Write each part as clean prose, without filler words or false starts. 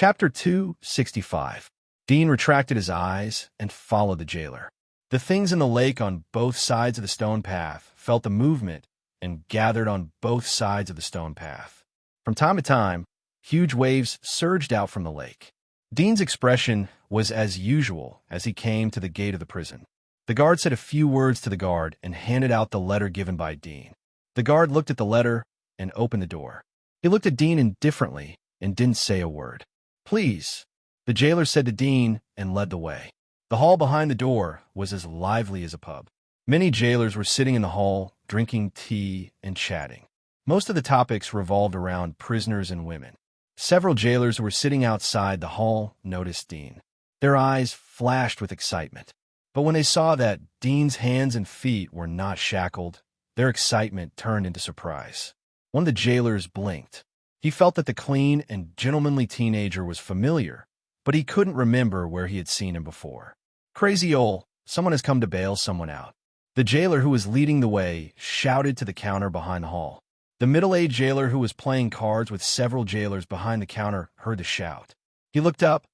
Chapter 265. Dean retracted his eyes and followed the jailer. The things in the lake on both sides of the stone path felt the movement and gathered on both sides of the stone path. From time to time, huge waves surged out from the lake. Dean's expression was as usual as he came to the gate of the prison. The guard said a few words to the guard and handed out the letter given by Dean. The guard looked at the letter and opened the door. He looked at Dean indifferently and didn't say a word. "Please," the jailer said to Dean and led the way. The hall behind the door was as lively as a pub. Many jailers were sitting in the hall, drinking tea and chatting. Most of the topics revolved around prisoners and women. Several jailers who were sitting outside the hall noticed Dean. Their eyes flashed with excitement. But when they saw that Dean's hands and feet were not shackled, their excitement turned into surprise. One of the jailers blinked. He felt that the clean and gentlemanly teenager was familiar, but he couldn't remember where he had seen him before. "Crazy ol', someone has come to bail someone out." The jailer who was leading the way shouted to the counter behind the hall. The middle-aged jailer who was playing cards with several jailers behind the counter heard the shout. He looked up,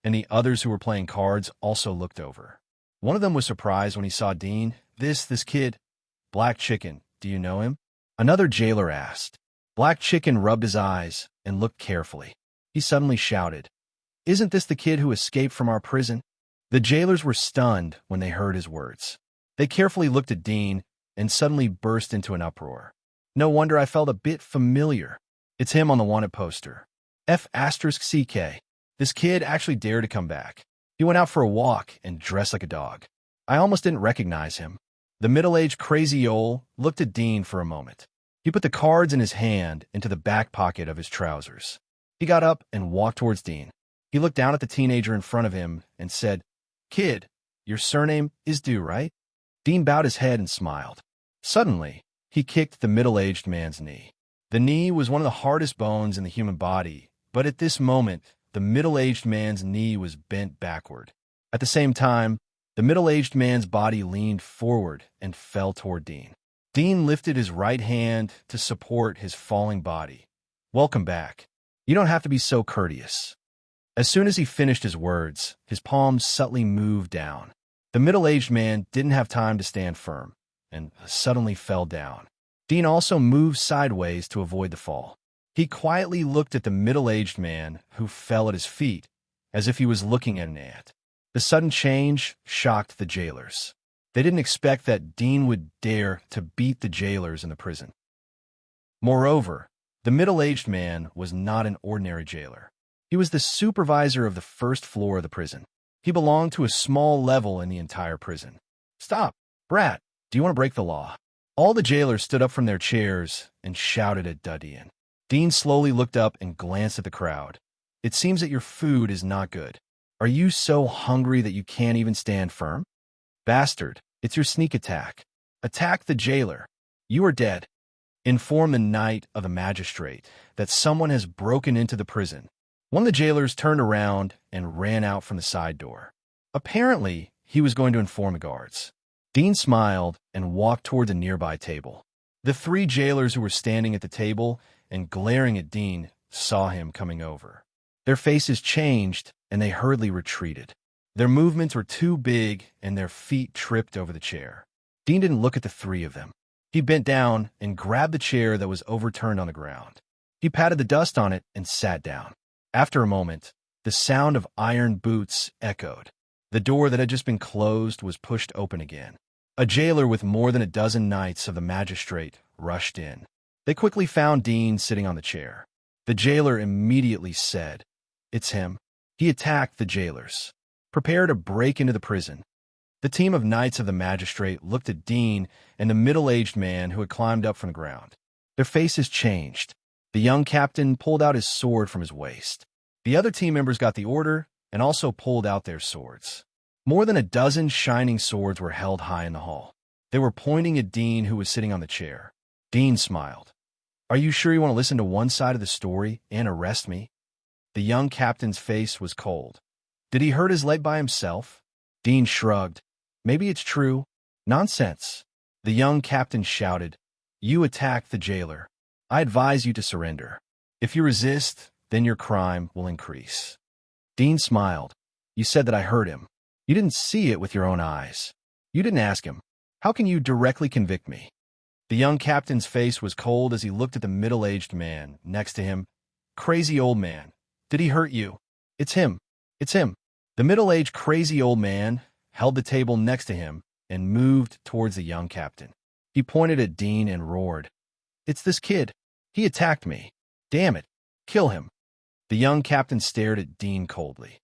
and the others who were playing cards also looked over. One of them was surprised when he saw Dean. This kid, Black Chicken, do you know him?" Another jailer asked. Black Chicken rubbed his eyes and looked carefully. He suddenly shouted, "Isn't this the kid who escaped from our prison?" The jailers were stunned when they heard his words. They carefully looked at Dean and suddenly burst into an uproar. "No wonder I felt a bit familiar. It's him on the wanted poster. F***CK. This kid actually dared to come back. He went out for a walk and dressed like a dog. I almost didn't recognize him." The middle-aged crazy ol' looked at Dean for a moment. He put the cards in his hand into the back pocket of his trousers. He got up and walked towards Dean. He looked down at the teenager in front of him and said, "Kid, your surname is Dew, right?" Dean bowed his head and smiled. Suddenly, he kicked the middle-aged man's knee. The knee was one of the hardest bones in the human body, but at this moment, the middle-aged man's knee was bent backward. At the same time, the middle-aged man's body leaned forward and fell toward Dean. Dean lifted his right hand to support his falling body. "Welcome back. You don't have to be so courteous." As soon as he finished his words, his palms subtly moved down. The middle-aged man didn't have time to stand firm and suddenly fell down. Dean also moved sideways to avoid the fall. He quietly looked at the middle-aged man who fell at his feet, as if he was looking at an ant. The sudden change shocked the jailers. They didn't expect that Dean would dare to beat the jailers in the prison. Moreover, the middle-aged man was not an ordinary jailer. He was the supervisor of the first floor of the prison. He belonged to a small level in the entire prison. "Stop, brat, do you want to break the law?" All the jailers stood up from their chairs and shouted at Dean. Dean slowly looked up and glanced at the crowd. "It seems that your food is not good. Are you so hungry that you can't even stand firm? Bastard, it's your sneak attack. Attack the jailer. You are dead. Inform the knight of the magistrate that someone has broken into the prison." One of the jailers turned around and ran out from the side door. Apparently, he was going to inform the guards. Dean smiled and walked toward the nearby table. The three jailers who were standing at the table and glaring at Dean saw him coming over. Their faces changed and they hurriedly retreated. Their movements were too big and their feet tripped over the chair. Dean didn't look at the three of them. He bent down and grabbed the chair that was overturned on the ground. He patted the dust on it and sat down. After a moment, the sound of iron boots echoed. The door that had just been closed was pushed open again. A jailer with more than a dozen knights of the magistrate rushed in. They quickly found Dean sitting on the chair. The jailer immediately said, "It's him." He attacked the jailers. "Prepare to break into the prison." The team of knights of the magistrate looked at Dean and the middle-aged man who had climbed up from the ground. Their faces changed. The young captain pulled out his sword from his waist. The other team members got the order and also pulled out their swords. More than a dozen shining swords were held high in the hall. They were pointing at Dean, who was sitting on the chair. Dean smiled. "Are you sure you want to listen to one side of the story and arrest me?" The young captain's face was cold. "Did he hurt his leg by himself?" Dean shrugged. "Maybe it's true." "Nonsense." The young captain shouted. "You attacked the jailer. I advise you to surrender. If you resist, then your crime will increase. Dean smiled. You said that I heard him. You didn't see it with your own eyes. You didn't ask him. How can you directly convict me? The young captain's face was cold as he looked at the middle-aged man next to him. Crazy old man. Did he hurt you? It's him. It's him. The middle-aged crazy old man held the table next to him and moved towards the young captain. He pointed at Dean and roared, It's this kid. He attacked me. Damn it. Kill him. The young captain stared at Dean coldly.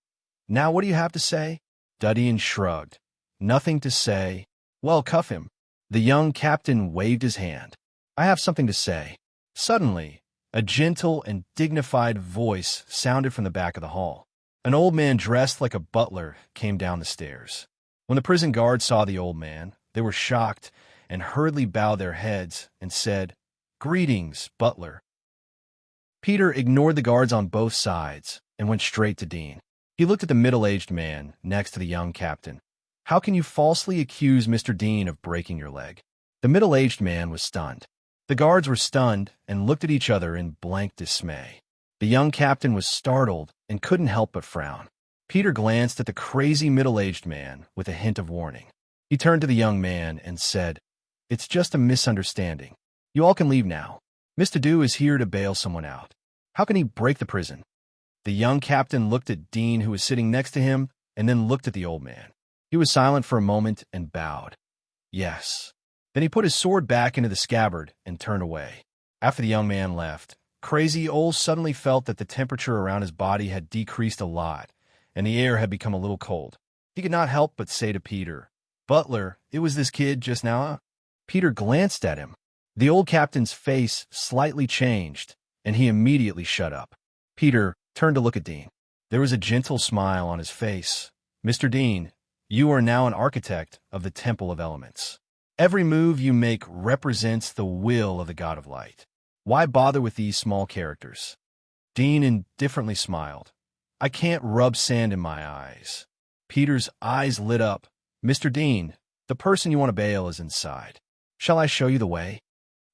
Now what do you have to say? Dean shrugged. Nothing to say. Well, cuff him. The young captain waved his hand. I have something to say. Suddenly, a gentle and dignified voice sounded from the back of the hall. An old man dressed like a butler came down the stairs. When the prison guards saw the old man, they were shocked and hurriedly bowed their heads and said, Greetings, butler. Peter ignored the guards on both sides and went straight to Dean. He looked at the middle-aged man next to the young captain. How can you falsely accuse Mr. Dean of breaking your leg? The middle-aged man was stunned. The guards were stunned and looked at each other in blank dismay. The young captain was startled and couldn't help but frown. Peter glanced at the crazy middle-aged man with a hint of warning. He turned to the young man and said, It's just a misunderstanding. You all can leave now. Mr. Dew is here to bail someone out. How can he break the prison? The young captain looked at Dean, who was sitting next to him, and then looked at the old man. He was silent for a moment and bowed. Yes. Then he put his sword back into the scabbard and turned away. After the young man left, Crazy Old suddenly felt that the temperature around his body had decreased a lot, and the air had become a little cold. He could not help but say to Peter, Butler, it was this kid just now, huh? Peter glanced at him. The old captain's face slightly changed, and he immediately shut up. Peter turned to look at Dean. There was a gentle smile on his face. Mr. Dean, you are now an architect of the Temple of Elements. Every move you make represents the will of the God of Light. Why bother with these small characters? Dean indifferently smiled. I can't rub sand in my eyes. Peter's eyes lit up. Mr. Dean, the person you want to bail is inside. Shall I show you the way?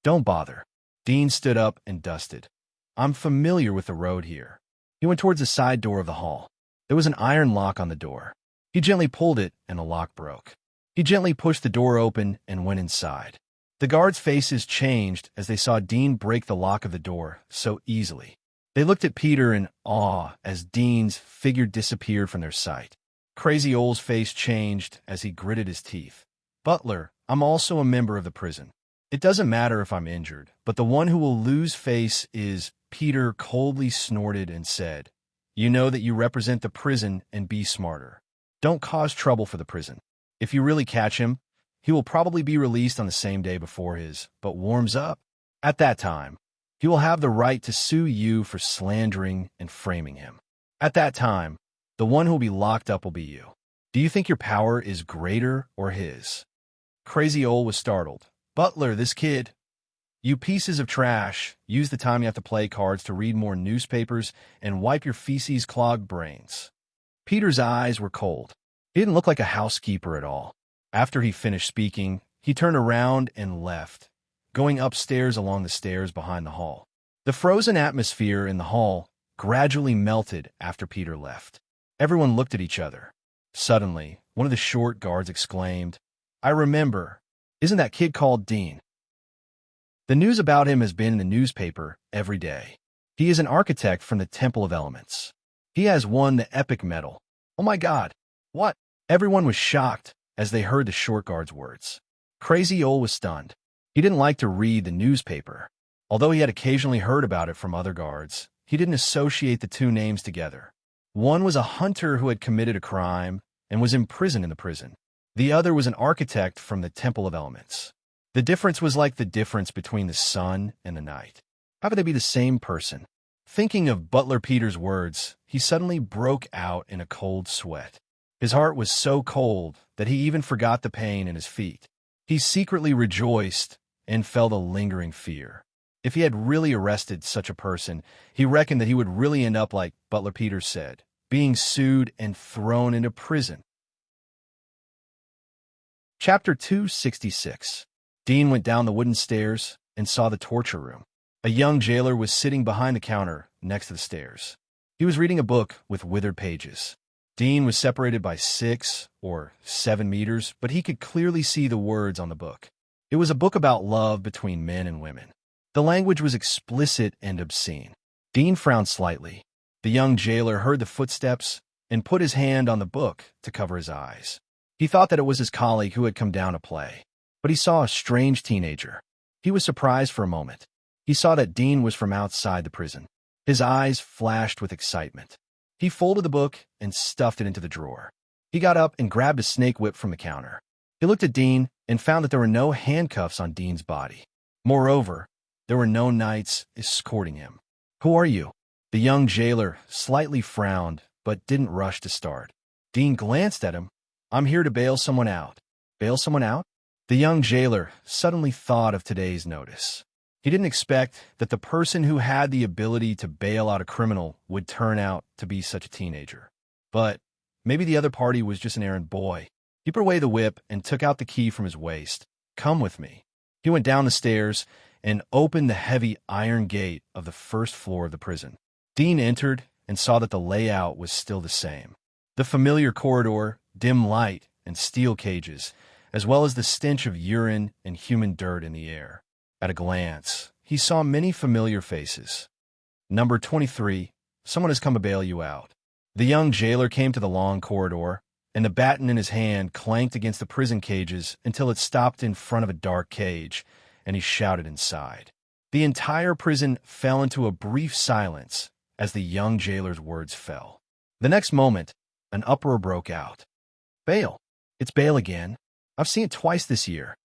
Don't bother. Dean stood up and dusted. I'm familiar with the road here. He went towards the side door of the hall. There was an iron lock on the door. He gently pulled it, and the lock broke. He gently pushed the door open and went inside. The guards' faces changed as they saw Dean break the lock of the door so easily. They looked at Peter in awe as Dean's figure disappeared from their sight. Crazy Old's face changed as he gritted his teeth. Butler, I'm also a member of the prison. It doesn't matter if I'm injured, but the one who will lose face is... Peter coldly snorted and said, You know that you represent the prison and be smarter. Don't cause trouble for the prison. If you really catch him, he will probably be released on the same day before his, but warms up. At that time, he will have the right to sue you for slandering and framing him. At that time, the one who will be locked up will be you. Do you think your power is greater or his? Crazy Old was startled. Butler, this kid... You pieces of trash, use the time you have to play cards to read more newspapers and wipe your feces-clogged brains. Peter's eyes were cold. He didn't look like a housekeeper at all. After he finished speaking, he turned around and left, going upstairs along the stairs behind the hall. The frozen atmosphere in the hall gradually melted after Peter left. Everyone looked at each other. Suddenly, one of the short guards exclaimed, I remember. Isn't that kid called Dean? The news about him has been in the newspaper every day. He is an architect from the Temple of Elements. He has won the Epic Medal. Oh my God! What? Everyone was shocked as they heard the short guard's words. Crazy Old was stunned. He didn't like to read the newspaper. Although he had occasionally heard about it from other guards, he didn't associate the two names together. One was a hunter who had committed a crime and was imprisoned in the prison. The other was an architect from the Temple of Elements. The difference was like the difference between the sun and the night. How could they be the same person? Thinking of Butler Peter's words, he suddenly broke out in a cold sweat. His heart was so cold that he even forgot the pain in his feet. He secretly rejoiced and felt a lingering fear. If he had really arrested such a person, he reckoned that he would really end up like Butler Peter said, being sued and thrown into prison. Chapter 266. Dean went down the wooden stairs and saw the torture room. A young jailer was sitting behind the counter, next to the stairs. He was reading a book with withered pages. Dean was separated by 6 or 7 meters, but he could clearly see the words on the book. It was a book about love between men and women. The language was explicit and obscene. Dean frowned slightly. The young jailer heard the footsteps and put his hand on the book to cover his eyes. He thought that it was his colleague who had come down to play, but he saw a strange teenager. He was surprised for a moment. He saw that Dean was from outside the prison. His eyes flashed with excitement. He folded the book and stuffed it into the drawer. He got up and grabbed a snake whip from the counter. He looked at Dean and found that there were no handcuffs on Dean's body. Moreover, there were no knights escorting him. "Who are you?" The young jailer slightly frowned, but didn't rush to start. Dean glanced at him. "I'm here to bail someone out." "Bail someone out?" The young jailer suddenly thought of today's notice. He didn't expect that the person who had the ability to bail out a criminal would turn out to be such a teenager. But maybe the other party was just an errand boy. He put away the whip and took out the key from his waist. "Come with me." He went down the stairs and opened the heavy iron gate of the first floor of the prison. Dean entered and saw that the layout was still the same. The familiar corridor, dim light, and steel cages, as well as the stench of urine and human dirt in the air. At a glance, he saw many familiar faces. "Number 23, someone has come to bail you out." The young jailer came to the long corridor, and the baton in his hand clanked against the prison cages until it stopped in front of a dark cage, and he shouted inside. The entire prison fell into a brief silence as the young jailer's words fell. The next moment, an uproar broke out. "Bail! It's bail again. I've seen it twice this year.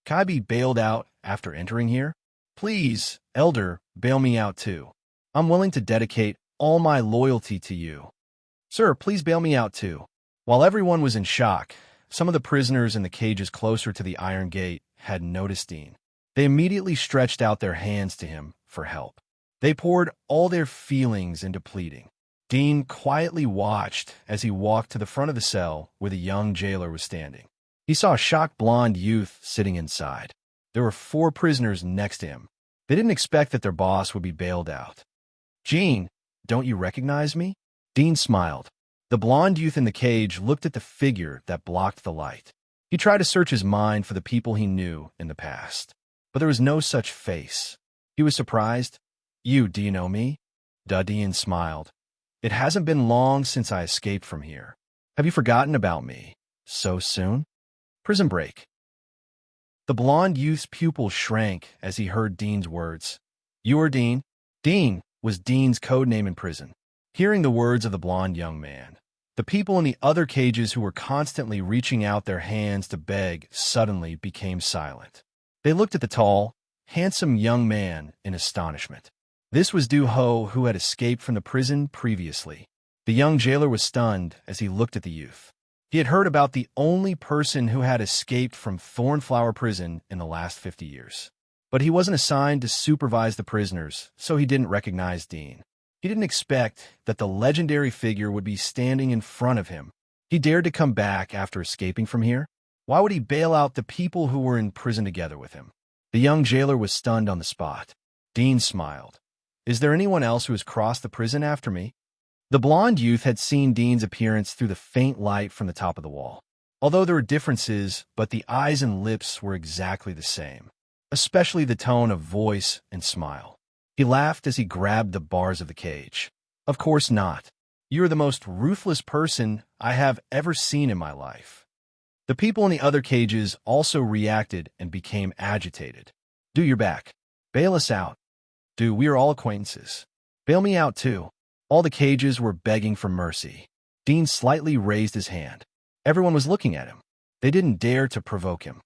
Can I be bailed out after entering here? Please, Elder, bail me out too. I'm willing to dedicate all my loyalty to you. Sir, please bail me out too." While everyone was in shock, some of the prisoners in the cages closer to the iron gate had noticed Dean. They immediately stretched out their hands to him for help. They poured all their feelings into pleading. Dean quietly watched as he walked to the front of the cell where the young jailer was standing. He saw a shocked blonde youth sitting inside. There were 4 prisoners next to him. They didn't expect that their boss would be bailed out. "Gene, don't you recognize me?" Dean smiled. The blonde youth in the cage looked at the figure that blocked the light. He tried to search his mind for the people he knew in the past, but there was no such face. He was surprised. Do you know me?" Dean smiled. "It hasn't been long since I escaped from here. Have you forgotten about me? So soon?" "Prison break." The blonde youth's pupils shrank as he heard Dean's words. "You are Dean?" Dean was Dean's code name in prison. Hearing the words of the blonde young man, the people in the other cages who were constantly reaching out their hands to beg suddenly became silent. They looked at the tall, handsome young man in astonishment. This was Du Ho, who had escaped from the prison previously. The young jailer was stunned as he looked at the youth. He had heard about the only person who had escaped from Thornflower Prison in the last 50 years. But he wasn't assigned to supervise the prisoners, so he didn't recognize Dean. He didn't expect that the legendary figure would be standing in front of him. He dared to come back after escaping from here? Why would he bail out the people who were in prison together with him? The young jailer was stunned on the spot. Dean smiled. "Is there anyone else who has crossed the prison after me?" The blonde youth had seen Dean's appearance through the faint light from the top of the wall. Although there were differences, but the eyes and lips were exactly the same, especially the tone of voice and smile. He laughed as he grabbed the bars of the cage. "Of course not. You are the most ruthless person I have ever seen in my life." The people in the other cages also reacted and became agitated. "Do your back. Bail us out." We are all acquaintances." "Bail me out too." All the cages were begging for mercy. Dean slightly raised his hand. Everyone was looking at him. They didn't dare to provoke him.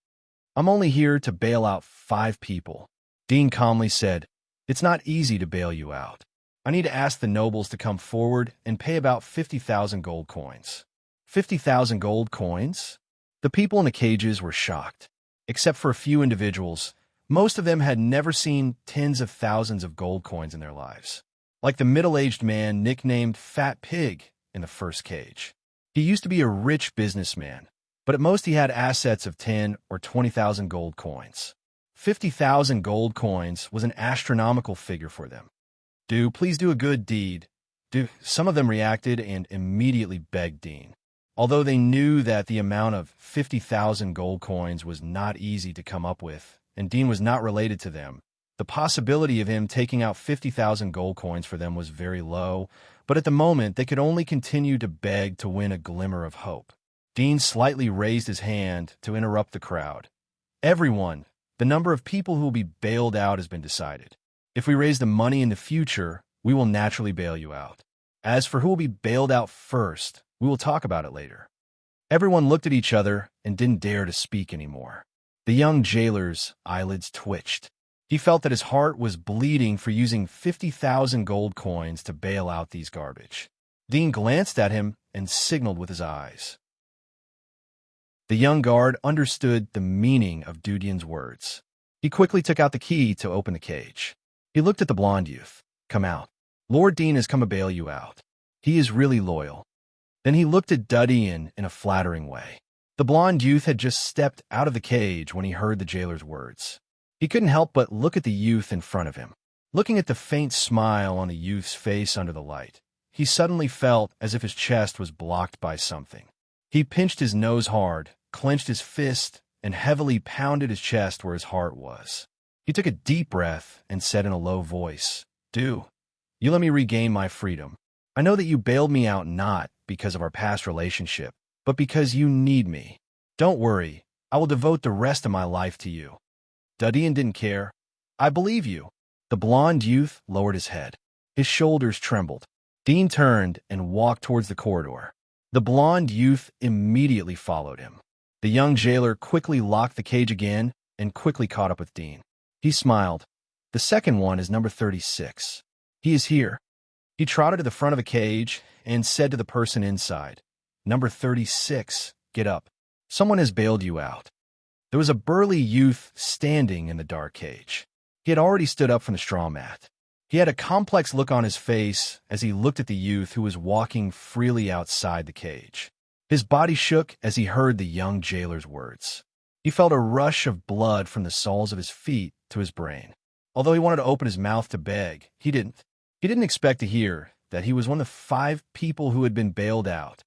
"I'm only here to bail out 5 people." Dean calmly said, "It's not easy to bail you out. I need to ask the nobles to come forward and pay about 50,000 gold coins." 50,000 gold coins? The people in the cages were shocked. Except for a few individuals, most of them had never seen tens of thousands of gold coins in their lives. Like the middle-aged man nicknamed Fat Pig in the first cage. He used to be a rich businessman, but at most he had assets of 10 or 20,000 gold coins. 50,000 gold coins was an astronomical figure for them. Do, please do a good deed. Do. Some of them reacted and immediately begged Dean. Although they knew that the amount of 50,000 gold coins was not easy to come up with, and Dean was not related to them, the possibility of him taking out 50,000 gold coins for them was very low, but at the moment they could only continue to beg to win a glimmer of hope. Dean slightly raised his hand to interrupt the crowd. Everyone, the number of people who will be bailed out has been decided. If we raise the money in the future, we will naturally bail you out. As for who will be bailed out first, we will talk about it later. Everyone looked at each other and didn't dare to speak anymore. The young jailer's eyelids twitched. He felt that his heart was bleeding for using 50,000 gold coins to bail out these garbage. Dean glanced at him and signaled with his eyes. The young guard understood the meaning of Dudian's words. He quickly took out the key to open the cage. He looked at the blonde youth. Come out. Lord Dean has come to bail you out. He is really loyal. Then he looked at Dudian in a flattering way. The blonde youth had just stepped out of the cage when he heard the jailer's words. He couldn't help but look at the youth in front of him. Looking at the faint smile on the youth's face under the light, he suddenly felt as if his chest was blocked by something. He pinched his nose hard, clenched his fist, and heavily pounded his chest where his heart was. He took a deep breath and said in a low voice, "Do you let me regain my freedom? I know that you bailed me out not because of our past relationship, but because you need me. Don't worry, I will devote the rest of my life to you." Dudian didn't care. "I believe you." The blonde youth lowered his head. His shoulders trembled. Dean turned and walked towards the corridor. The blonde youth immediately followed him. The young jailer quickly locked the cage again and quickly caught up with Dean. He smiled. "The second one is number 36. He is here." He trotted to the front of the cage and said to the person inside, "Number 36, get up. Someone has bailed you out." There was a burly youth standing in the dark cage. He had already stood up from the straw mat. He had a complex look on his face as he looked at the youth who was walking freely outside the cage. His body shook as he heard the young jailer's words. He felt a rush of blood from the soles of his feet to his brain. Although he wanted to open his mouth to beg, he didn't. He didn't expect to hear that he was one of the 5 people who had been bailed out.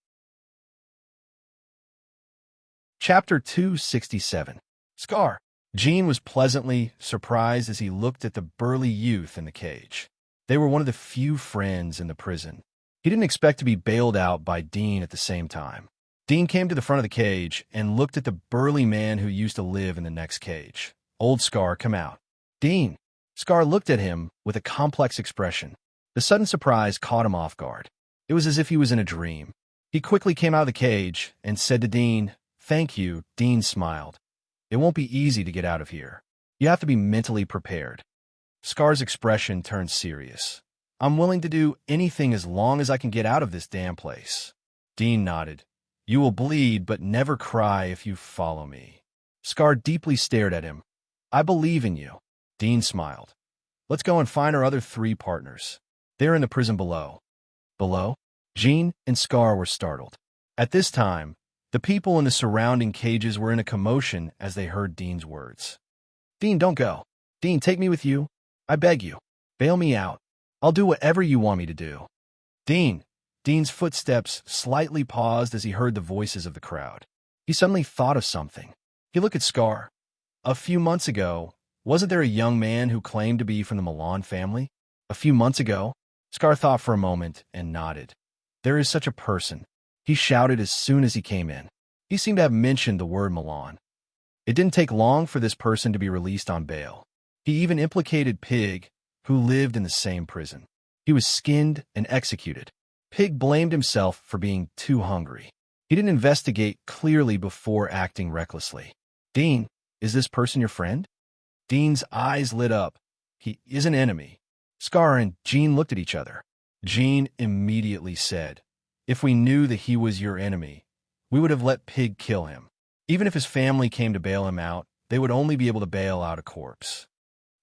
Chapter 267. Scar. Jean was pleasantly surprised as he looked at the burly youth in the cage. They were one of the few friends in the prison. He didn't expect to be bailed out by Dean at the same time. Dean came to the front of the cage and looked at the burly man who used to live in the next cage. "Old Scar, come out." "Dean." Scar looked at him with a complex expression. The sudden surprise caught him off guard. It was as if he was in a dream. He quickly came out of the cage and said to Dean, "Thank you." Dean smiled. "It won't be easy to get out of here. You have to be mentally prepared." Scar's expression turned serious. "I'm willing to do anything as long as I can get out of this damn place." Dean nodded. "You will bleed, but never cry if you follow me." Scar deeply stared at him. "I believe in you." Dean smiled. "Let's go and find our other 3 partners. They're in the prison below." Below? Jean and Scar were startled. At this time, the people in the surrounding cages were in a commotion as they heard Dean's words. "Dean, don't go. Dean, take me with you. I beg you. Bail me out. I'll do whatever you want me to do." "Dean." Dean's footsteps slightly paused as he heard the voices of the crowd. He suddenly thought of something. He looked at Scar. A few months ago, wasn't there a young man who claimed to be from the Milan family? A few months ago? Scar thought for a moment and nodded. "There is such a person," he shouted as soon as he came in. He seemed to have mentioned the word Milan. It didn't take long for this person to be released on bail. He even implicated Pig, who lived in the same prison. He was skinned and executed. Pig blamed himself for being too hungry. He didn't investigate clearly before acting recklessly. "Dean, is this person your friend?" Dean's eyes lit up. "He is an enemy." Scar and Jean looked at each other. Jean immediately said, "If we knew that he was your enemy, we would have let Pig kill him. Even if his family came to bail him out, they would only be able to bail out a corpse.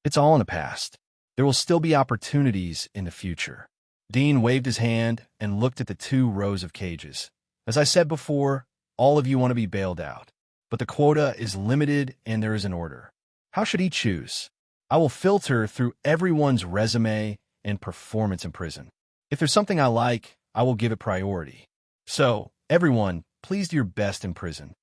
It's all in the past. There will still be opportunities in the future." Dean waved his hand and looked at the 2 rows of cages. "As I said before, all of you want to be bailed out, but the quota is limited and there is an order. How should he choose? I will filter through everyone's resume and performance in prison. If there's something I like, I will give it priority. So, everyone, please do your best in prison.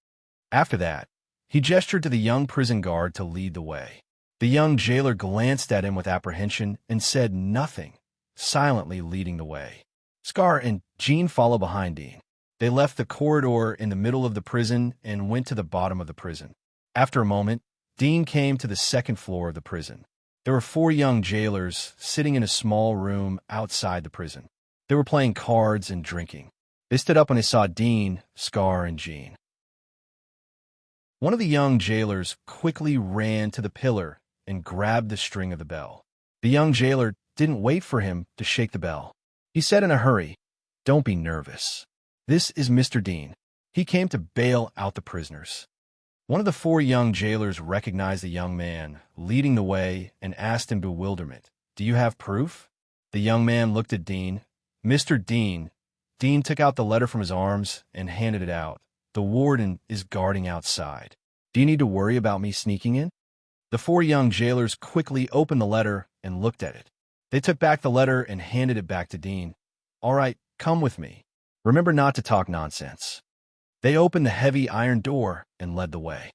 After that, he gestured to the young prison guard to lead the way. The young jailer glanced at him with apprehension and said nothing, silently leading the way. Scar and Jean followed behind Dean. They left the corridor in the middle of the prison and went to the bottom of the prison. After a moment, Dean came to the second floor of the prison. There were 4 young jailers sitting in a small room outside the prison. They were playing cards and drinking. They stood up when they saw Dean, Scar, and Jean. One of the young jailers quickly ran to the pillar and grabbed the string of the bell. The young jailer didn't wait for him to shake the bell. He said in a hurry, "Don't be nervous. This is Mr. Dean. He came to bail out the prisoners." One of the 4 young jailers recognized the young man leading the way and asked in bewilderment, "Do you have proof?" The young man looked at Dean. "Mr. Dean." Dean took out the letter from his arms and handed it out. "The warden is guarding outside. Do you need to worry about me sneaking in?" The 4 young jailers quickly opened the letter and looked at it. They took back the letter and handed it back to Dean. "All right, come with me. Remember not to talk nonsense." They opened the heavy iron door and led the way.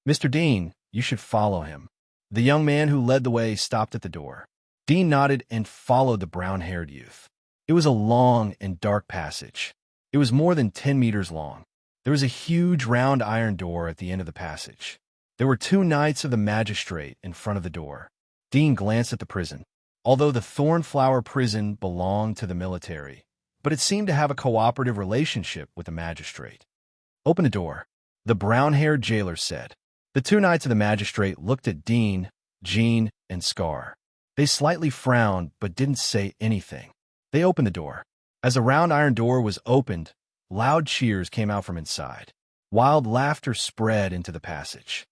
"Mr. Dean, you should follow him." The young man who led the way stopped at the door. Dean nodded and followed the brown-haired youth. It was a long and dark passage. It was more than 10 meters long. There was a huge round iron door at the end of the passage. There were 2 knights of the magistrate in front of the door. Dean glanced at the prison. Although the Thornflower prison belonged to the military, but it seemed to have a cooperative relationship with the magistrate. "Open the door," the brown-haired jailer said. The 2 knights of the magistrate looked at Dean, Jean, and Scar. They slightly frowned but didn't say anything. They opened the door. As the round iron door was opened, loud cheers came out from inside. Wild laughter spread into the passage.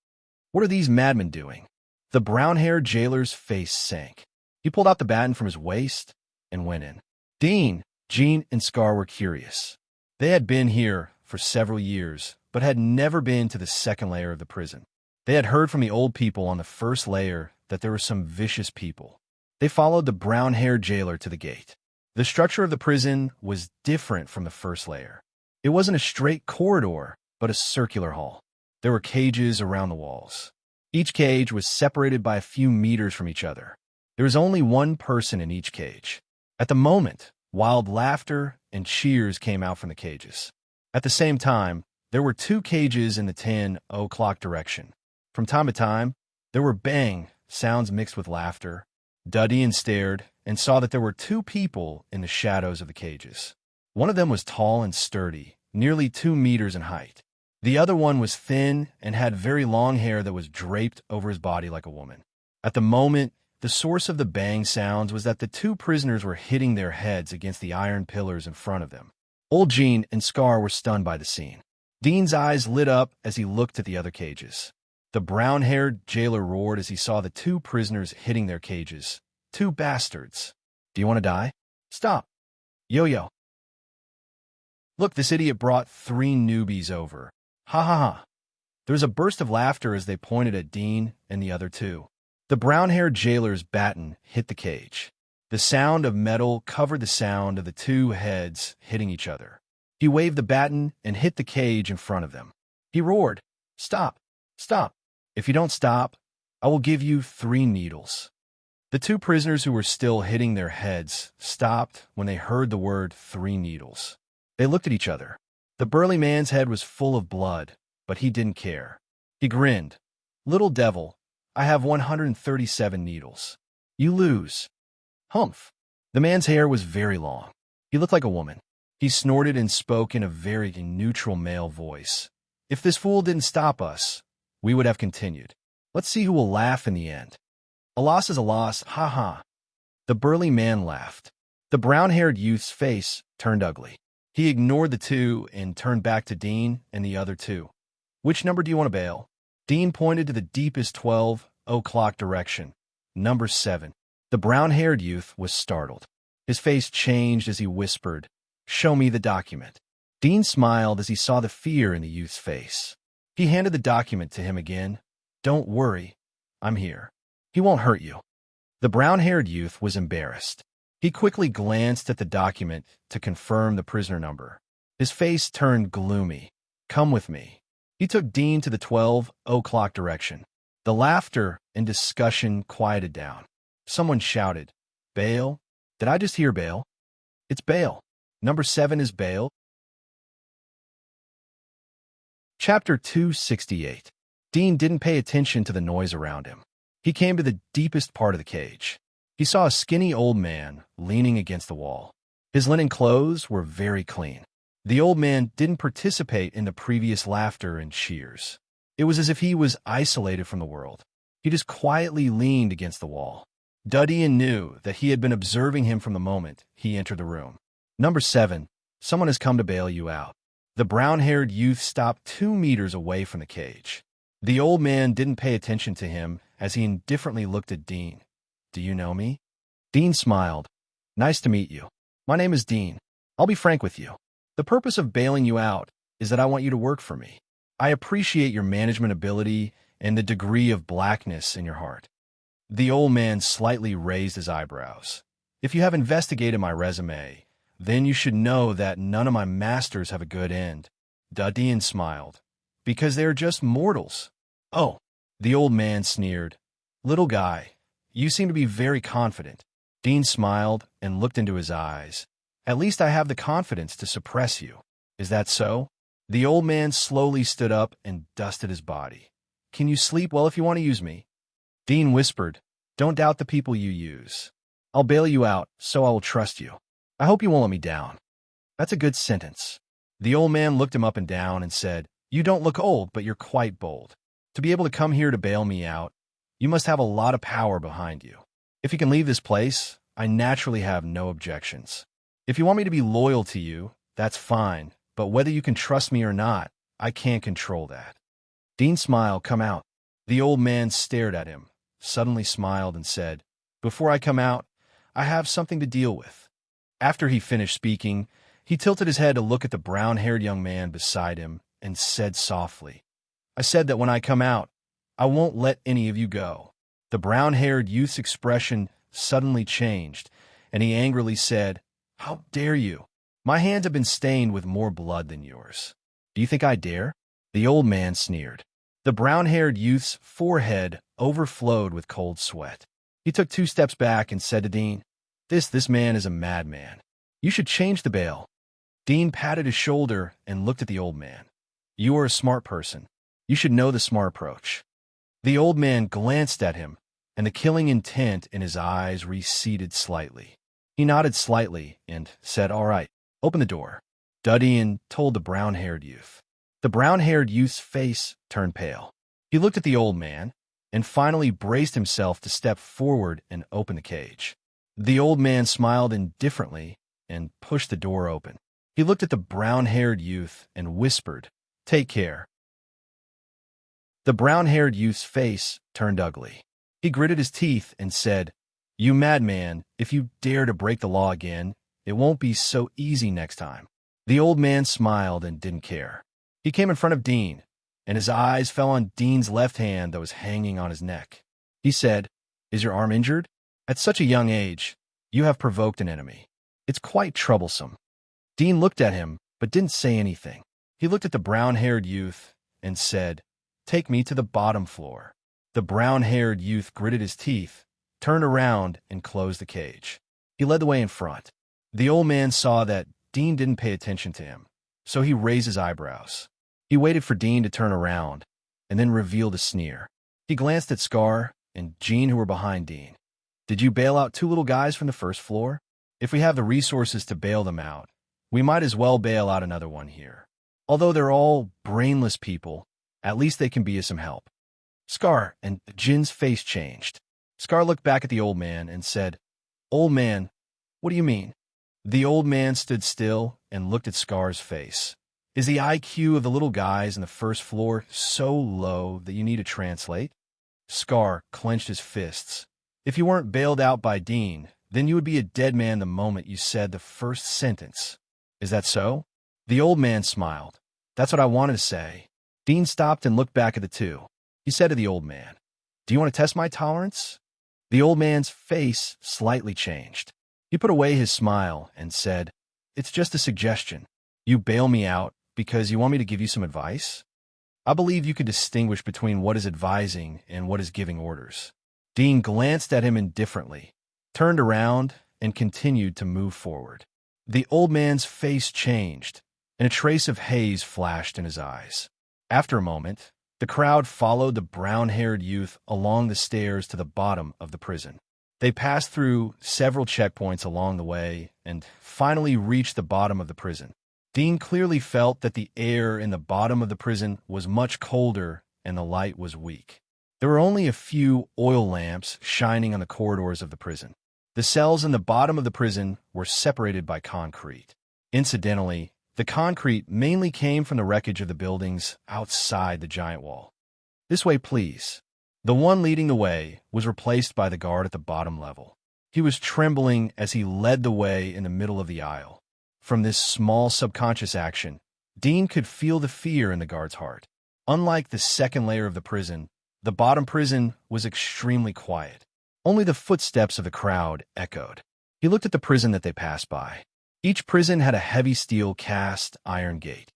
"What are these madmen doing?" The brown-haired jailer's face sank. He pulled out the baton from his waist and went in. Dean, Jean, and Scar were curious. They had been here for several years, but had never been to the second layer of the prison. They had heard from the old people on the first layer that there were some vicious people. They followed the brown-haired jailer to the gate. The structure of the prison was different from the first layer. It wasn't a straight corridor, but a circular hall. There were cages around the walls. Each cage was separated by a few meters from each other. There was only 1 person in each cage. At the moment, wild laughter and cheers came out from the cages. At the same time, there were 2 cages in the 10 o'clock direction. From time to time, there were bang sounds mixed with laughter. Duddy stared and saw that there were 2 people in the shadows of the cages. One of them was tall and sturdy, nearly 2 meters in height. The other one was thin and had very long hair that was draped over his body like a woman. At the moment, the source of the bang sounds was that the 2 prisoners were hitting their heads against the iron pillars in front of them. Old Jean and Scar were stunned by the scene. Dean's eyes lit up as he looked at the other cages. The brown-haired jailer roared as he saw the 2 prisoners hitting their cages. "2 bastards. Do you want to die? Stop. Yo-yo. Look, this idiot brought 3 newbies over. Ha ha ha." There was a burst of laughter as they pointed at Dean and the other 2. The brown-haired jailer's baton hit the cage. The sound of metal covered the sound of the 2 heads hitting each other. He waved the baton and hit the cage in front of them. He roared, "Stop! Stop! If you don't stop, I will give you 3 needles." The 2 prisoners who were still hitting their heads stopped when they heard the word 3 needles. They looked at each other. The burly man's head was full of blood, but he didn't care. He grinned. "Little devil, I have 137 needles. You lose." "Humph." The man's hair was very long. He looked like a woman. He snorted and spoke in a very neutral male voice. "If this fool didn't stop us, we would have continued. Let's see who will laugh in the end." "A loss is a loss, ha ha." The burly man laughed. The brown-haired youth's face turned ugly. He ignored the 2 and turned back to Dean and the other 2. "Which number do you want to bail?" Dean pointed to the deepest 12 o'clock direction. "Number 7. The brown-haired youth was startled. His face changed as he whispered, "Show me the document." Dean smiled as he saw the fear in the youth's face. He handed the document to him again. "Don't worry, I'm here. He won't hurt you." The brown-haired youth was embarrassed. He quickly glanced at the document to confirm the prisoner number. His face turned gloomy. "Come with me." He took Dean to the 12 o'clock direction. The laughter and discussion quieted down. Someone shouted, "Bail? Did I just hear bail? It's bail. Number 7 is bail." Chapter 268. Dean didn't pay attention to the noise around him. He came to the deepest part of the cage. He saw a skinny old man leaning against the wall. His linen clothes were very clean. The old man didn't participate in the previous laughter and cheers. It was as if he was isolated from the world. He just quietly leaned against the wall. Dudian knew that he had been observing him from the moment he entered the room. "Number 7, someone has come to bail you out." The brown-haired youth stopped 2 meters away from the cage. The old man didn't pay attention to him as he indifferently looked at Dean. "Do you know me?" Dean smiled. "Nice to meet you. My name is Dean. I'll be frank with you. The purpose of bailing you out is that I want you to work for me. I appreciate your management ability and the degree of blackness in your heart." The old man slightly raised his eyebrows. "If you have investigated my resume, then you should know that none of my masters have a good end." Dudian smiled. "Because they're just mortals." "Oh," the old man sneered. "Little guy, you seem to be very confident." Dean smiled and looked into his eyes. "At least I have the confidence to suppress you. Is that so?" The old man slowly stood up and dusted his body. "Can you sleep well if you want to use me?" Dean whispered, "Don't doubt the people you use. I'll bail you out, so I will trust you. I hope you won't let me down." "That's a good sentence." The old man looked him up and down and said, "You don't look old, but you're quite bold. To be able to come here to bail me out, you must have a lot of power behind you. If you can leave this place, I naturally have no objections. If you want me to be loyal to you, that's fine, but whether you can trust me or not, I can't control that." Dean smiled. "Come out." The old man stared at him, suddenly smiled and said, "Before I come out, I have something to deal with." After he finished speaking, he tilted his head to look at the brown-haired young man beside him and said softly, "I said that when I come out, I won't let any of you go." The brown-haired youth's expression suddenly changed, and he angrily said, "How dare you? My hands have been stained with more blood than yours. Do you think I dare?" The old man sneered. The brown-haired youth's forehead overflowed with cold sweat. He took 2 steps back and said to Dean, This man is a madman. You should change the bail." Dean patted his shoulder and looked at the old man. "You are a smart person. You should know the smart approach." The old man glanced at him, and the killing intent in his eyes receded slightly. He nodded slightly and said, "All right, open the door." Dudian told the brown-haired youth. The brown-haired youth's face turned pale. He looked at the old man and finally braced himself to step forward and open the cage. The old man smiled indifferently and pushed the door open. He looked at the brown-haired youth and whispered, "Take care." The brown-haired youth's face turned ugly. He gritted his teeth and said, "You madman, if you dare to break the law again, it won't be so easy next time." The old man smiled and didn't care. He came in front of Dean, and his eyes fell on Dean's left hand that was hanging on his neck. He said, "Is your arm injured? At such a young age, you have provoked an enemy. It's quite troublesome." Dean looked at him, but didn't say anything. He looked at the brown-haired youth and said, "Take me to the bottom floor." The brown-haired youth gritted his teeth, turned around, and closed the cage. He led the way in front. The old man saw that Dean didn't pay attention to him, so he raised his eyebrows. He waited for Dean to turn around, and then revealed a sneer. He glanced at Scar and Jean, who were behind Dean. "Did you bail out 2 little guys from the first floor? If we have the resources to bail them out, we might as well bail out another one here. Although they're all brainless people, at least they can be of some help." Scar and Jin's face changed. Scar looked back at the old man and said, "Old man, what do you mean?" The old man stood still and looked at Scar's face. "Is the IQ of the little guys in the first floor so low that you need to translate?" Scar clenched his fists. "If you weren't bailed out by Dean, then you would be a dead man the moment you said the first sentence. Is that so?" The old man smiled. "That's what I wanted to say." Dean stopped and looked back at the two. He said to the old man, "Do you want to test my tolerance?" The old man's face slightly changed. He put away his smile and said, "It's just a suggestion. You bail me out because you want me to give you some advice? I believe you can distinguish between what is advising and what is giving orders." Dean glanced at him indifferently, turned around, and continued to move forward. The old man's face changed, and a trace of haze flashed in his eyes. After a moment, the crowd followed the brown-haired youth along the stairs to the bottom of the prison. They passed through several checkpoints along the way and finally reached the bottom of the prison. Dean clearly felt that the air in the bottom of the prison was much colder and the light was weak. There were only a few oil lamps shining on the corridors of the prison. The cells in the bottom of the prison were separated by concrete. Incidentally, the concrete mainly came from the wreckage of the buildings outside the giant wall. "This way, please." The one leading the way was replaced by the guard at the bottom level. He was trembling as he led the way in the middle of the aisle. From this small subconscious action, Dean could feel the fear in the guard's heart. Unlike the second layer of the prison, the bottom prison was extremely quiet. Only the footsteps of the crowd echoed. He looked at the prison that they passed by. Each prison had a heavy steel cast iron gate.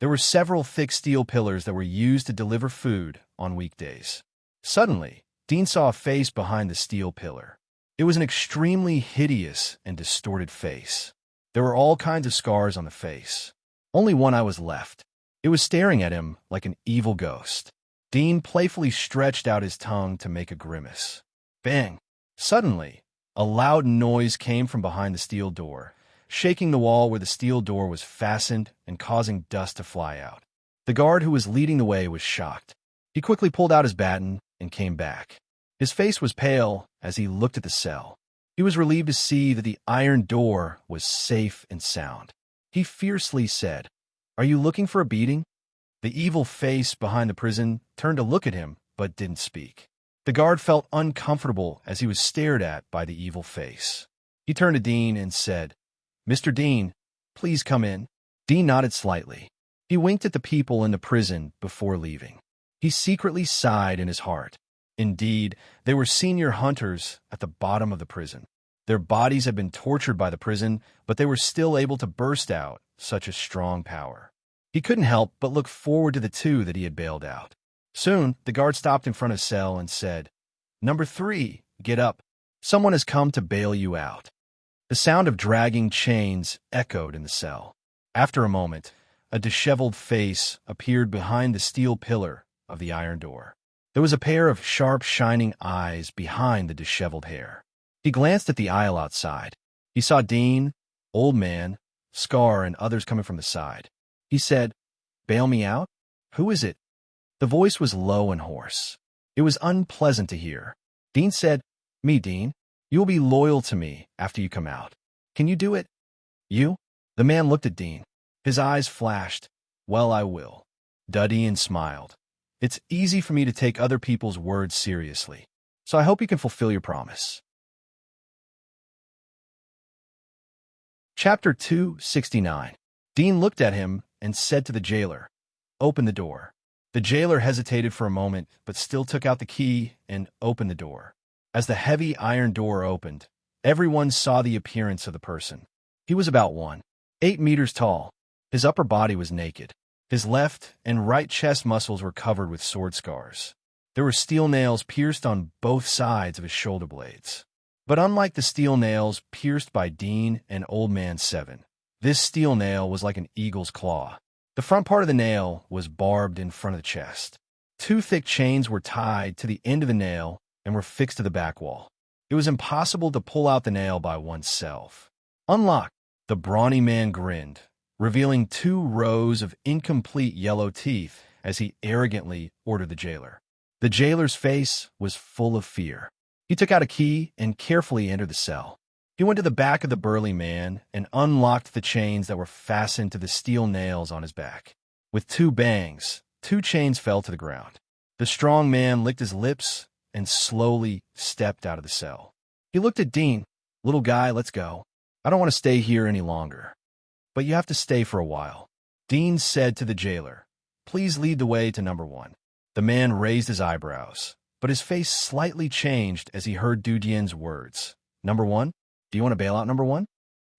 There were several thick steel pillars that were used to deliver food on weekdays. Suddenly, Dean saw a face behind the steel pillar. It was an extremely hideous and distorted face. There were all kinds of scars on the face. Only one eye was left. It was staring at him like an evil ghost. Dean playfully stretched out his tongue to make a grimace. Bang! Suddenly, a loud noise came from behind the steel door, shaking the wall where the steel door was fastened and causing dust to fly out. The guard who was leading the way was shocked. He quickly pulled out his baton and came back. His face was pale as he looked at the cell. He was relieved to see that the iron door was safe and sound. He fiercely said, "Are you looking for a beating?" The evil face behind the prison turned to look at him, but didn't speak. The guard felt uncomfortable as he was stared at by the evil face. He turned to Dean and said, "Mr. Dean, please come in." Dean nodded slightly. He winked at the people in the prison before leaving. He secretly sighed in his heart. Indeed, they were senior hunters at the bottom of the prison. Their bodies had been tortured by the prison, but they were still able to burst out such a strong power. He couldn't help but look forward to the two that he had bailed out. Soon, the guard stopped in front of his cell and said, "Number 3, get up. Someone has come to bail you out." The sound of dragging chains echoed in the cell. After a moment, a disheveled face appeared behind the steel pillar of the iron door. There was a pair of sharp, shining eyes behind the disheveled hair. He glanced at the aisle outside. He saw Dean, Old Man, Scar, and others coming from the side. He said, "Bail me out? Who is it?" The voice was low and hoarse. It was unpleasant to hear. Dean said, "Me, Dean. You will be loyal to me after you come out. Can you do it?" "You?" The man looked at Dean. His eyes flashed. "Well, I will." Dean smiled. "It's easy for me to take other people's words seriously, so I hope you can fulfill your promise." Chapter 269. Dean looked at him and said to the jailer, "Open the door." The jailer hesitated for a moment, but still took out the key and opened the door. As the heavy iron door opened, everyone saw the appearance of the person. He was about 1.8 meters tall. His upper body was naked. His left and right chest muscles were covered with sword scars. There were steel nails pierced on both sides of his shoulder blades. But unlike the steel nails pierced by Dean and Old Man 7, this steel nail was like an eagle's claw. The front part of the nail was barbed in front of the chest. 2 thick chains were tied to the end of the nail and were fixed to the back wall. It was impossible to pull out the nail by oneself. Unlocked, the brawny man grinned, revealing 2 rows of incomplete yellow teeth as he arrogantly ordered the jailer. The jailer's face was full of fear. He took out a key and carefully entered the cell. He went to the back of the burly man and unlocked the chains that were fastened to the steel nails on his back. With 2 bangs, 2 chains fell to the ground. The strong man licked his lips and slowly stepped out of the cell. He looked at Dean. "Little guy, let's go. I don't want to stay here any longer. But you have to stay for a while." Dean said to the jailer, "Please lead the way to number 1. The man raised his eyebrows, but his face slightly changed as he heard Dudien's words. Number one, do you want to bail out, number one?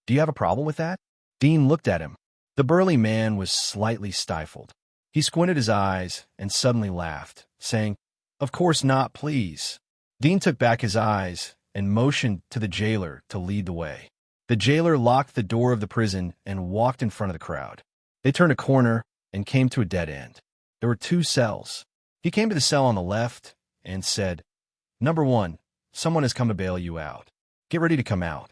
Do you have a problem with that? Dean looked at him. The burly man was slightly stifled. He squinted his eyes and suddenly laughed, saying, "Of course not, please." Dean took back his eyes and motioned to the jailer to lead the way. The jailer locked the door of the prison and walked in front of the crowd. They turned a corner and came to a dead end. There were 2 cells. He came to the cell on the left and said, "Number one, someone has come to bail you out. Get ready to come out."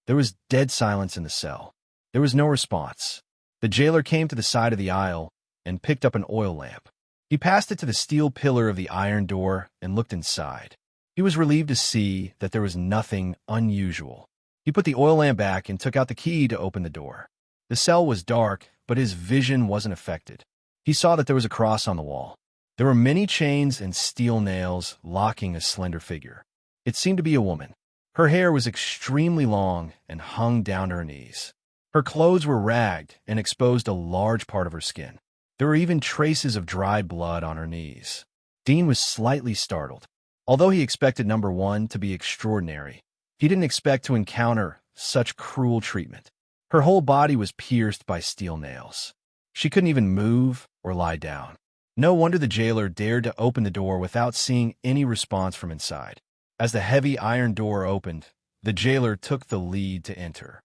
There was dead silence in the cell. There was no response. The jailer came to the side of the aisle and picked up an oil lamp. He passed it to the steel pillar of the iron door and looked inside. He was relieved to see that there was nothing unusual. He put the oil lamp back and took out the key to open the door. The cell was dark, but his vision wasn't affected. He saw that there was a cross on the wall. There were many chains and steel nails locking a slender figure. It seemed to be a woman. Her hair was extremely long and hung down to her knees. Her clothes were ragged and exposed a large part of her skin. There were even traces of dried blood on her knees. Dean was slightly startled. Although he expected number one to be extraordinary, he didn't expect to encounter such cruel treatment. Her whole body was pierced by steel nails. She couldn't even move or lie down. No wonder the jailer dared to open the door without seeing any response from inside. As the heavy iron door opened, the jailer took the lead to enter.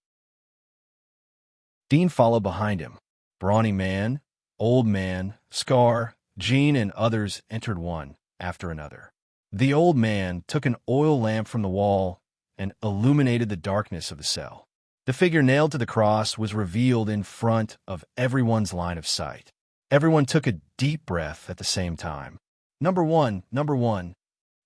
Dean followed behind him. Brawny man, old man, Scar, Jean, and others entered one after another. The old man took an oil lamp from the wall and illuminated the darkness of the cell. The figure nailed to the cross was revealed in front of everyone's line of sight. Everyone took a deep breath at the same time. Number one, number one.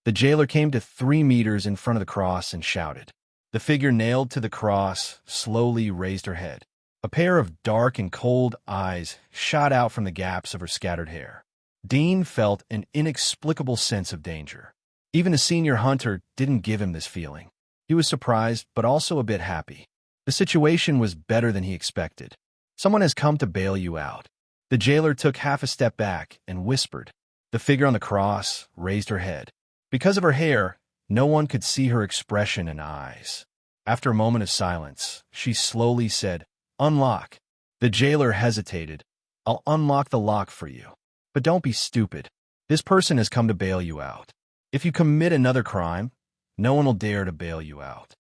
The jailer came to 3 meters in front of the cross and shouted. The figure nailed to the cross slowly raised her head. A pair of dark and cold eyes shot out from the gaps of her scattered hair. Dean felt an inexplicable sense of danger. Even the senior hunter didn't give him this feeling. He was surprised, but also a bit happy. The situation was better than he expected. Someone has come to bail you out. The jailer took half a step back and whispered. The figure on the cross raised her head. Because of her hair, no one could see her expression and eyes. After a moment of silence, she slowly said, "Unlock." The jailer hesitated. "I'll unlock the lock for you. But don't be stupid. This person has come to bail you out. If you commit another crime, no one will dare to bail you out."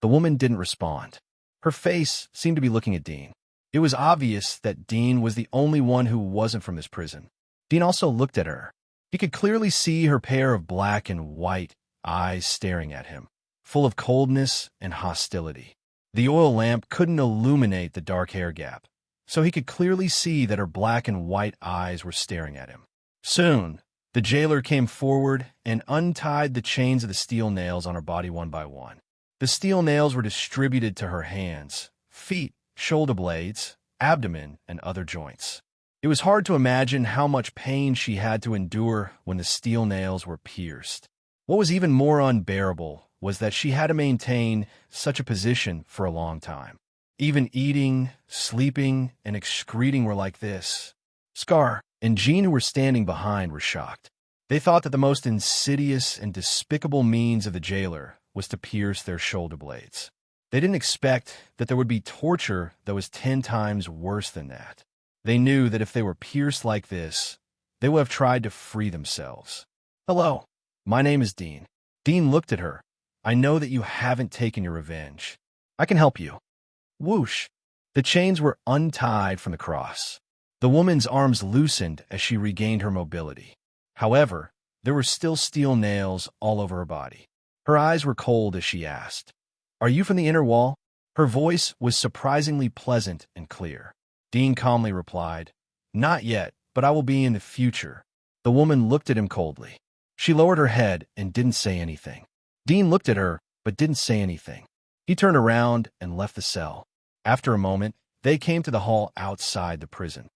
The woman didn't respond. Her face seemed to be looking at Dean. It was obvious that Dean was the only one who wasn't from this prison. Dean also looked at her. He could clearly see her pair of black and white eyes staring at him, full of coldness and hostility. The oil lamp couldn't illuminate the dark hair gap, so he could clearly see that her black and white eyes were staring at him. Soon, the jailer came forward and untied the chains of the steel nails on her body one by one. The steel nails were distributed to her hands, feet, shoulder blades, abdomen, and other joints. It was hard to imagine how much pain she had to endure when the steel nails were pierced. What was even more unbearable was that she had to maintain such a position for a long time. Even eating, sleeping, and excreting were like this. Scar and Jean, who were standing behind, were shocked. They thought that the most insidious and despicable means of the jailer was to pierce their shoulder blades. They didn't expect that there would be torture that was 10 times worse than that. They knew that if they were pierced like this, they would have tried to free themselves. "Hello, my name is Dean." Dean looked at her. "I know that you haven't taken your revenge. I can help you." Whoosh! The chains were untied from the cross. The woman's arms loosened as she regained her mobility. However, there were still steel nails all over her body. Her eyes were cold as she asked, "Are you from the inner wall?" Her voice was surprisingly pleasant and clear. Dean calmly replied, "Not yet, but I will be in the future." The woman looked at him coldly. She lowered her head and didn't say anything. Dean looked at her, but didn't say anything. He turned around and left the cell. After a moment, they came to the hall outside the prison.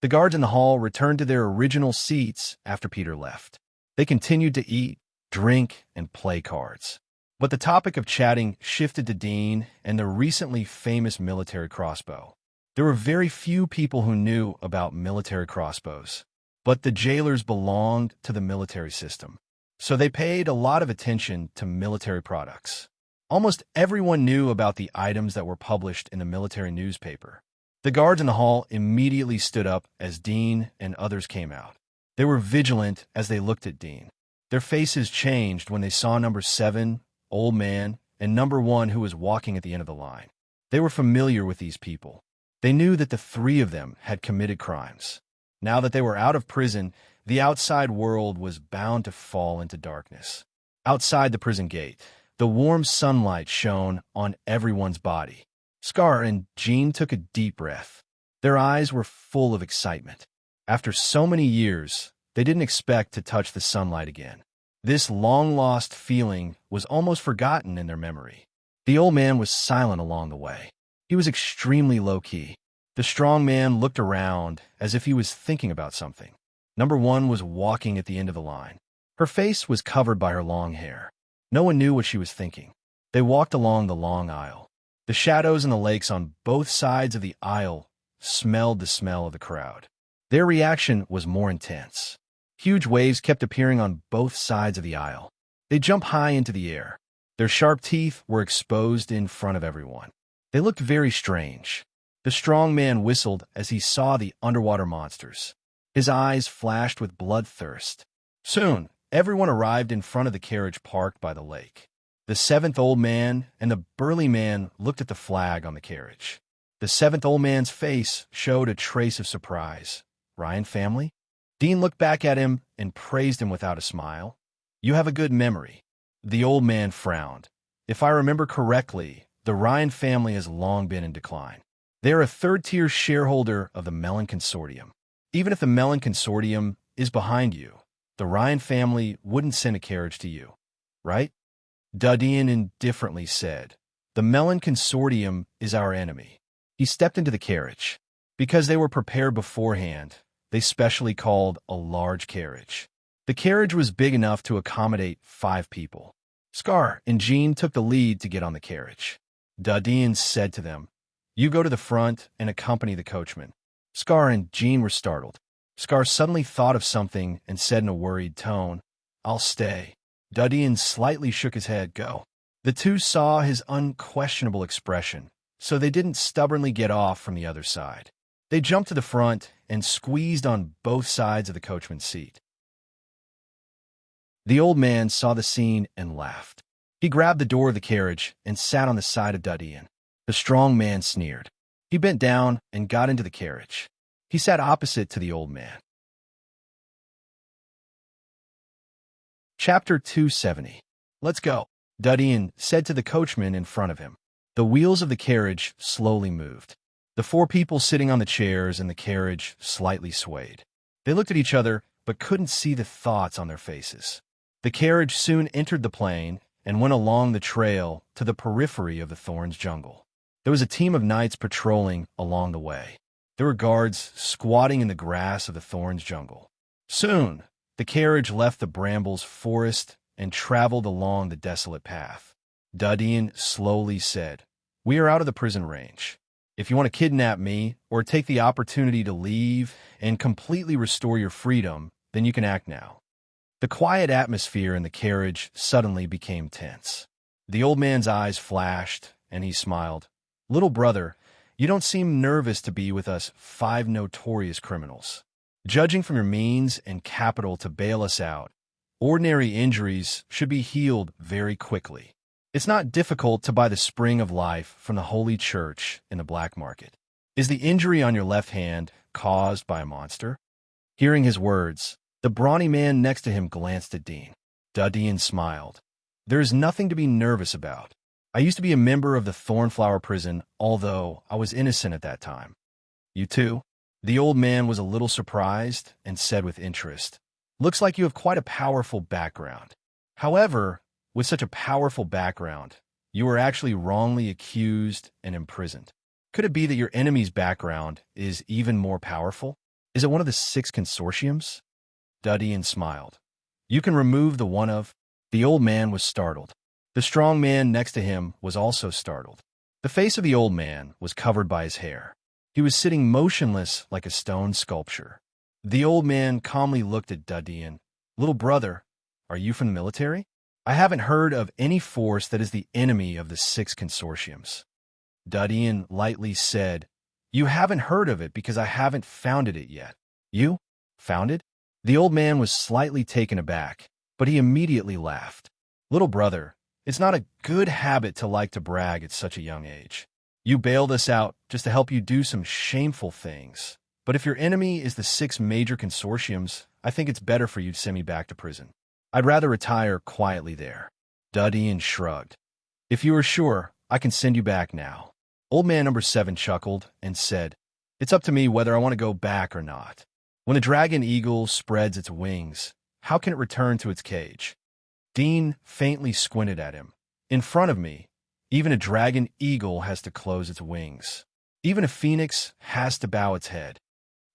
The guards in the hall returned to their original seats after Peter left. They continued to eat, drink, and play cards. But the topic of chatting shifted to Dean and the recently famous military crossbow. There were very few people who knew about military crossbows, but the jailers belonged to the military system. So they paid a lot of attention to military products. Almost everyone knew about the items that were published in the military newspaper. The guards in the hall immediately stood up as Dean and others came out. They were vigilant as they looked at Dean. Their faces changed when they saw number 7, old man, and number 1 who was walking at the end of the line. They were familiar with these people. They knew that the 3 of them had committed crimes. Now that they were out of prison, the outside world was bound to fall into darkness. Outside the prison gate, the warm sunlight shone on everyone's body. Scar and Jean took a deep breath. Their eyes were full of excitement. After so many years, they didn't expect to touch the sunlight again. This long-lost feeling was almost forgotten in their memory. The old man was silent along the way. He was extremely low-key. The strong man looked around as if he was thinking about something. Number 1 was walking at the end of the line. Her face was covered by her long hair. No one knew what she was thinking. They walked along the long aisle. The shadows and the lakes on both sides of the aisle smelled the smell of the crowd. Their reaction was more intense. Huge waves kept appearing on both sides of the aisle. They jumped high into the air. Their sharp teeth were exposed in front of everyone. They looked very strange. The strong man whistled as he saw the underwater monsters. His eyes flashed with bloodthirst. Soon, everyone arrived in front of the carriage parked by the lake. The 7th old man and the burly man looked at the flag on the carriage. The 7th old man's face showed a trace of surprise. Ryan family? Dean looked back at him and praised him without a smile. You have a good memory. The old man frowned. If I remember correctly, the Ryan family has long been in decline. They are a third-tier shareholder of the Mellon Consortium. Even if the Mellon Consortium is behind you, the Ryan family wouldn't send a carriage to you, right? Duddian indifferently said, The Mellon Consortium is our enemy. He stepped into the carriage. Because they were prepared beforehand, they specially called a large carriage. The carriage was big enough to accommodate 5 people. Scar and Jean took the lead to get on the carriage. Duddian said to them, You go to the front and accompany the coachman. Scar and Jean were startled. Scar suddenly thought of something and said in a worried tone, I'll stay. Duddian slightly shook his head. Go. The 2 saw his unquestionable expression, so they didn't stubbornly get off from the other side. They jumped to the front and squeezed on both sides of the coachman's seat. The old man saw the scene and laughed. He grabbed the door of the carriage and sat on the side of Duddian. The strong man sneered. He bent down and got into the carriage. He sat opposite to the old man. Chapter 270. Let's go, Duddian said to the coachman in front of him. The wheels of the carriage slowly moved. The 4 people sitting on the chairs in the carriage slightly swayed. They looked at each other but couldn't see the thoughts on their faces. The carriage soon entered the plain and went along the trail to the periphery of the Thorns jungle. There was a team of knights patrolling along the way. There were guards squatting in the grass of the Thorns jungle. Soon, the carriage left the brambles forest and traveled along the desolate path. Duddian slowly said, We are out of the prison range. If you want to kidnap me or take the opportunity to leave and completely restore your freedom, then you can act now. The quiet atmosphere in the carriage suddenly became tense. The old man's eyes flashed, and he smiled. Little brother, you don't seem nervous to be with us 5 notorious criminals. Judging from your means and capital to bail us out, ordinary injuries should be healed very quickly. It's not difficult to buy the spring of life from the Holy Church in the black market. Is the injury on your left hand caused by a monster? Hearing his words, the brawny man next to him glanced at Dean. Duddian smiled. There is nothing to be nervous about. I used to be a member of the Thornflower prison, although I was innocent at that time. You too? The old man was a little surprised and said with interest, Looks like you have quite a powerful background. However, with such a powerful background, you were actually wrongly accused and imprisoned. Could it be that your enemy's background is even more powerful? Is it one of the 6 consortiums? Duddian smiled. You can remove the one of... The old man was startled. The strong man next to him was also startled. The face of the old man was covered by his hair. He was sitting motionless like a stone sculpture. The old man calmly looked at Duddian. Little brother, Are you from the military? I haven't heard of any force that is the enemy of the six consortiums. Dudian lightly said, You haven't heard of it because I haven't founded it yet. You? Founded? The old man was slightly taken aback, but he immediately laughed. Little brother, it's not a good habit to like to brag at such a young age. You bailed us out just to help you do some shameful things. But if your enemy is the six major consortiums, I think it's better for you to send me back to prison. I'd rather retire quietly there. Dudian shrugged. If you are sure, I can send you back now. Old man number 7 chuckled and said, It's up to me whether I want to go back or not. When a dragon eagle spreads its wings, how can it return to its cage? Dean faintly squinted at him. In front of me, even a dragon eagle has to close its wings. Even a phoenix has to bow its head.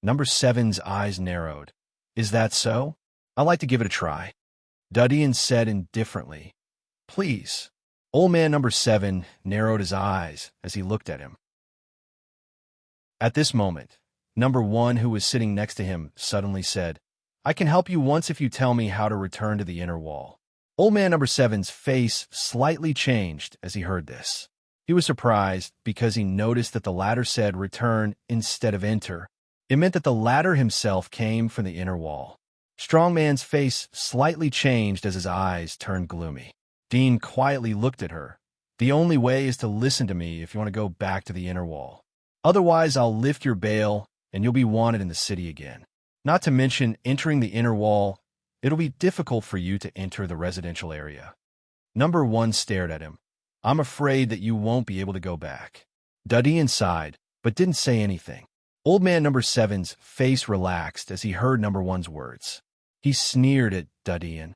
Number 7's eyes narrowed. Is that so? I'd like to give it a try. Dudian said indifferently. Please. Old man number 7 narrowed his eyes as he looked at him. At this moment, number 1, who was sitting next to him, suddenly said, I can help you once if you tell me how to return to the inner wall. Old man number 7's face slightly changed as he heard this. He was surprised because he noticed that the latter said return instead of enter. It meant that the latter himself came from the inner wall. Strongman's face slightly changed as his eyes turned gloomy. Dean quietly looked at her. The only way is to listen to me if you want to go back to the inner wall. Otherwise, I'll lift your bail and you'll be wanted in the city again. Not to mention entering the inner wall, it'll be difficult for you to enter the residential area. Number 1 stared at him. I'm afraid that you won't be able to go back. Dudian sighed, but didn't say anything. Old man number 7's face relaxed as he heard number 1's words. He sneered at Dudian.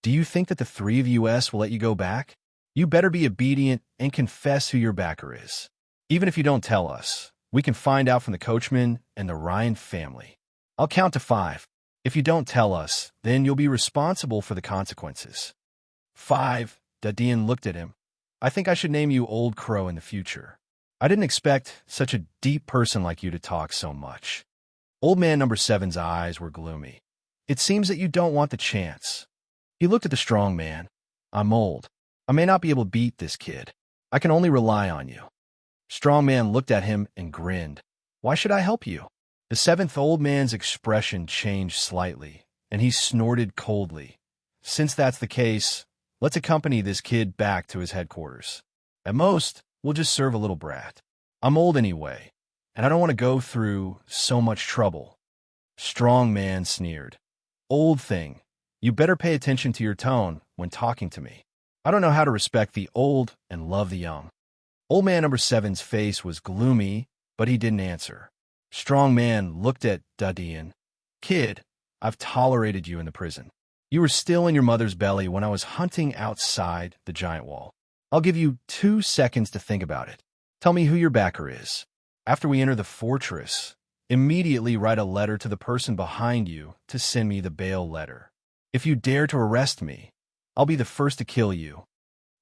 Do you think that the 3 of us will let you go back? You better be obedient and confess who your backer is. Even if you don't tell us, we can find out from the coachman and the Ryan family. I'll count to 5. If you don't tell us, then you'll be responsible for the consequences. 5. Dudian looked at him. I think I should name you Old Crow in the future. I didn't expect such a deep person like you to talk so much. Old man number 7's eyes were gloomy. It seems that you don't want the chance. He looked at the strong man. I'm old. I may not be able to beat this kid. I can only rely on you. Strong man looked at him and grinned. Why should I help you? The 7th old man's expression changed slightly, and he snorted coldly. Since that's the case, let's accompany this kid back to his headquarters. At most, we'll just serve a little brat. I'm old anyway, and I don't want to go through so much trouble. Strong man sneered. Old thing, you better pay attention to your tone when talking to me. I don't know how to respect the old and love the young. Old man number 7's face was gloomy, but he didn't answer. Strong man looked at Dudian. Kid, I've tolerated you in the prison. You were still in your mother's belly when I was hunting outside the giant wall. I'll give you 2 seconds to think about it. Tell me who your backer is. After we enter the fortress, immediately write a letter to the person behind you to send me the bail letter. If you dare to arrest me, I'll be the first to kill you.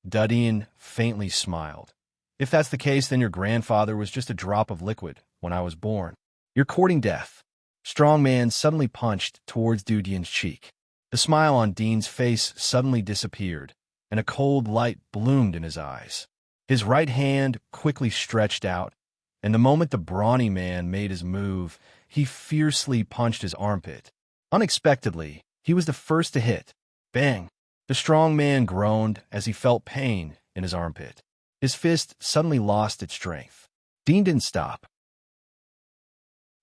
Dudian faintly smiled. If that's the case, then your grandfather was just a drop of liquid when I was born. You're courting death. Strong man suddenly punched towards Dudian's cheek. The smile on Dean's face suddenly disappeared, and a cold light bloomed in his eyes. His right hand quickly stretched out, and the moment the brawny man made his move, he fiercely punched his armpit. Unexpectedly, he was the first to hit. Bang! The strong man groaned as he felt pain in his armpit. His fist suddenly lost its strength. Dean didn't stop.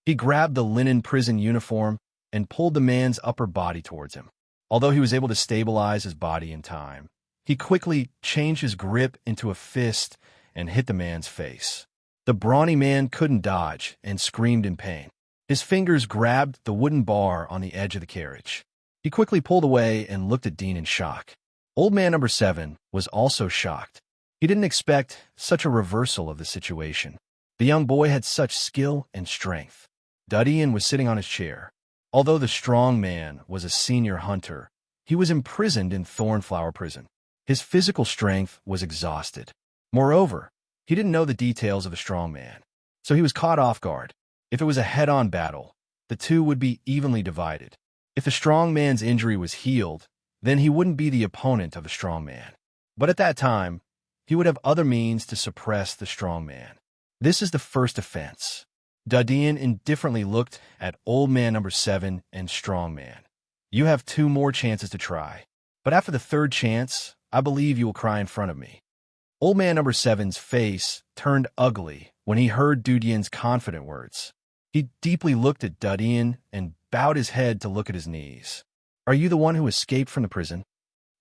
He grabbed the linen prison uniform and pulled the man's upper body towards him. Although he was able to stabilize his body in time, he quickly changed his grip into a fist and hit the man's face. The brawny man couldn't dodge and screamed in pain. His fingers grabbed the wooden bar on the edge of the carriage. He quickly pulled away and looked at Dean in shock. Old man number 7 was also shocked. He didn't expect such a reversal of the situation. The young boy had such skill and strength. Dudian was sitting on his chair. Although the strong man was a senior hunter, he was imprisoned in Thornflower Prison. His physical strength was exhausted. Moreover, he didn't know the details of the strong man, so he was caught off guard. If it was a head-on battle, the two would be evenly divided. If the strong man's injury was healed, then he wouldn't be the opponent of the strong man. But at that time, he would have other means to suppress the strong man. This is the first offense. Dadian indifferently looked at Old Man number 7 and Strong Man. You have 2 more chances to try. But after the 3rd chance, I believe you will cry in front of me. Old Man number 7's face turned ugly when he heard Dudian's confident words. He deeply looked at Dadian and bowed his head to look at his knees. Are you the one who escaped from the prison?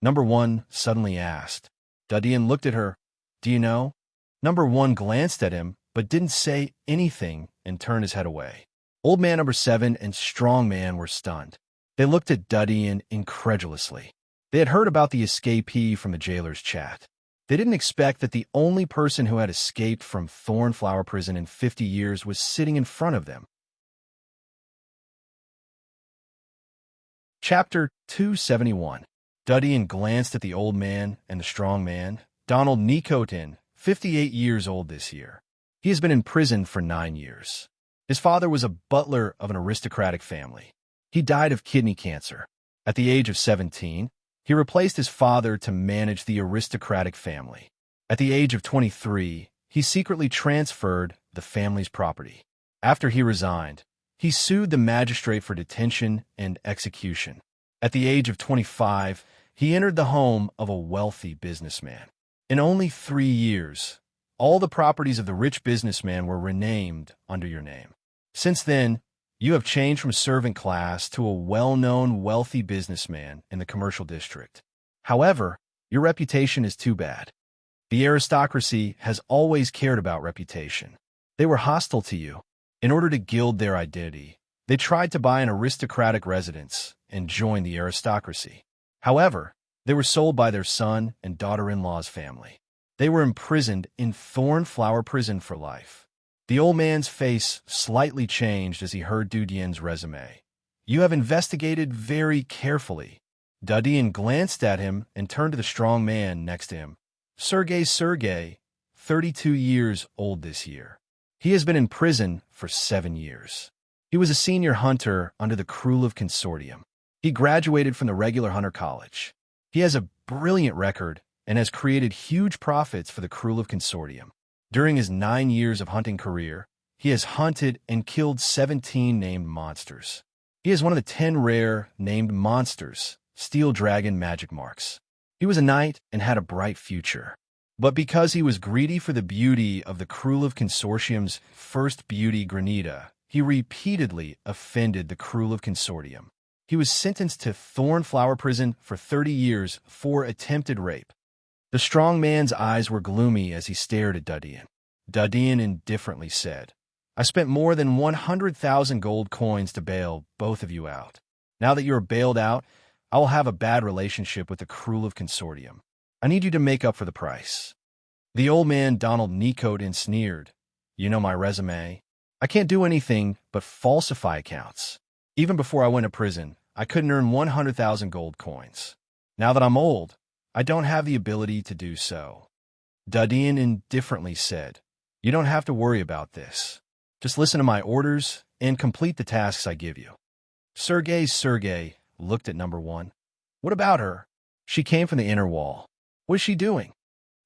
Number 1 suddenly asked. Dadian looked at her. Do you know? Number 1 glanced at him, but didn't say anything and turned his head away. Old Man number 7 and Strong Man were stunned. They looked at Dadian incredulously. They had heard about the escapee from the jailer's chat. They didn't expect that the only person who had escaped from Thornflower Prison in 50 years was sitting in front of them. Chapter 271. Dadian glanced at the old man and the strong man. Donald Nikotin, 58 years old this year. He has been in prison for 9 years. His father was a butler of an aristocratic family. He died of kidney cancer. At the age of 17, he replaced his father to manage the aristocratic family. At the age of 23, he secretly transferred the family's property. After he resigned, he sued the magistrate for detention and execution. At the age of 25, he entered the home of a wealthy businessman. In only 3 years, all the properties of the rich businessman were renamed under your name. Since then, you have changed from servant class to a well-known wealthy businessman in the commercial district. However, your reputation is too bad. The aristocracy has always cared about reputation. They were hostile to you. In order to gild their identity, they tried to buy an aristocratic residence and join the aristocracy. However, they were sold by their son and daughter-in-law's family. They were imprisoned in Thornflower Prison for life. The old man's face slightly changed as he heard Dudian's resume. You have investigated very carefully. Dadian glanced at him and turned to the strong man next to him. Sergei, 32 years old this year. He has been in prison for 7 years. He was a senior hunter under the Krulov Consortium. He graduated from the regular hunter college. He has a brilliant record and has created huge profits for the Krulov Consortium. During his 9 years of hunting career, he has hunted and killed 17 named monsters. He is one of the 10 rare named monsters, Steel Dragon magic marks. He was a knight and had a bright future. But because he was greedy for the beauty of the Krulov Consortium's first beauty, Granita, he repeatedly offended the Krulov Consortium. He was sentenced to Thornflower Prison for 30 years for attempted rape. The strong man's eyes were gloomy as he stared at Dadian. Dadian indifferently said, I spent more than 100,000 gold coins to bail both of you out. Now that you are bailed out, I will have a bad relationship with the Krulov Consortium. I need you to make up for the price. The old man Donald Nikotin sneered. You know my resume. I can't do anything but falsify accounts. Even before I went to prison, I couldn't earn 100,000 gold coins. Now that I'm old, I don't have the ability to do so. Dadian indifferently said, You don't have to worry about this. Just listen to my orders and complete the tasks I give you. Sergei looked at number 1. What about her? She came from the inner wall. What is she doing?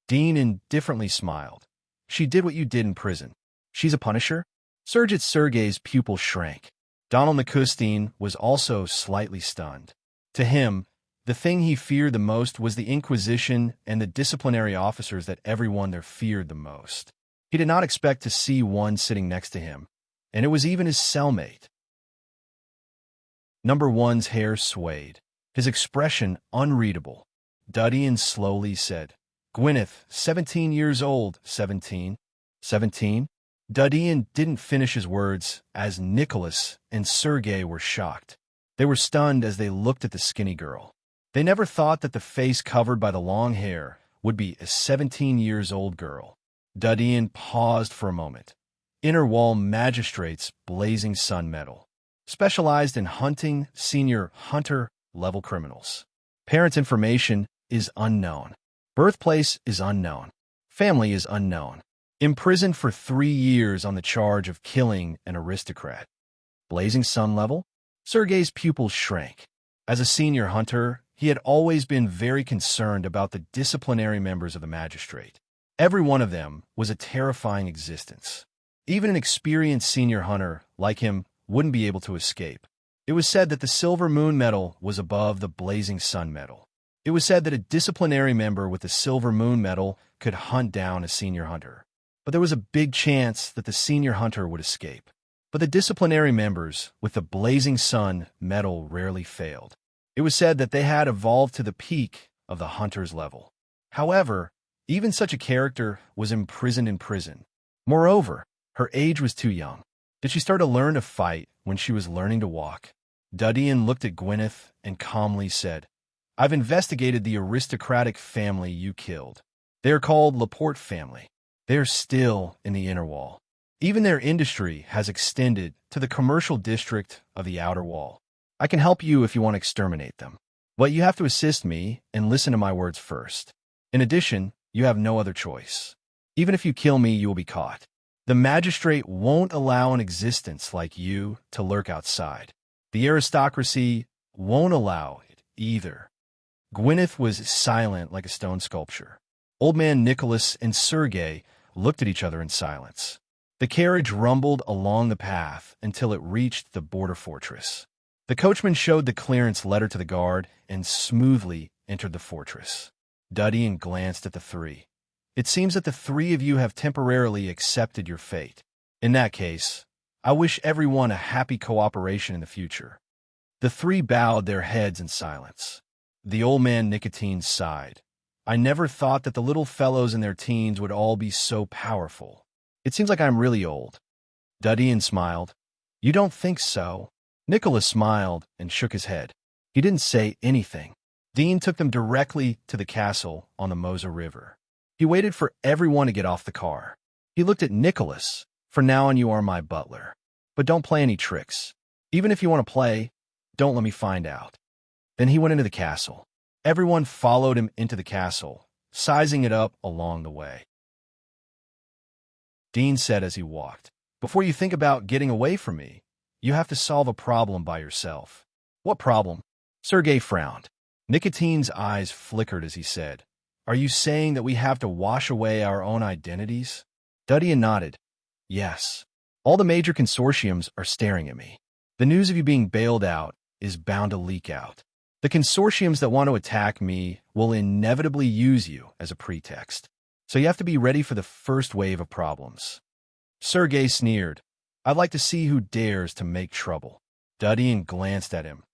Dean indifferently smiled. She did what you did in prison. She's a punisher? Sergei's pupil shrank. Donald Nikustin was also slightly stunned. To him, the thing he feared the most was the Inquisition and the disciplinary officers that everyone there feared the most. He did not expect to see one sitting next to him, and it was even his cellmate. Number 1's hair swayed, his expression unreadable. Dadian slowly said, Gwyneth, 17 years old, 17. 17? Dadian didn't finish his words as Nicholas and Sergei were shocked. They were stunned as they looked at the skinny girl. They never thought that the face covered by the long hair would be a 17-years-old girl. Dadian paused for a moment. Inner wall magistrates, blazing sun medal. Specialized in hunting senior hunter-level criminals. Parents' information is unknown. Birthplace is unknown. Family is unknown. Imprisoned for 3 years on the charge of killing an aristocrat. Blazing sun level? Sergei's pupils shrank. As a senior hunter, he had always been very concerned about the disciplinary members of the magistrate. Every one of them was a terrifying existence. Even an experienced senior hunter like him wouldn't be able to escape. It was said that the silver moon medal was above the blazing sun medal. It was said that a disciplinary member with the silver moon medal could hunt down a senior hunter. But there was a big chance that the senior hunter would escape. But the disciplinary members with the blazing sun medal rarely failed. It was said that they had evolved to the peak of the hunter's level. However, even such a character was imprisoned in prison. Moreover, her age was too young. Did she start to learn to fight when she was learning to walk? Dudian looked at Gwyneth and calmly said, "I've investigated the aristocratic family you killed. They are called Laporte family. They are still in the inner wall. Even their industry has extended to the commercial district of the outer wall. I can help you if you want to exterminate them. But you have to assist me and listen to my words first. In addition, you have no other choice. Even if you kill me, you will be caught. The magistrate won't allow an existence like you to lurk outside. The aristocracy won't allow it either." Gwyneth was silent like a stone sculpture. Old man Nicholas and Sergei looked at each other in silence. The carriage rumbled along the path until it reached the border fortress. The coachman showed the clearance letter to the guard and smoothly entered the fortress. Dudian glanced at the three. "It seems that the three of you have temporarily accepted your fate. In that case, I wish everyone a happy cooperation in the future." The three bowed their heads in silence. The old man Nicotine sighed. "I never thought that the little fellows in their teens would all be so powerful. It seems like I'm really old." Dudian smiled. "You don't think so?" Nicholas smiled and shook his head. He didn't say anything. Dean took them directly to the castle on the Mosa River. He waited for everyone to get off the car. He looked at Nicholas. "From now on, you are my butler. But don't play any tricks. Even if you want to play, don't let me find out." Then he went into the castle. Everyone followed him into the castle, sizing it up along the way. Dean said as he walked, "Before you think about getting away from me, you have to solve a problem by yourself." "What problem?" Sergei frowned. Nicotine's eyes flickered as he said, "Are you saying that we have to wash away our own identities?" Dudian nodded. "Yes. All the major consortiums are staring at me. The news of you being bailed out is bound to leak out. The consortiums that want to attack me will inevitably use you as a pretext. So you have to be ready for the first wave of problems." Sergei sneered. "I'd like to see who dares to make trouble." Dudian glanced at him.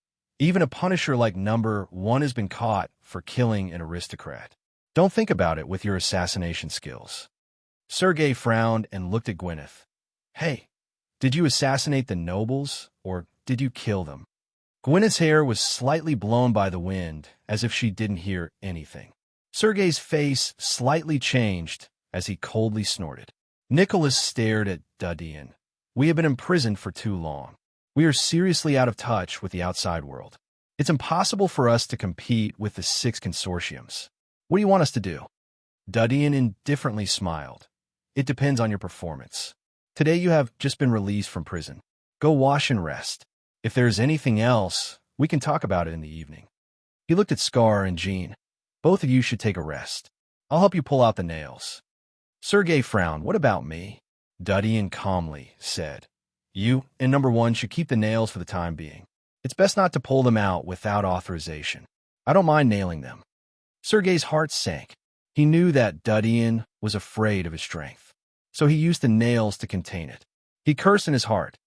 "Even a punisher like number 1 has been caught for killing an aristocrat. Don't think about it with your assassination skills." Sergei frowned and looked at Gwyneth. "Hey, did you assassinate the nobles, or did you kill them?" Gwyneth's hair was slightly blown by the wind, as if she didn't hear anything. Sergei's face slightly changed as he coldly snorted. Nicholas stared at Dudian. "We have been imprisoned for too long. We are seriously out of touch with the outside world. It's impossible for us to compete with the 6 consortiums. What do you want us to do?" Dudian indifferently smiled. "It depends on your performance. Today you have just been released from prison. Go wash and rest. If there's anything else, we can talk about it in the evening." He looked at Scar and Jean. "Both of you should take a rest. I'll help you pull out the nails." Sergei frowned. "What about me?" Dudian calmly said, "You and number 1 should keep the nails for the time being. It's best not to pull them out without authorization. I don't mind nailing them." Sergei's heart sank. He knew that Dudian was afraid of his strength, so he used the nails to contain it. He cursed in his heart.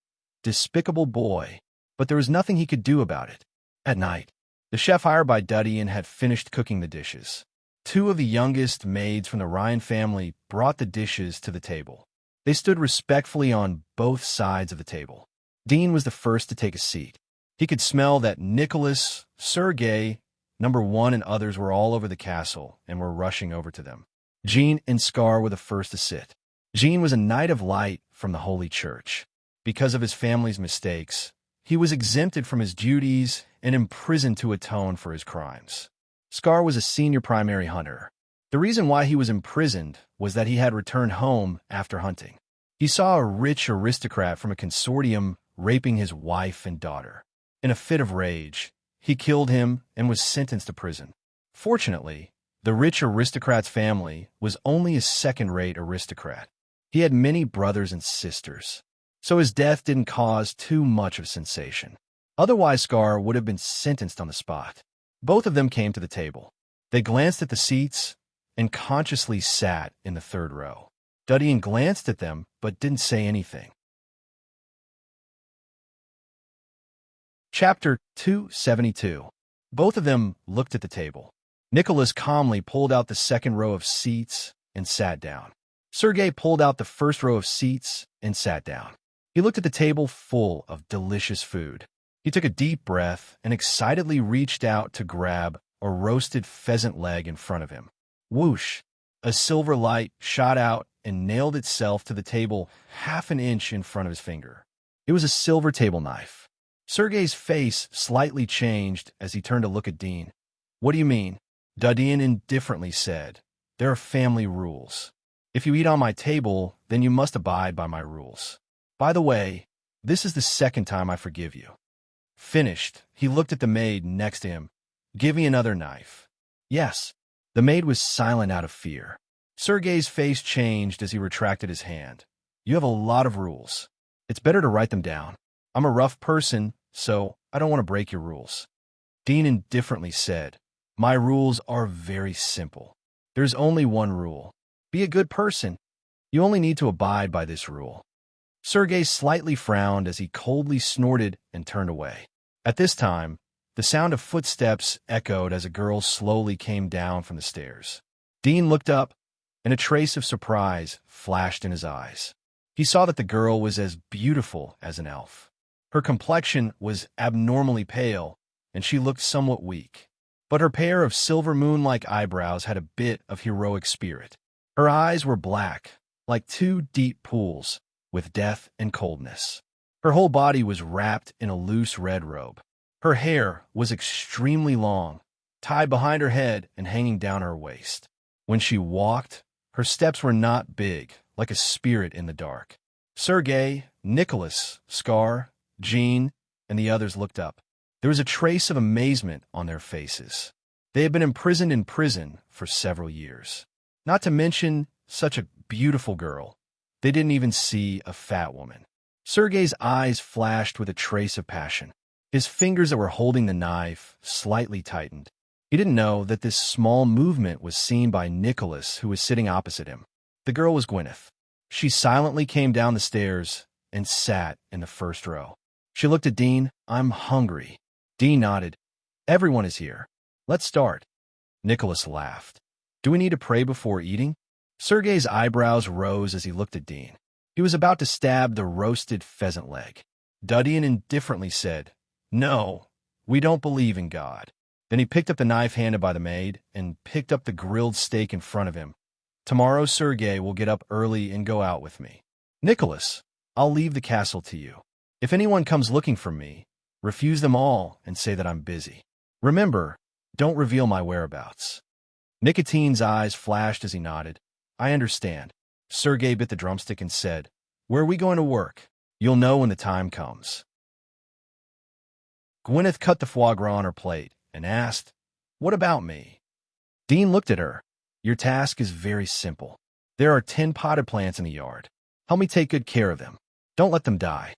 Despicable boy, but there was nothing he could do about it. At night, the chef hired by Dudian had finished cooking the dishes. 2 of the youngest maids from the Ryan family brought the dishes to the table. They stood respectfully on both sides of the table. Dean was the first to take a seat. He could smell that Nicholas, Sergei, number 1, and others were all over the castle and were rushing over to them. Jean and Scar were the first to sit. Jean was a knight of light from the Holy Church. Because of his family's mistakes, he was exempted from his duties and imprisoned to atone for his crimes. Scar was a senior primary hunter. The reason why he was imprisoned was that he had returned home after hunting. He saw a rich aristocrat from a consortium raping his wife and daughter. In a fit of rage, he killed him and was sentenced to prison. Fortunately, the rich aristocrat's family was only a second-rate aristocrat. He had many brothers and sisters, so his death didn't cause too much of a sensation. Otherwise, Scar would have been sentenced on the spot. Both of them came to the table. They glanced at the seats and consciously sat in the third row. Duddian glanced at them but didn't say anything. Chapter 272. Both of them looked at the table. Nicholas calmly pulled out the second row of seats and sat down. Sergei pulled out the first row of seats and sat down. He looked at the table full of delicious food. He took a deep breath and excitedly reached out to grab a roasted pheasant leg in front of him. Whoosh! A silver light shot out and nailed itself to the table half an inch in front of his finger. It was a silver table knife. Sergei's face slightly changed as he turned to look at Dean. "What do you mean?" Duddian indifferently said. "There are family rules. If you eat on my table, then you must abide by my rules. By the way, this is the second time I forgive you." Finished, he looked at the maid next to him. "Give me another knife." "Yes." The maid was silent out of fear. Sergei's face changed as he retracted his hand. "You have a lot of rules. It's better to write them down. I'm a rough person, so I don't want to break your rules." Dean indifferently said, "My rules are very simple. There's only one rule. Be a good person. You only need to abide by this rule." Sergei slightly frowned as he coldly snorted and turned away. At this time, the sound of footsteps echoed as a girl slowly came down from the stairs. Dean looked up, and a trace of surprise flashed in his eyes. He saw that the girl was as beautiful as an elf. Her complexion was abnormally pale, and she looked somewhat weak. But her pair of silver moon-like eyebrows had a bit of heroic spirit. Her eyes were black, like two deep pools, with death and coldness. Her whole body was wrapped in a loose red robe. Her hair was extremely long, tied behind her head and hanging down her waist. When she walked, her steps were not big, like a spirit in the dark. Sergei, Nicholas, Scar, Jean, and the others looked up. There was a trace of amazement on their faces. They had been imprisoned in prison for several years. Not to mention such a beautiful girl. They didn't even see a fat woman. Sergei's eyes flashed with a trace of passion. His fingers that were holding the knife slightly tightened. He didn't know that this small movement was seen by Nicholas, who was sitting opposite him. The girl was Gwyneth. She silently came down the stairs and sat in the first row. She looked at Dean. "I'm hungry." Dean nodded. "Everyone is here. Let's start." Nicholas laughed. "Do we need to pray before eating?" Sergei's eyebrows rose as he looked at Dean. He was about to stab the roasted pheasant leg. Duddian indifferently said, "No, we don't believe in God." Then he picked up the knife handed by the maid and picked up the grilled steak in front of him. "Tomorrow Sergei will get up early and go out with me. Nicholas, I'll leave the castle to you. If anyone comes looking for me, refuse them all and say that I'm busy. Remember, don't reveal my whereabouts." Nicotine's eyes flashed as he nodded. "I understand." Sergei bit the drumstick and said, "Where are we going to work? You'll know when the time comes." Gwyneth cut the foie gras on her plate and asked, "What about me?" Dean looked at her. "Your task is very simple. There are 10 potted plants in the yard. Help me take good care of them. Don't let them die."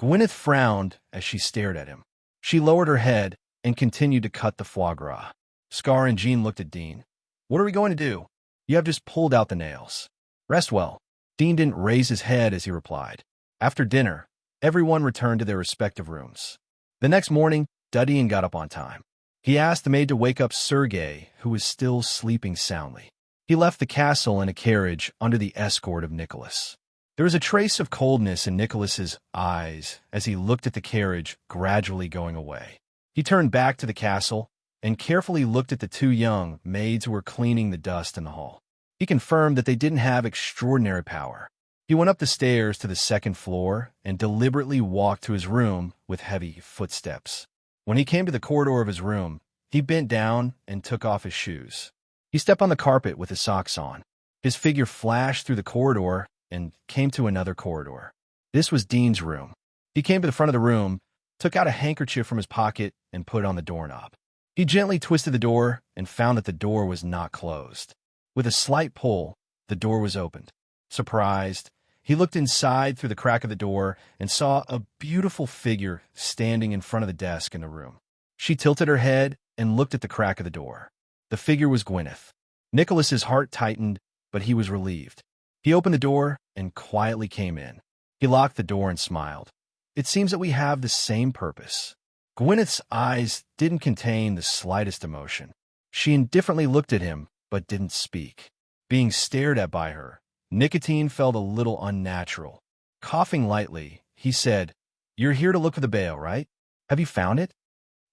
Gwyneth frowned as she stared at him. She lowered her head and continued to cut the foie gras. Scar and Jean looked at Dean. "What are we going to do? You have just pulled out the nails. Rest well." Dean didn't raise his head as he replied. After dinner, everyone returned to their respective rooms. The next morning, Duddian got up on time. He asked the maid to wake up Sergei, who was still sleeping soundly. He left the castle in a carriage under the escort of Nicholas. There was a trace of coldness in Nicholas's eyes as he looked at the carriage gradually going away. He turned back to the castle and carefully looked at the 2 young maids who were cleaning the dust in the hall. He confirmed that they didn't have extraordinary power. He went up the stairs to the second floor and deliberately walked to his room with heavy footsteps. When he came to the corridor of his room, he bent down and took off his shoes. He stepped on the carpet with his socks on. His figure flashed through the corridor and came to another corridor. This was Dean's room. He came to the front of the room took out a handkerchief from his pocket and put it on the doorknob. He gently twisted the door and found that the door was not closed. With a slight pull, the door was opened. Surprised, he looked inside through the crack of the door and saw a beautiful figure standing in front of the desk in the room. She tilted her head and looked at the crack of the door. The figure was Gwyneth. Nicholas's heart tightened, but he was relieved. He opened the door and quietly came in. He locked the door and smiled. It seems that we have the same purpose. Gwyneth's eyes didn't contain the slightest emotion. She indifferently looked at him, but didn't speak. Being stared at by her, Nicotine felt a little unnatural. Coughing lightly, he said, "You're here to look for the bale, right? Have you found it?"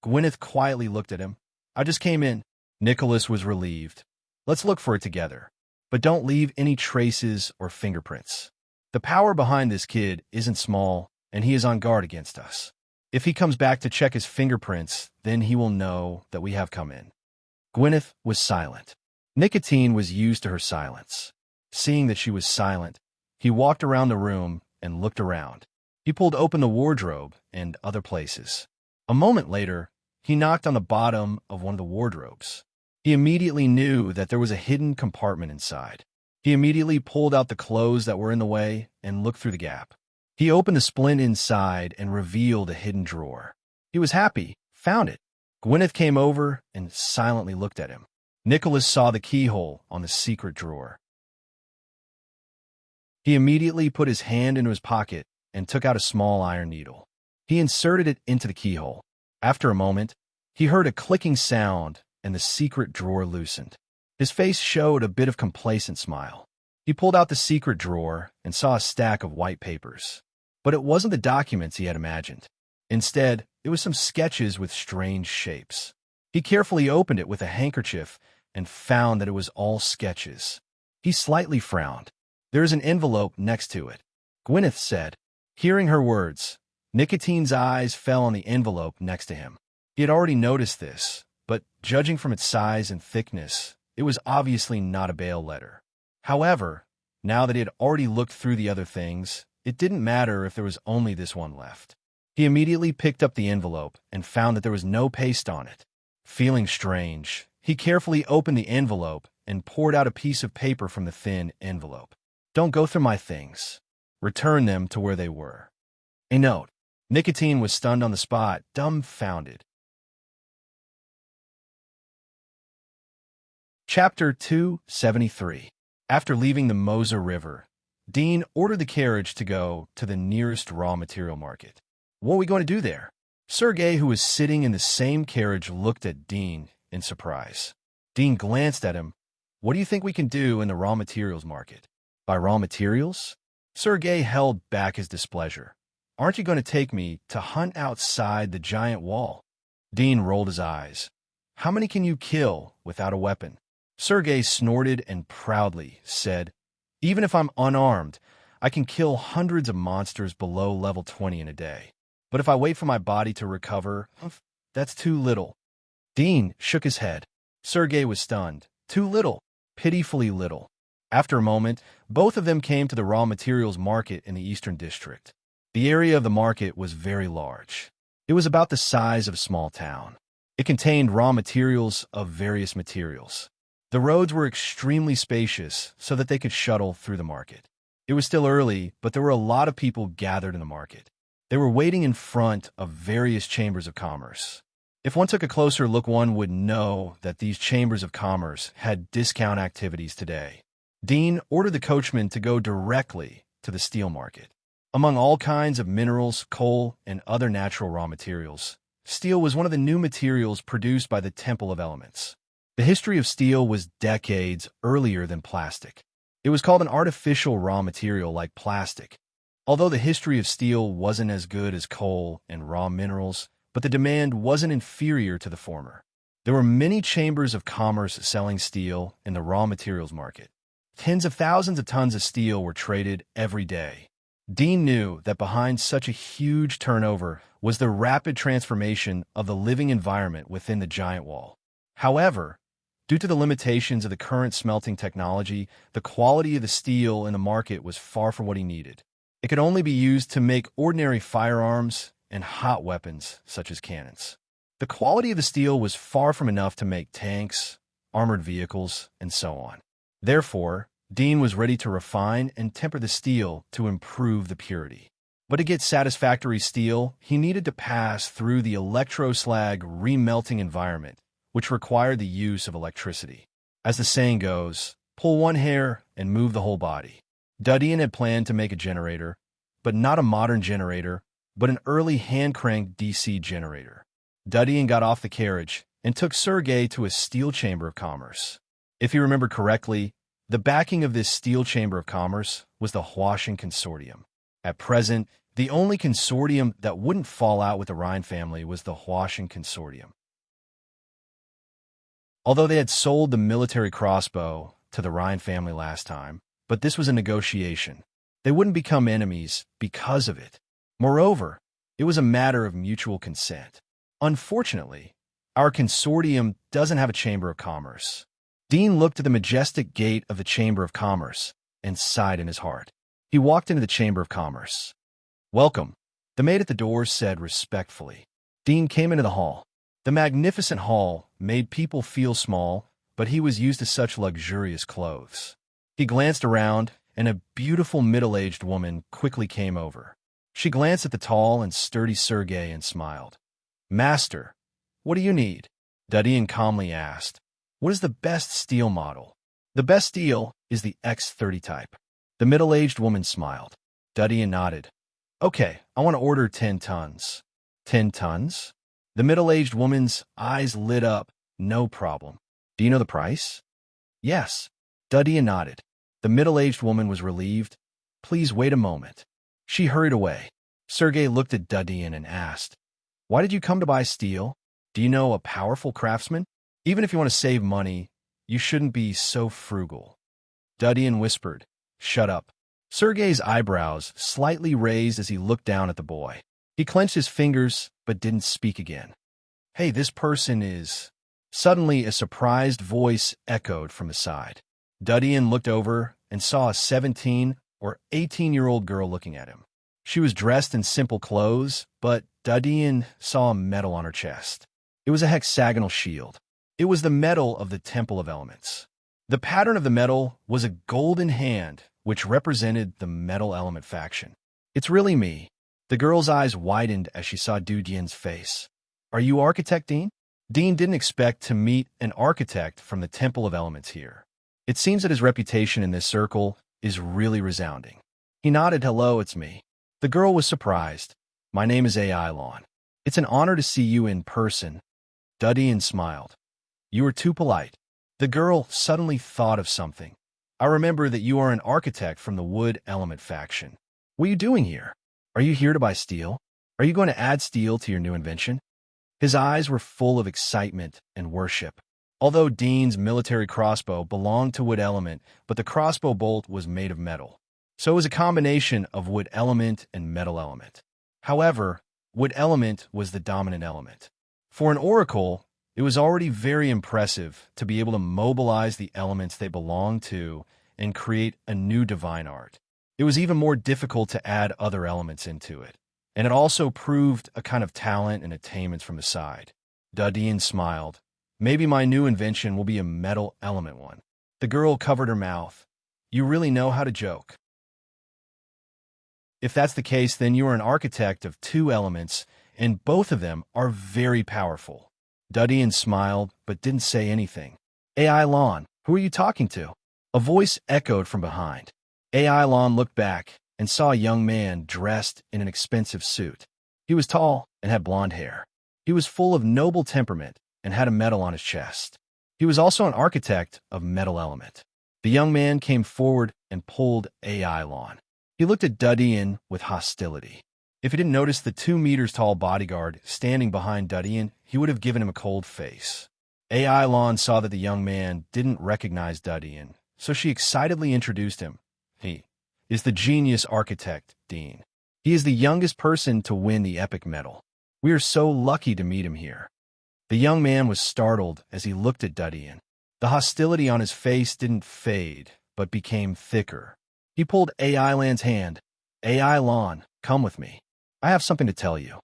Gwyneth quietly looked at him. "I just came in." Nicholas was relieved. "Let's look for it together. But don't leave any traces or fingerprints. The power behind this kid isn't small, and he is on guard against us. If he comes back to check his fingerprints, then he will know that we have come in." Gwyneth was silent. Nicotine was used to her silence. Seeing that she was silent, he walked around the room and looked around. He pulled open the wardrobe and other places. A moment later, he knocked on the bottom of one of the wardrobes. He immediately knew that there was a hidden compartment inside. He immediately pulled out the clothes that were in the way and looked through the gap. He opened the splint inside and revealed a hidden drawer. He was happy, found it. Gwyneth came over and silently looked at him. Nicholas saw the keyhole on the secret drawer. He immediately put his hand into his pocket and took out a small iron needle. He inserted it into the keyhole. After a moment, he heard a clicking sound and the secret drawer loosened. His face showed a bit of complacent smile. He pulled out the secret drawer and saw a stack of white papers. But it wasn't the documents he had imagined. Instead, it was some sketches with strange shapes. He carefully opened it with a handkerchief and found that it was all sketches. He slightly frowned. "There is an envelope next to it," Gwyneth said. Hearing her words, Nicotine's eyes fell on the envelope next to him. He had already noticed this, but judging from its size and thickness, it was obviously not a bail letter. However, now that he had already looked through the other things, it didn't matter if there was only this one left. He immediately picked up the envelope and found that there was no paste on it. Feeling strange, he carefully opened the envelope and poured out a piece of paper from the thin envelope. "Don't go through my things. Return them to where they were." A note. Nicotine was stunned on the spot, dumbfounded. Chapter 273. After leaving the Moser River, Dean ordered the carriage to go to the nearest raw material market. "What are we going to do there?" Sergei, who was sitting in the same carriage, looked at Dean in surprise. Dean glanced at him. "What do you think we can do in the raw materials market?" "By raw materials?" Sergei held back his displeasure. "Aren't you going to take me to hunt outside the giant wall?" Dean rolled his eyes. "How many can you kill without a weapon?" Sergei snorted and proudly said, "Even if I'm unarmed, I can kill hundreds of monsters below level 20 in a day. But if I wait for my body to recover, that's too little." Dean shook his head. Sergei was stunned. Too little. Pitifully little. After a moment, both of them came to the raw materials market in the Eastern District. The area of the market was very large. It was about the size of a small town. It contained raw materials of various materials. The roads were extremely spacious so that they could shuttle through the market. It was still early, but there were a lot of people gathered in the market. They were waiting in front of various chambers of commerce. If one took a closer look, one would know that these chambers of commerce had discount activities today. Dean ordered the coachman to go directly to the steel market. Among all kinds of minerals, coal, and other natural raw materials, steel was one of the new materials produced by the Temple of Elements. The history of steel was decades earlier than plastic. It was called an artificial raw material like plastic. Although the history of steel wasn't as good as coal and raw minerals, but the demand wasn't inferior to the former. There were many chambers of commerce selling steel in the raw materials market. Tens of thousands of tons of steel were traded every day. Dean knew that behind such a huge turnover was the rapid transformation of the living environment within the giant wall. However, due to the limitations of the current smelting technology, the quality of the steel in the market was far from what he needed. It could only be used to make ordinary firearms and hot weapons such as cannons. The quality of the steel was far from enough to make tanks, armored vehicles, and so on. Therefore, Dean was ready to refine and temper the steel to improve the purity. But to get satisfactory steel, he needed to pass through the electroslag remelting environment, which required the use of electricity. As the saying goes, pull one hair and move the whole body. Dudian had planned to make a generator, but not a modern generator, but an early hand-cranked DC generator. Dudian got off the carriage and took Sergei to a steel chamber of commerce. If you remember correctly, the backing of this steel chamber of commerce was the Huashan Consortium. At present, the only consortium that wouldn't fall out with the Rhine family was the Huashan Consortium. Although they had sold the military crossbow to the Rhine family last time, but this was a negotiation. They wouldn't become enemies because of it. Moreover, it was a matter of mutual consent. Unfortunately, our consortium doesn't have a chamber of commerce. Dean looked at the majestic gate of the Chamber of Commerce and sighed in his heart. He walked into the Chamber of Commerce. "Welcome," the maid at the door said respectfully. Dean came into the hall. The magnificent hall made people feel small, but he was used to such luxurious clothes. He glanced around, and a beautiful middle-aged woman quickly came over. She glanced at the tall and sturdy Sergei and smiled. "Master, what do you need?" Dudian calmly asked. "What is the best steel model?" "The best steel is the X30 type." The middle-aged woman smiled. Dudian nodded. "Okay, I want to order 10 tons." 10 tons? The middle-aged woman's eyes lit up. "No problem. Do you know the price?" "Yes." Dudian nodded. The middle-aged woman was relieved. "Please wait a moment." She hurried away. Sergei looked at Dudian and asked, "Why did you come to buy steel? Do you know a powerful craftsman? Even if you want to save money, you shouldn't be so frugal." Dudian whispered, "Shut up." Sergei's eyebrows slightly raised as he looked down at the boy. He clenched his fingers, but didn't speak again. "Hey, this person is—" Suddenly, a surprised voice echoed from the side. Dudian looked over and saw a 17 or 18-year-old girl looking at him. She was dressed in simple clothes, but Dudian saw a medal on her chest. It was a hexagonal shield. It was the medal of the Temple of Elements. The pattern of the medal was a golden hand, which represented the metal element faction. "It's really me." The girl's eyes widened as she saw Dudian's face. "Are you Architect Dean?" Dean didn't expect to meet an architect from the Temple of Elements here. It seems that his reputation in this circle is really resounding. He nodded. "Hello, it's me." The girl was surprised. "My name is AI Lawn. It's an honor to see you in person." Dudian smiled. "You are too polite." The girl suddenly thought of something. "I remember that you are an architect from the wood element faction. What are you doing here? Are you here to buy steel? Are you going to add steel to your new invention?" His eyes were full of excitement and worship. Although Dean's military crossbow belonged to wood element, but the crossbow bolt was made of metal. So it was a combination of wood element and metal element. However, wood element was the dominant element. For an oracle, it was already very impressive to be able to mobilize the elements they belonged to and create a new divine art. It was even more difficult to add other elements into it, and it also proved a kind of talent and attainments from the side. Dudian smiled. "Maybe my new invention will be a metal element one." The girl covered her mouth. "You really know how to joke." "If that's the case, then you are an architect of 2 elements, and both of them are very powerful." Dudian smiled, but didn't say anything. "AI Lawn, who are you talking to?" A voice echoed from behind. AI Lawn looked back and saw a young man dressed in an expensive suit. He was tall and had blonde hair. He was full of noble temperament and had a medal on his chest. He was also an architect of metal element. The young man came forward and pulled AI Lawn. He looked at Dudian with hostility. If he didn't notice the 2 meters tall bodyguard standing behind Dudian, he would have given him a cold face. AI Lawn saw that the young man didn't recognize Dudian, so she excitedly introduced him. "He is the genius architect, Dean. He is the youngest person to win the epic medal. We are so lucky to meet him here." The young man was startled as he looked at Dudian. The hostility on his face didn't fade, but became thicker. He pulled AI Land's hand. "AI Lawn, come with me. I have something to tell you."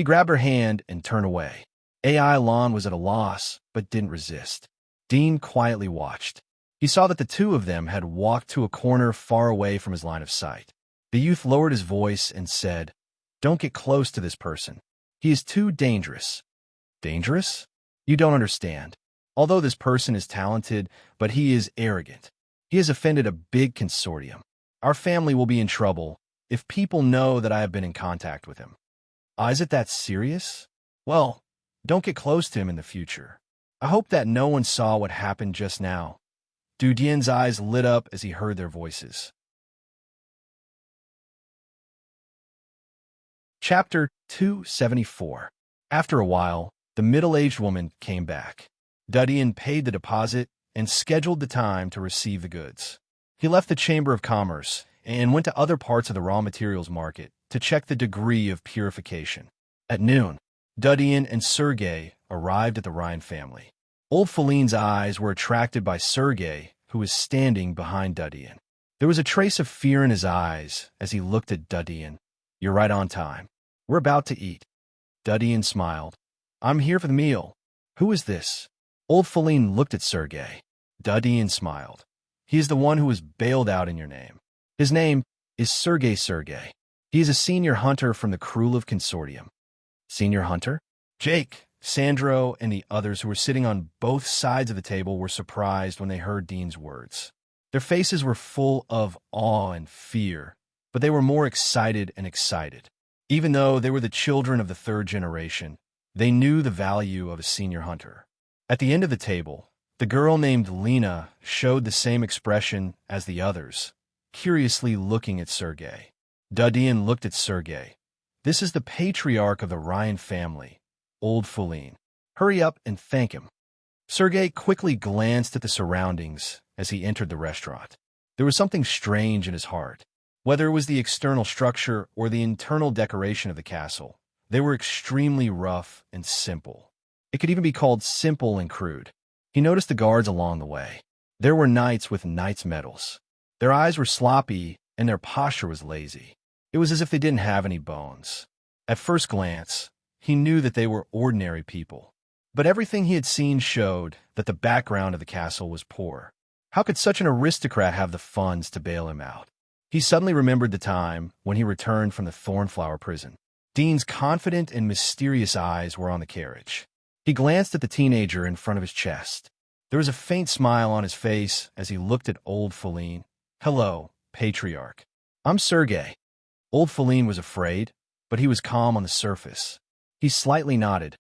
He grabbed her hand and turned away. AI Lon was at a loss, but didn't resist. Dean quietly watched. He saw that the two of them had walked to a corner far away from his line of sight. The youth lowered his voice and said, "Don't get close to this person. He is too dangerous." Dangerous? You don't understand. Although this person is talented, but he is arrogant. He has offended a big consortium. Our family will be in trouble if people know that I have been in contact with him. Is it that serious? Well, don't get close to him in the future. I hope that no one saw what happened just now. Du Dian's eyes lit up as he heard their voices. Chapter 274. After a while, the middle-aged woman came back. Du Dian paid the deposit and scheduled the time to receive the goods. He left the Chamber of Commerce and went to other parts of the raw materials market to check the degree of purification. At noon, Du Dian and Sergei arrived at the Ryan family. Old Feline's eyes were attracted by Sergei, who was standing behind Du Dian. There was a trace of fear in his eyes as he looked at Du Dian. "You're right on time. We're about to eat." Du Dian smiled. "I'm here for the meal. Who is this?" Old Feline looked at Sergei. Du Dian smiled. "He is the one who was bailed out in your name. His name is Sergei. He is a senior hunter from the Krulov Consortium." Senior hunter? Jake, Sandro, and the others who were sitting on both sides of the table were surprised when they heard Dean's words. Their faces were full of awe and fear, but they were more excited and excited. Even though they were the children of the third generation, they knew the value of a senior hunter. At the end of the table, the girl named Lena showed the same expression as the others, curiously looking at Sergei. Du Dian looked at Sergei. "This is the patriarch of the Ryan family, Old Feline. Hurry up and thank him." Sergei quickly glanced at the surroundings as he entered the restaurant. There was something strange in his heart. Whether it was the external structure or the internal decoration of the castle, they were extremely rough and simple. It could even be called simple and crude. He noticed the guards along the way. There were knights with knights' medals. Their eyes were sloppy and their posture was lazy. It was as if they didn't have any bones. At first glance, he knew that they were ordinary people. But everything he had seen showed that the background of the castle was poor. How could such an aristocrat have the funds to bail him out? He suddenly remembered the time when he returned from the Thornflower prison. Dean's confident and mysterious eyes were on the carriage. He glanced at the teenager in front of his chest. There was a faint smile on his face as he looked at Old Feline. "Hello, Patriarch. I'm Sergei." Old Feline was afraid, but he was calm on the surface. He slightly nodded.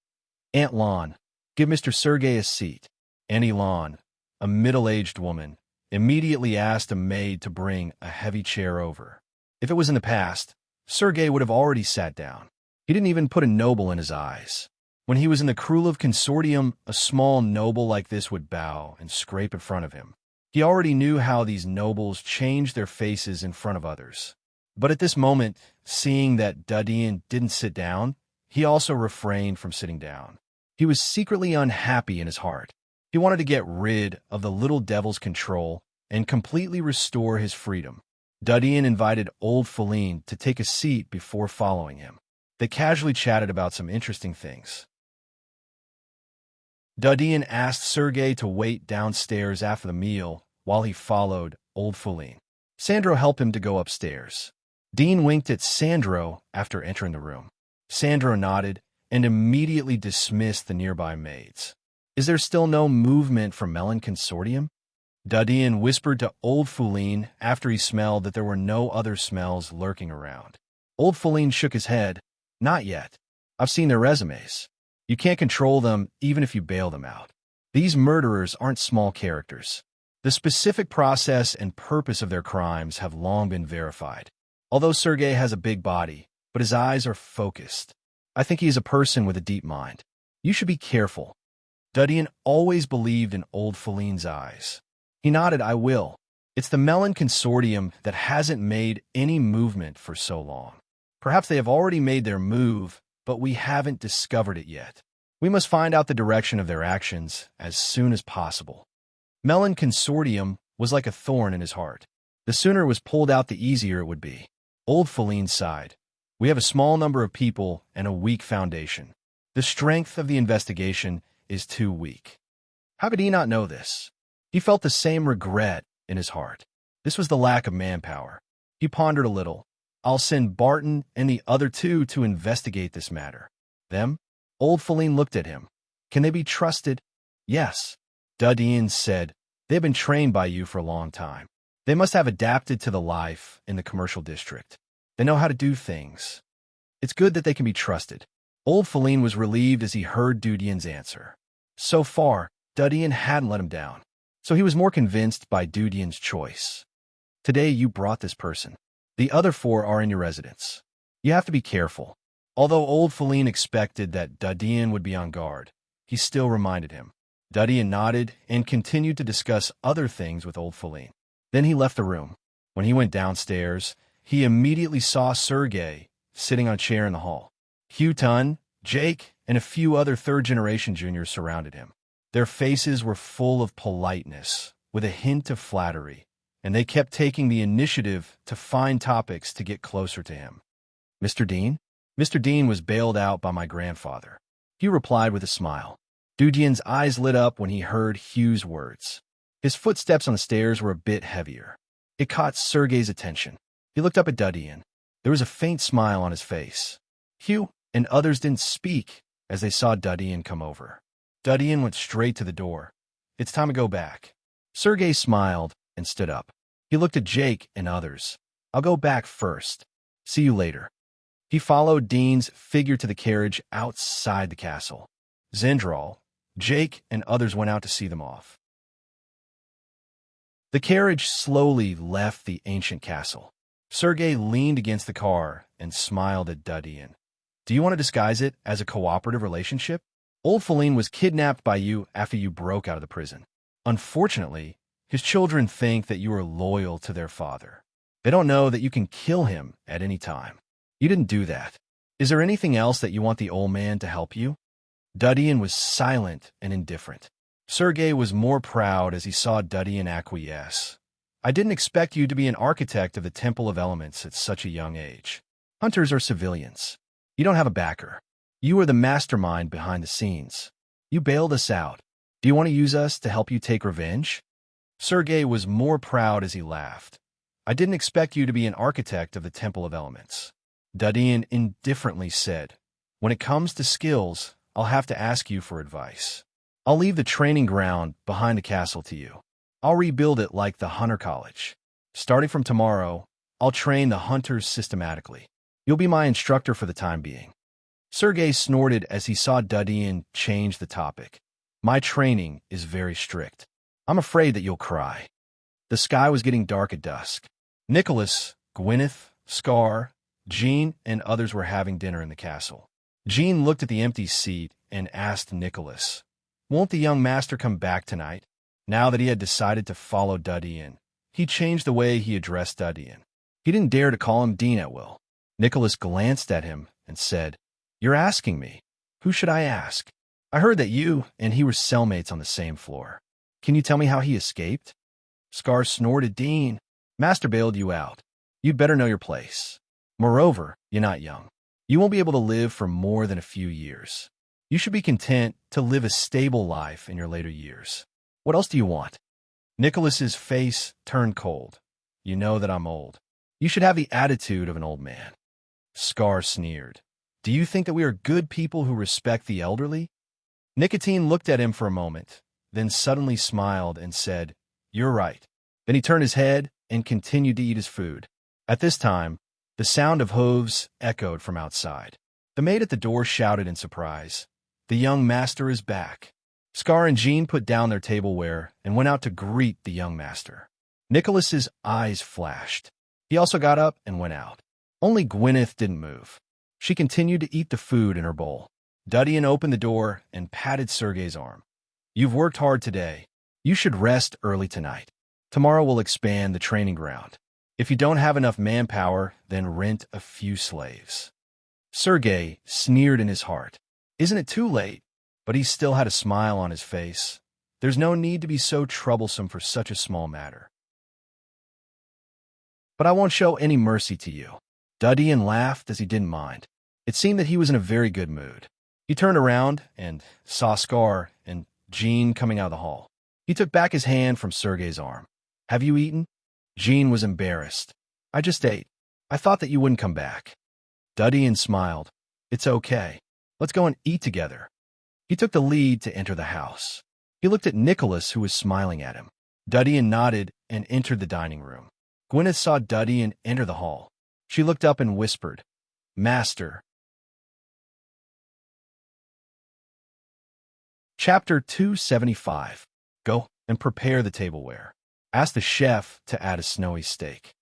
"Aunt Lon, give Mr. Sergei a seat." Auntie Lon, a middle-aged woman, immediately asked a maid to bring a heavy chair over. If it was in the past, Sergei would have already sat down. He didn't even put a noble in his eyes. When he was in the Krulov Consortium, a small noble like this would bow and scrape in front of him. He already knew how these nobles changed their faces in front of others. But at this moment, seeing that Du Dian didn't sit down, he also refrained from sitting down. He was secretly unhappy in his heart. He wanted to get rid of the little devil's control and completely restore his freedom. Du Dian invited Old Feline to take a seat before following him. They casually chatted about some interesting things. Du Dian asked Sergei to wait downstairs after the meal while he followed Old Feline. Sandro helped him to go upstairs. Dean winked at Sandro after entering the room. Sandro nodded and immediately dismissed the nearby maids. "Is there still no movement from Melon Consortium?" Du Dian whispered to Old Feline after he smelled that there were no other smells lurking around. Old Feline shook his head. "Not yet. I've seen their resumes. You can't control them even if you bail them out. These murderers aren't small characters. The specific process and purpose of their crimes have long been verified. Although Sergei has a big body, but his eyes are focused. I think he is a person with a deep mind. You should be careful." Du Dian always believed in Old Feline's eyes. He nodded. "I will. It's the Melon Consortium that hasn't made any movement for so long. Perhaps they have already made their move, but we haven't discovered it yet. We must find out the direction of their actions as soon as possible." Melon Consortium was like a thorn in his heart. The sooner it was pulled out, the easier it would be. Old Feline sighed. We have a small number of people and a weak foundation. The strength of the investigation is too weak. How could he not know this? He felt the same regret in his heart. This was the lack of manpower. He pondered a little. I'll send Barton and the other two to investigate this matter. Them? Old Feline looked at him. Can they be trusted? Yes. Dudeen said. They've been trained by you for a long time. They must have adapted to the life in the commercial district. They know how to do things. It's good that they can be trusted. Old Feline was relieved as he heard Dudeen's answer. So far, Dudeen hadn't let him down, so he was more convinced by Dudeen's choice. Today you brought this person. The other 4 are in your residence. You have to be careful. Although Old Feline expected that Dudeen would be on guard, he still reminded him. Dudeen nodded and continued to discuss other things with Old Feline. Then he left the room. When he went downstairs, he immediately saw Sergei sitting on a chair in the hall. Hugh Tun, Jake, and a few other third-generation juniors surrounded him. Their faces were full of politeness, with a hint of flattery, and they kept taking the initiative to find topics to get closer to him. Mr. Dean? Mr. Dean was bailed out by my grandfather. Hugh replied with a smile. Dudeen's eyes lit up when he heard Hugh's words. His footsteps on the stairs were a bit heavier. It caught Sergei's attention. He looked up at Dudeen. There was a faint smile on his face. Hugh and others didn't speak as they saw Dudeen come over. Dudeen went straight to the door. It's time to go back. Sergei smiled and stood up. He looked at Jake and others. I'll go back first. See you later. He followed Dean's figure to the carriage outside the castle. Zendral, Jake, and others went out to see them off. The carriage slowly left the ancient castle. Sergei leaned against the car and smiled at Dudeen. Do you want to disguise it as a cooperative relationship? Old Feline was kidnapped by you after you broke out of the prison. Unfortunately, his children think that you are loyal to their father. They don't know that you can kill him at any time. You didn't do that. Is there anything else that you want the old man to help you? Dudeen was silent and indifferent. Sergei was more proud as he saw Dudeen acquiesce. I didn't expect you to be an architect of the Temple of Elements at such a young age. Hunters are civilians. You don't have a backer. You are the mastermind behind the scenes. You bailed us out. Do you want to use us to help you take revenge? Sergei was more proud as he laughed. I didn't expect you to be an architect of the Temple of Elements. Dudeen indifferently said, when it comes to skills, I'll have to ask you for advice. I'll leave the training ground behind the castle to you. I'll rebuild it like the Hunter College. Starting from tomorrow, I'll train the hunters systematically. You'll be my instructor for the time being. Sergei snorted as he saw Dudeen change the topic. My training is very strict. I'm afraid that you'll cry. The sky was getting dark at dusk. Nicholas, Gwyneth, Scar, Jean, and others were having dinner in the castle. Jean looked at the empty seat and asked Nicholas, won't the young master come back tonight? Now that he had decided to follow Dudeen, he changed the way he addressed Dudeen. He didn't dare to call him Dean at will. Nicholas glanced at him and said, You're asking me. Who should I ask? I heard that you and he were cellmates on the same floor. Can you tell me how he escaped? Scar snorted. Dean, Master bailed you out. You'd better know your place. Moreover, you're not young. You won't be able to live for more than a few years. You should be content to live a stable life in your later years. What else do you want? Nicholas's face turned cold. You know that I'm old. You should have the attitude of an old man. Scar sneered. Do you think that we are good people who respect the elderly? Nicotine looked at him for a moment, then suddenly smiled and said, You're right. Then he turned his head and continued to eat his food. At this time, the sound of hooves echoed from outside. The maid at the door shouted in surprise, The young master is back. Scar and Jean put down their tableware and went out to greet the young master. Nicholas's eyes flashed. He also got up and went out. Only Gwyneth didn't move. She continued to eat the food in her bowl. Dudeen opened the door and patted Sergei's arm. You've worked hard today. You should rest early tonight. Tomorrow we'll expand the training ground. If you don't have enough manpower, then rent a few slaves. Sergei sneered in his heart. Isn't it too late? But he still had a smile on his face. There's no need to be so troublesome for such a small matter. But I won't show any mercy to you. Dudian laughed as he didn't mind. It seemed that he was in a very good mood. He turned around and saw Scar and Jean coming out of the hall. He took back his hand from Sergei's arm. "Have you eaten?" Jean was embarrassed. "I just ate. I thought that you wouldn't come back." Dudian smiled. "It's okay. Let's go and eat together." He took the lead to enter the house. He looked at Nicholas, who was smiling at him. Dudian nodded and entered the dining room. Gwyneth saw Dudian enter the hall. She looked up and whispered, "Master." Chapter 275. Go and prepare the tableware. Ask the chef to add a snowy steak.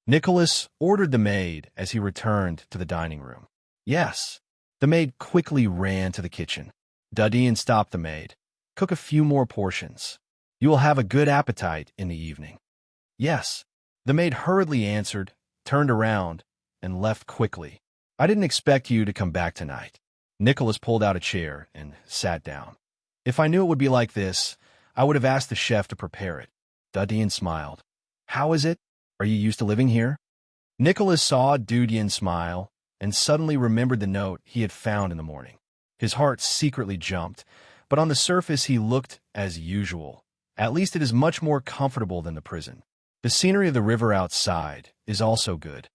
Nicholas ordered the maid as he returned to the dining room. "Yes." The maid quickly ran to the kitchen. Dudian stopped the maid. "Cook a few more portions. You will have a good appetite in the evening." "Yes." The maid hurriedly answered, turned around, and left quickly. "I didn't expect you to come back tonight." Nicholas pulled out a chair and sat down. "If I knew it would be like this, I would have asked the chef to prepare it." Dudian smiled. "How is it? Are you used to living here?" Nicholas saw Dudian smile and suddenly remembered the note he had found in the morning. His heart secretly jumped, but on the surface he looked as usual. At least it is much more comfortable than the prison. The scenery of the river outside is also good.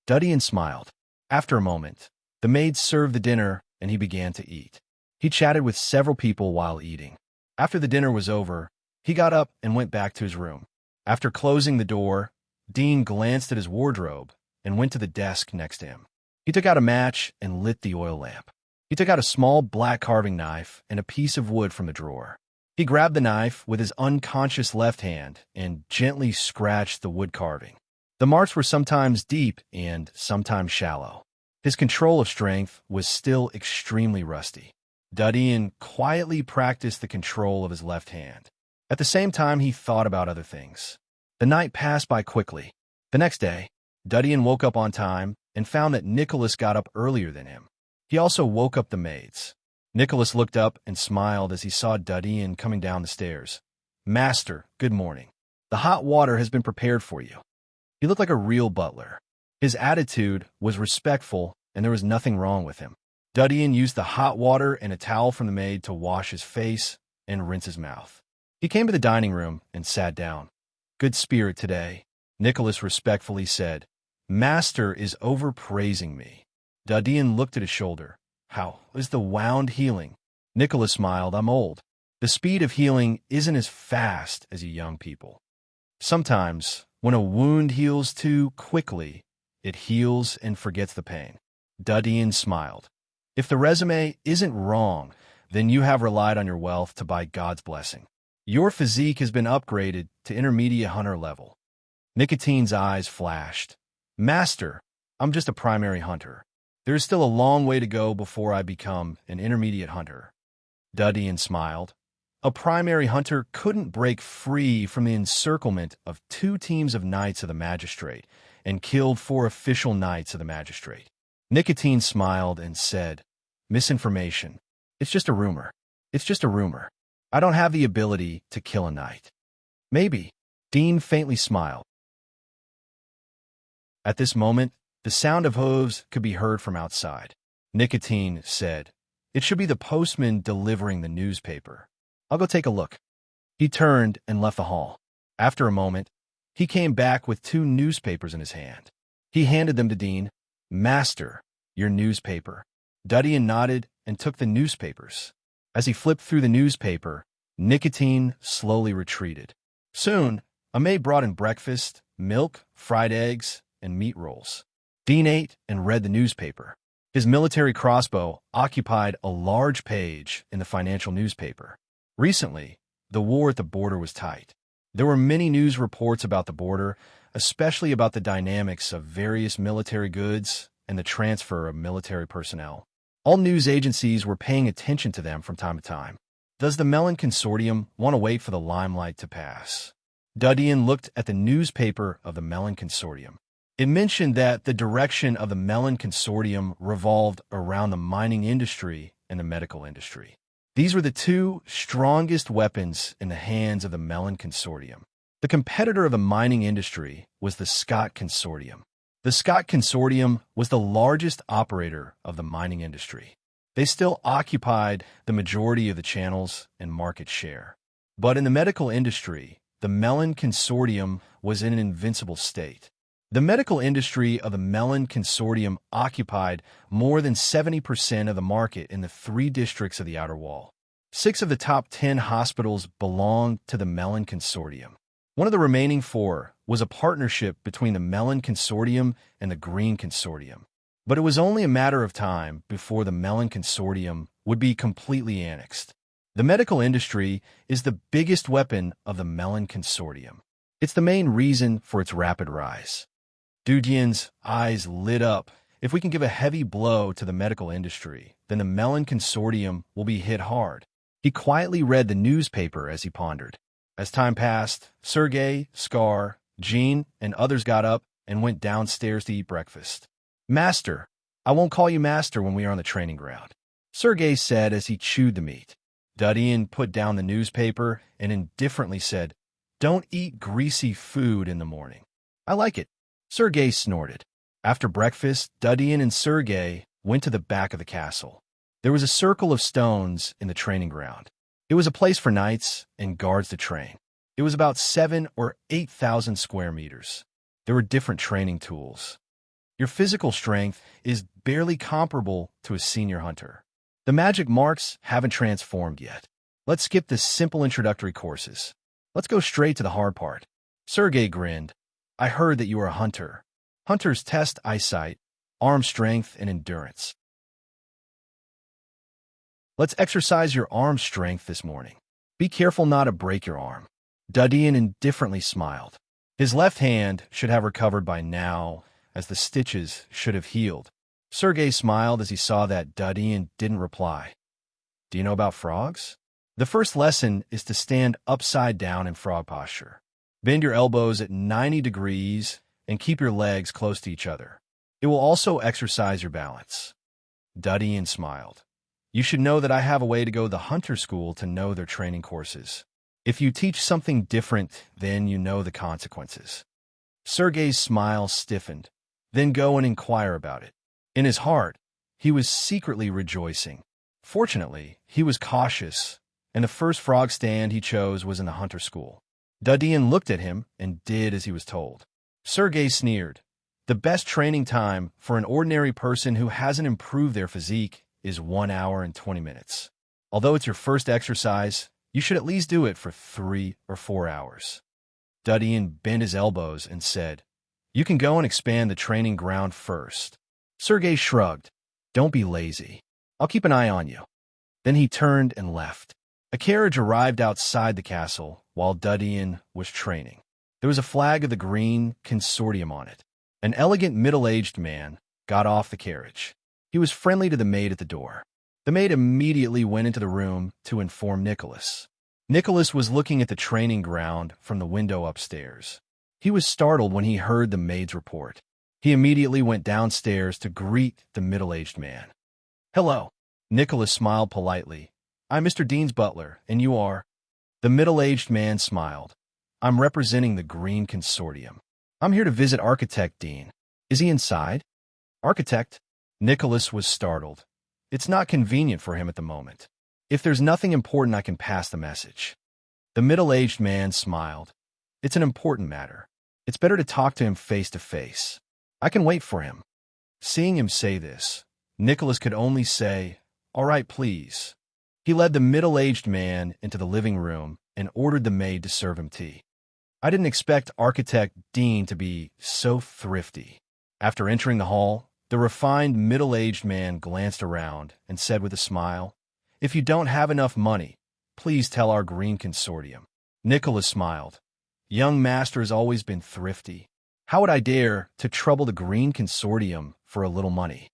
Dudian smiled. After a moment, the maid served the dinner and he began to eat. He chatted with several people while eating. After the dinner was over, he got up and went back to his room. After closing the door, Dean glanced at his wardrobe and went to the desk next to him. He took out a match and lit the oil lamp. He took out a small black carving knife and a piece of wood from the drawer. He grabbed the knife with his unconscious left hand and gently scratched the wood carving. The marks were sometimes deep and sometimes shallow. His control of strength was still extremely rusty. Dudian quietly practiced the control of his left hand. At the same time, he thought about other things. The night passed by quickly. The next day, Dudian woke up on time and found that Nicholas got up earlier than him. He also woke up the maids. Nicholas looked up and smiled as he saw Dudian coming down the stairs. "Master, good morning. The hot water has been prepared for you." He looked like a real butler. His attitude was respectful and there was nothing wrong with him. Dudian used the hot water and a towel from the maid to wash his face and rinse his mouth. He came to the dining room and sat down. "Good spirit today," Nicholas respectfully said. "Master is overpraising me." Dudian looked at his shoulder. "How is the wound healing?" Nicholas smiled. "I'm old. The speed of healing isn't as fast as you young people. Sometimes, when a wound heals too quickly, it heals and forgets the pain." Dudian smiled. "If the resume isn't wrong, then you have relied on your wealth to buy God's blessing. Your physique has been upgraded to intermediate hunter level." Nicotine's eyes flashed. "Master, I'm just a primary hunter. There is still a long way to go before I become an intermediate hunter." Dudian smiled. A primary hunter couldn't break free from the encirclement of 2 teams of knights of the magistrate and killed 4 official knights of the magistrate. Nicotine smiled and said, "Misinformation. It's just a rumor. It's just a rumor. I don't have the ability to kill a knight." "Maybe." Dean faintly smiled. At this moment, the sound of hooves could be heard from outside. Nicotine said, "It should be the postman delivering the newspaper. I'll go take a look." He turned and left the hall. After a moment, he came back with 2 newspapers in his hand. He handed them to Dean. "Master, your newspaper." Dudian nodded and took the newspapers. As he flipped through the newspaper, Nicotine slowly retreated. Soon, a maid brought in breakfast, milk, fried eggs, and meat rolls. Dean ate and read the newspaper. His military crossbow occupied a large page in the financial newspaper. Recently, the war at the border was tight. There were many news reports about the border, especially about the dynamics of various military goods and the transfer of military personnel. All news agencies were paying attention to them from time to time. Does the Mellon Consortium want to wait for the limelight to pass? Dudian looked at the newspaper of the Mellon Consortium. It mentioned that the direction of the Mellon Consortium revolved around the mining industry and the medical industry. These were the 2 strongest weapons in the hands of the Mellon Consortium. The competitor of the mining industry was the Scott Consortium. The Scott Consortium was the largest operator of the mining industry. They still occupied the majority of the channels and market share. But in the medical industry, the Mellon Consortium was in an invincible state. The medical industry of the Mellon Consortium occupied more than 70% of the market in the 3 districts of the Outer Wall. 6 of the top 10 hospitals belonged to the Mellon Consortium. One of the remaining 4 was a partnership between the Mellon Consortium and the Green Consortium. But it was only a matter of time before the Mellon Consortium would be completely annexed. The medical industry is the biggest weapon of the Mellon Consortium. It's the main reason for its rapid rise. Dudian's eyes lit up. If we can give a heavy blow to the medical industry, then the Mellon Consortium will be hit hard. He quietly read the newspaper as he pondered. As time passed, Sergei, Scar, Jean, and others got up and went downstairs to eat breakfast. "Master, I won't call you master when we are on the training ground," Sergei said as he chewed the meat. Dudian put down the newspaper and indifferently said, "Don't eat greasy food in the morning." "I like it," Sergei snorted. After breakfast, Dudian and Sergei went to the back of the castle. There was a circle of stones in the training ground. It was a place for knights and guards to train. It was about 7,000 or 8,000 square meters. There were different training tools. Your physical strength is barely comparable to a senior hunter. The magic marks haven't transformed yet. Let's skip the simple introductory courses. Let's go straight to the hard part. Sergei grinned. "I heard that you are a hunter. Hunters test eyesight, arm strength, and endurance. Let's exercise your arm strength this morning. Be careful not to break your arm." Dudian indifferently smiled. His left hand should have recovered by now, as the stitches should have healed. Sergei smiled as he saw that Dudian didn't reply. "Do you know about frogs?" The first lesson is to stand upside down in frog posture. Bend your elbows at 90 degrees and keep your legs close to each other. It will also exercise your balance. Dudian smiled. "You should know that I have a way to go to the hunter school to know their training courses. If you teach something different, then you know the consequences." Sergei's smile stiffened. "Then go and inquire about it." In his heart, he was secretly rejoicing. Fortunately, he was cautious, and the first frog stand he chose was in the hunter school. Dudian looked at him and did as he was told. Sergei sneered. "The best training time for an ordinary person who hasn't improved their physique is 1 hour and 20 minutes. Although it's your first exercise, you should at least do it for 3 or 4 hours." Dudian bent his elbows and said, "You can go and expand the training ground first." Sergei shrugged. "Don't be lazy. I'll keep an eye on you." Then he turned and left. A carriage arrived outside the castle while Dudian was training. There was a flag of the Green Consortium on it. An elegant middle-aged man got off the carriage. He was friendly to the maid at the door. The maid immediately went into the room to inform Nicholas. Nicholas was looking at the training ground from the window upstairs. He was startled when he heard the maid's report. He immediately went downstairs to greet the middle-aged man. "Hello." Nicholas smiled politely. "I'm Mr. Dean's butler, and you are?" The middle-aged man smiled. "I'm representing the Green Consortium. I'm here to visit Architect Dean. Is he inside?" "Architect?" Nicholas was startled. "It's not convenient for him at the moment. If there's nothing important, I can pass the message." The middle-aged man smiled. "It's an important matter. It's better to talk to him face to face. I can wait for him." Seeing him say this, Nicholas could only say, "All right, please." He led the middle-aged man into the living room and ordered the maid to serve him tea. I didn't expect Architect Dean to be so thrifty. After entering the hall, the refined middle-aged man glanced around and said with a smile, "If you don't have enough money, please tell our Green Consortium." Nicholas smiled. "Young master has always been thrifty. How would I dare to trouble the Green Consortium for a little money?"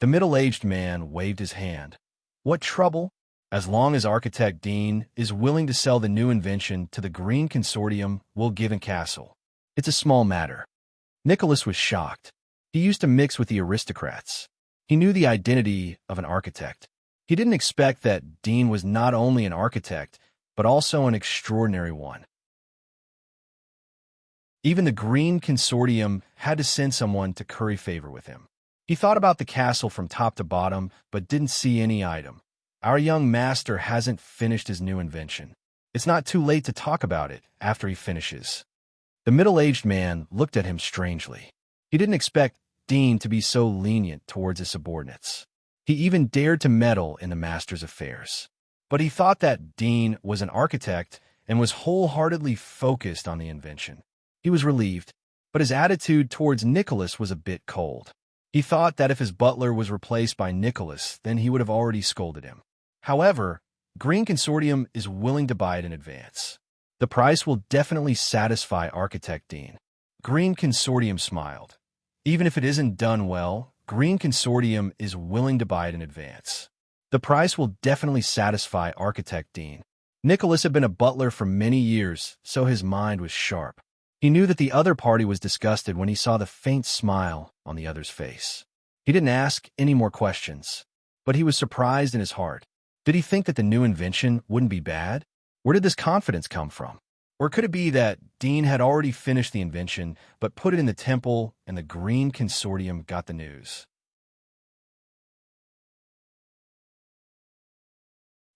The middle-aged man waved his hand. "What trouble? As long as Architect Dean is willing to sell the new invention to the Green Consortium, we'll give in castle. It's a small matter." Nicholas was shocked. He used to mix with the aristocrats. He knew the identity of an architect. He didn't expect that Dean was not only an architect, but also an extraordinary one. Even the Green Consortium had to send someone to curry favor with him. He thought about the castle from top to bottom, but didn't see any item. Our young master hasn't finished his new invention. It's not too late to talk about it after he finishes. The middle-aged man looked at him strangely. He didn't expect Dean to be so lenient towards his subordinates. He even dared to meddle in the master's affairs. But he thought that Dean was an architect and was wholeheartedly focused on the invention. He was relieved, but his attitude towards Nicholas was a bit cold. He thought that if his butler was replaced by Nicholas, then he would have already scolded him. However, Green Consortium is willing to buy it in advance. The price will definitely satisfy Architect Dean. Green Consortium smiled. Even if it isn't done well, Green Consortium is willing to buy it in advance. The price will definitely satisfy Architect Dean. Nicholas had been a butler for many years, so his mind was sharp. He knew that the other party was disgusted when he saw the faint smile on the other's face. He didn't ask any more questions, but he was surprised in his heart. Did he think that the new invention wouldn't be bad? Where did this confidence come from? Or could it be that Dean had already finished the invention, but put it in the temple, and the Green Consortium got the news?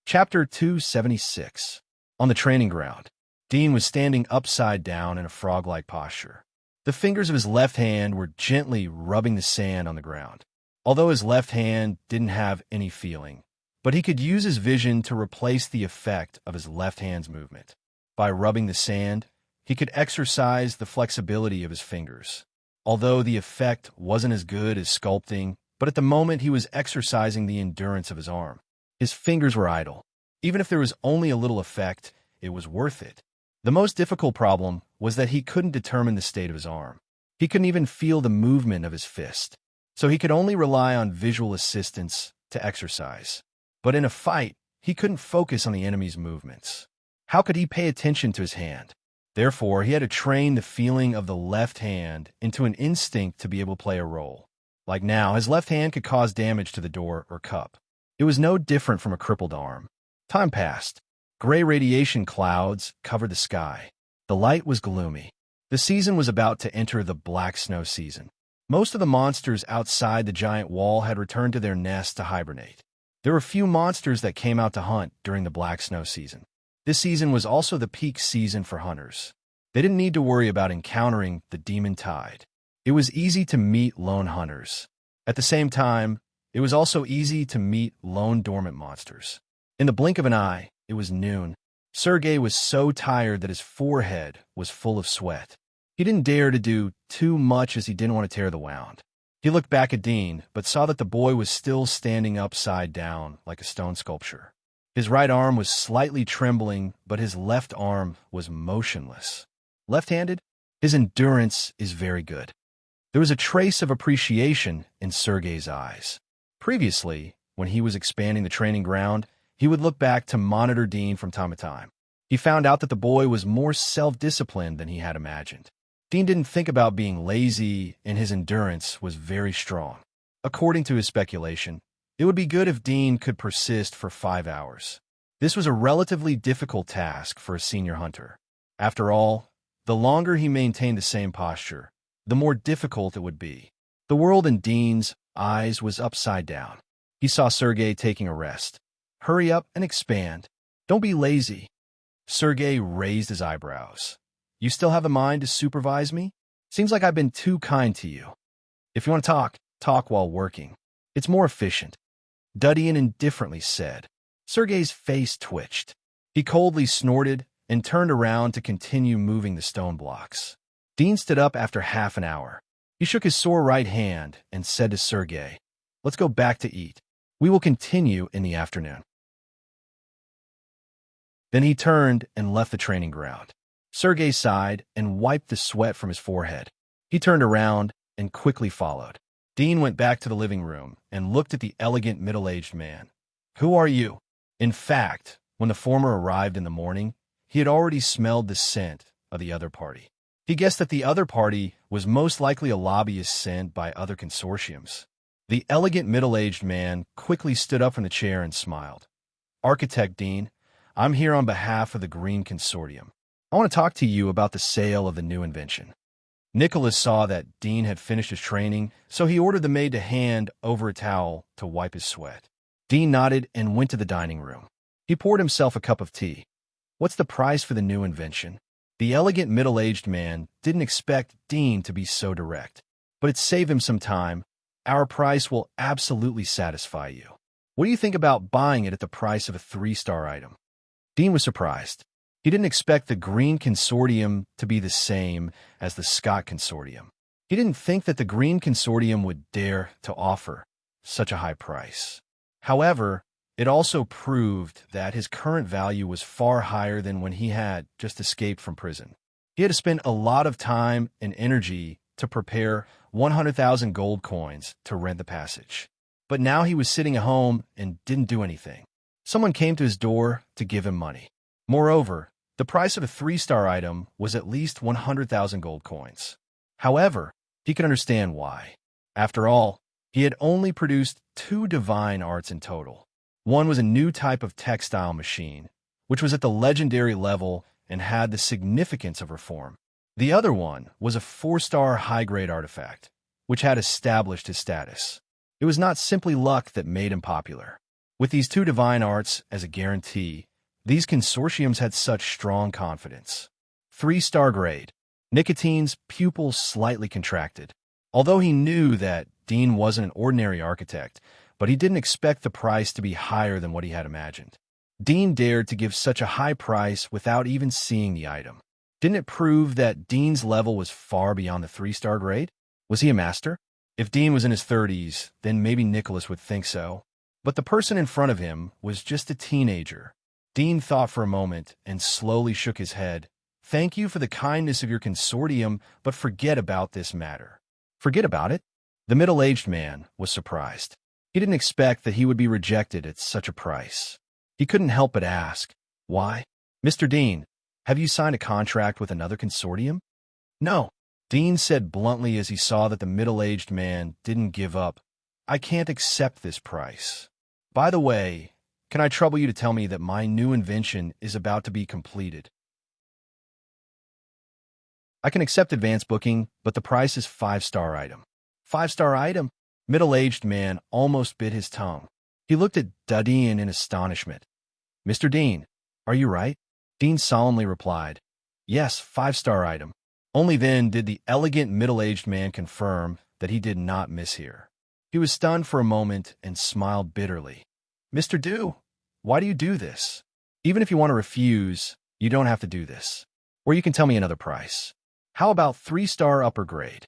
Chapter 276. On the training ground, Dean was standing upside down in a frog-like posture. The fingers of his left hand were gently rubbing the sand on the ground. Although his left hand didn't have any feeling, but he could use his vision to replace the effect of his left hand's movement. By rubbing the sand, he could exercise the flexibility of his fingers. Although the effect wasn't as good as sculpting, but at the moment he was exercising the endurance of his arm. His fingers were idle. Even if there was only a little effect, it was worth it. The most difficult problem was that he couldn't determine the state of his arm. He couldn't even feel the movement of his fist, so he could only rely on visual assistance to exercise. But in a fight, he couldn't focus on the enemy's movements. How could he pay attention to his hand? Therefore, he had to train the feeling of the left hand into an instinct to be able to play a role. Like now, his left hand could cause damage to the door or cup. It was no different from a crippled arm. Time passed. Gray radiation clouds covered the sky. The light was gloomy. The season was about to enter the black snow season. Most of the monsters outside the giant wall had returned to their nests to hibernate. There were few monsters that came out to hunt during the black snow season. This season was also the peak season for hunters. They didn't need to worry about encountering the demon tide. It was easy to meet lone hunters. At the same time, it was also easy to meet lone dormant monsters. In the blink of an eye, it was noon. Sergei was so tired that his forehead was full of sweat. He didn't dare to do too much as he didn't want to tear the wound. He looked back at Dean, but saw that the boy was still standing upside down like a stone sculpture. His right arm was slightly trembling, but his left arm was motionless. Left-handed? His endurance is very good. There was a trace of appreciation in Sergei's eyes. Previously, when he was expanding the training ground, he would look back to monitor Dean from time to time. He found out that the boy was more self-disciplined than he had imagined. Dean didn't think about being lazy, and his endurance was very strong. According to his speculation, it would be good if Dean could persist for 5 hours. This was a relatively difficult task for a senior hunter. After all, the longer he maintained the same posture, the more difficult it would be. The world in Dean's eyes was upside down. He saw Sergei taking a rest. Hurry up and expand. Don't be lazy. Sergei raised his eyebrows. You still have the mind to supervise me? Seems like I've been too kind to you. If you want to talk while working. It's more efficient. Dudian indifferently said. Sergei's face twitched. He coldly snorted and turned around to continue moving the stone blocks. Dean stood up after half an hour. He shook his sore right hand and said to Sergei, Let's go back to eat. We will continue in the afternoon. Then he turned and left the training ground. Sergei sighed and wiped the sweat from his forehead. He turned around and quickly followed. Dean went back to the living room and looked at the elegant middle-aged man. Who are you? In fact, when the former arrived in the morning, he had already smelled the scent of the other party. He guessed that the other party was most likely a lobbyist sent by other consortiums. The elegant middle-aged man quickly stood up from the chair and smiled. Architect Dean, I'm here on behalf of the Green Consortium. I want to talk to you about the sale of the new invention. Nicholas saw that Dean had finished his training, so he ordered the maid to hand over a towel to wipe his sweat. Dean nodded and went to the dining room. He poured himself a cup of tea. What's the price for the new invention? The elegant middle-aged man didn't expect Dean to be so direct, but it saved him some time. Our price will absolutely satisfy you. What do you think about buying it at the price of a 3-star item? Dean was surprised. He didn't expect the Green Consortium to be the same as the Scott Consortium. He didn't think that the Green Consortium would dare to offer such a high price. However, it also proved that his current value was far higher than when he had just escaped from prison. He had to spend a lot of time and energy to prepare 100,000 gold coins to rent the passage. But now he was sitting at home and didn't do anything. Someone came to his door to give him money. Moreover, the price of a 3-star item was at least 100,000 gold coins. However, he could understand why. After all, he had only produced 2 divine arts in total. One was a new type of textile machine, which was at the legendary level and had the significance of reform. The other one was a 4-star high-grade artifact, which had established his status. It was not simply luck that made him popular. With these 2 divine arts as a guarantee, these consortiums had such strong confidence. 3-star grade. Nicotine's pupils slightly contracted. Although he knew that Dean wasn't an ordinary architect, but he didn't expect the price to be higher than what he had imagined. Dean dared to give such a high price without even seeing the item. Didn't it prove that Dean's level was far beyond the 3-star grade? Was he a master? If Dean was in his 30s, then maybe Nicholas would think so. But the person in front of him was just a teenager. Dean thought for a moment and slowly shook his head. Thank you for the kindness of your consortium, but forget about this matter. Forget about it? The middle-aged man was surprised. He didn't expect that he would be rejected at such a price. He couldn't help but ask, why? Mr. Dean, have you signed a contract with another consortium? No, Dean said bluntly as he saw that the middle-aged man didn't give up. I can't accept this price. By the way, can I trouble you to tell me that my new invention is about to be completed? I can accept advance booking, but the price is 5-star item. 5-star item? Middle-aged man almost bit his tongue. He looked at Dean in astonishment. Mr. Dean, are you right? Dean solemnly replied, yes, 5-star item. Only then did the elegant middle-aged man confirm that he did not mishear. He was stunned for a moment and smiled bitterly. Mr. Dew, why do you do this? Even if you want to refuse, you don't have to do this. Or you can tell me another price. How about 3-star upper grade?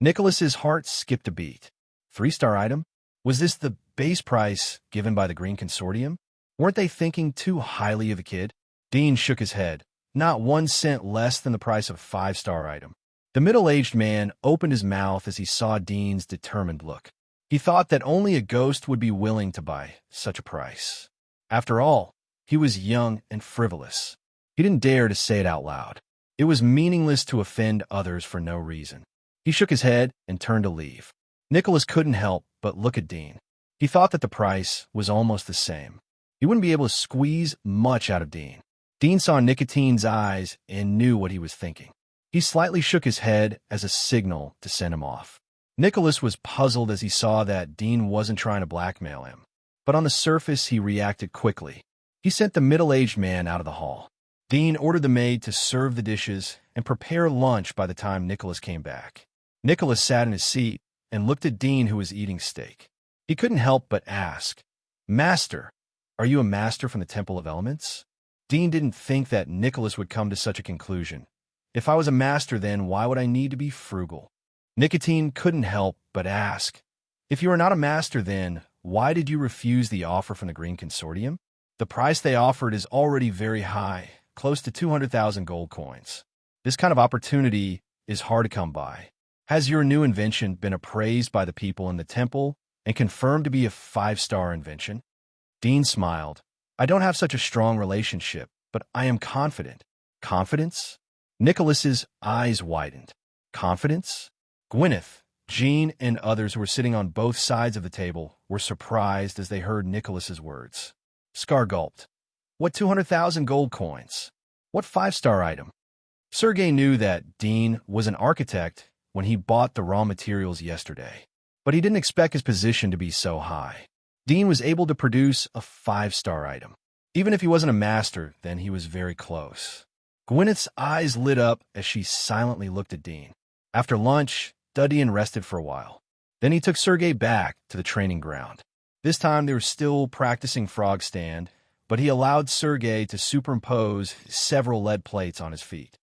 Nicholas's heart skipped a beat. 3-star item? Was this the base price given by the Green Consortium? Weren't they thinking too highly of the kid? Dean shook his head. Not 1 cent less than the price of a 5-star item. The middle-aged man opened his mouth as he saw Dean's determined look. He thought that only a ghost would be willing to buy such a price. After all, he was young and frivolous. He didn't dare to say it out loud. It was meaningless to offend others for no reason. He shook his head and turned to leave. Nicholas couldn't help but look at Dean. He thought that the price was almost the same. He wouldn't be able to squeeze much out of Dean. Dean saw Nicotine's eyes and knew what he was thinking. He slightly shook his head as a signal to send him off. Nicholas was puzzled as he saw that Dean wasn't trying to blackmail him. But on the surface, he reacted quickly. He sent the middle-aged man out of the hall. Dean ordered the maid to serve the dishes and prepare lunch by the time Nicholas came back. Nicholas sat in his seat and looked at Dean, who was eating steak. He couldn't help but ask, Master, are you a master from the Temple of Elements? Dean didn't think that Nicholas would come to such a conclusion. If I was a master, then why would I need to be frugal? Nicotine couldn't help but ask, if you are not a master, then why did you refuse the offer from the Green Consortium? The price they offered is already very high, close to 200,000 gold coins. This kind of opportunity is hard to come by. Has your new invention been appraised by the people in the temple and confirmed to be a 5-star invention? Dean smiled. I don't have such a strong relationship, but I am confident. Confidence? Nicholas's eyes widened. Confidence? Gwyneth, Jean, and others who were sitting on both sides of the table were surprised as they heard Nicholas's words. Scar gulped. What 200,000 gold coins? What 5-star item? Sergey knew that Dean was an architect when he bought the raw materials yesterday, but he didn't expect his position to be so high. Dean was able to produce a 5-star item. Even if he wasn't a master, then he was very close. Gwyneth's eyes lit up as she silently looked at Dean. After lunch, Dudian rested for a while. Then he took Sergey back to the training ground. This time they were still practicing frog stand, but he allowed Sergey to superimpose several lead plates on his feet.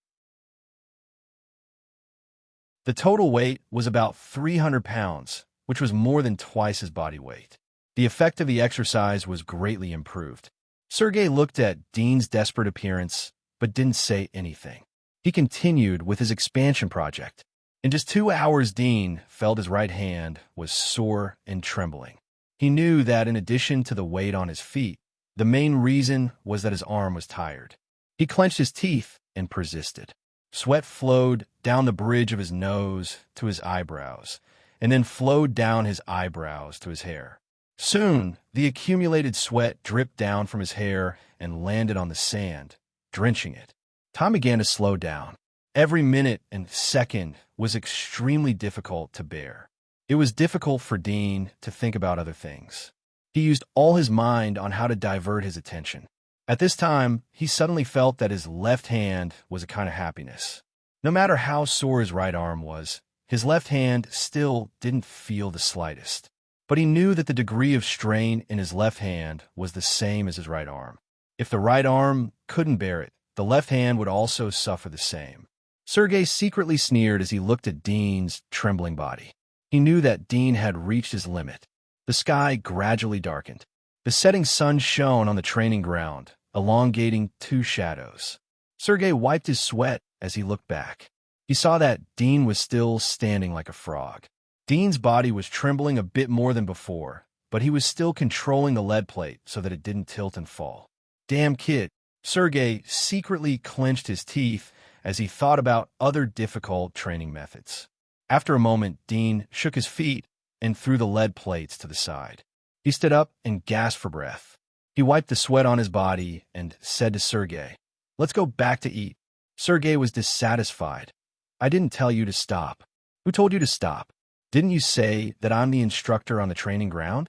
The total weight was about 300 pounds, which was more than twice his body weight. The effect of the exercise was greatly improved. Sergey looked at Dean's desperate appearance, but didn't say anything. He continued with his expansion project. In just 2 hours, Dean felt his right hand was sore and trembling. He knew that in addition to the weight on his feet, the main reason was that his arm was tired. He clenched his teeth and persisted. Sweat flowed down the bridge of his nose to his eyebrows, and then flowed down his eyebrows to his hair. Soon, the accumulated sweat dripped down from his hair and landed on the sand, drenching it. Time began to slow down. Every minute and second was extremely difficult to bear. It was difficult for Dean to think about other things. He used all his mind on how to divert his attention. At this time, he suddenly felt that his left hand was a kind of happiness. No matter how sore his right arm was, his left hand still didn't feel the slightest. But he knew that the degree of strain in his left hand was the same as his right arm. If the right arm couldn't bear it, the left hand would also suffer the same. Sergey secretly sneered as he looked at Dean's trembling body. He knew that Dean had reached his limit. The sky gradually darkened. The setting sun shone on the training ground, elongating 2 shadows. Sergey wiped his sweat as he looked back. He saw that Dean was still standing like a frog. Dean's body was trembling a bit more than before, but he was still controlling the lead plate so that it didn't tilt and fall. Damn kid. Sergey secretly clenched his teeth as he thought about other difficult training methods. After a moment, Dean shook his feet and threw the lead plates to the side. He stood up and gasped for breath. He wiped the sweat on his body and said to Sergey, "Let's go back to eat." Sergey was dissatisfied. "I didn't tell you to stop." "Who told you to stop? Didn't you say that I'm the instructor on the training ground?"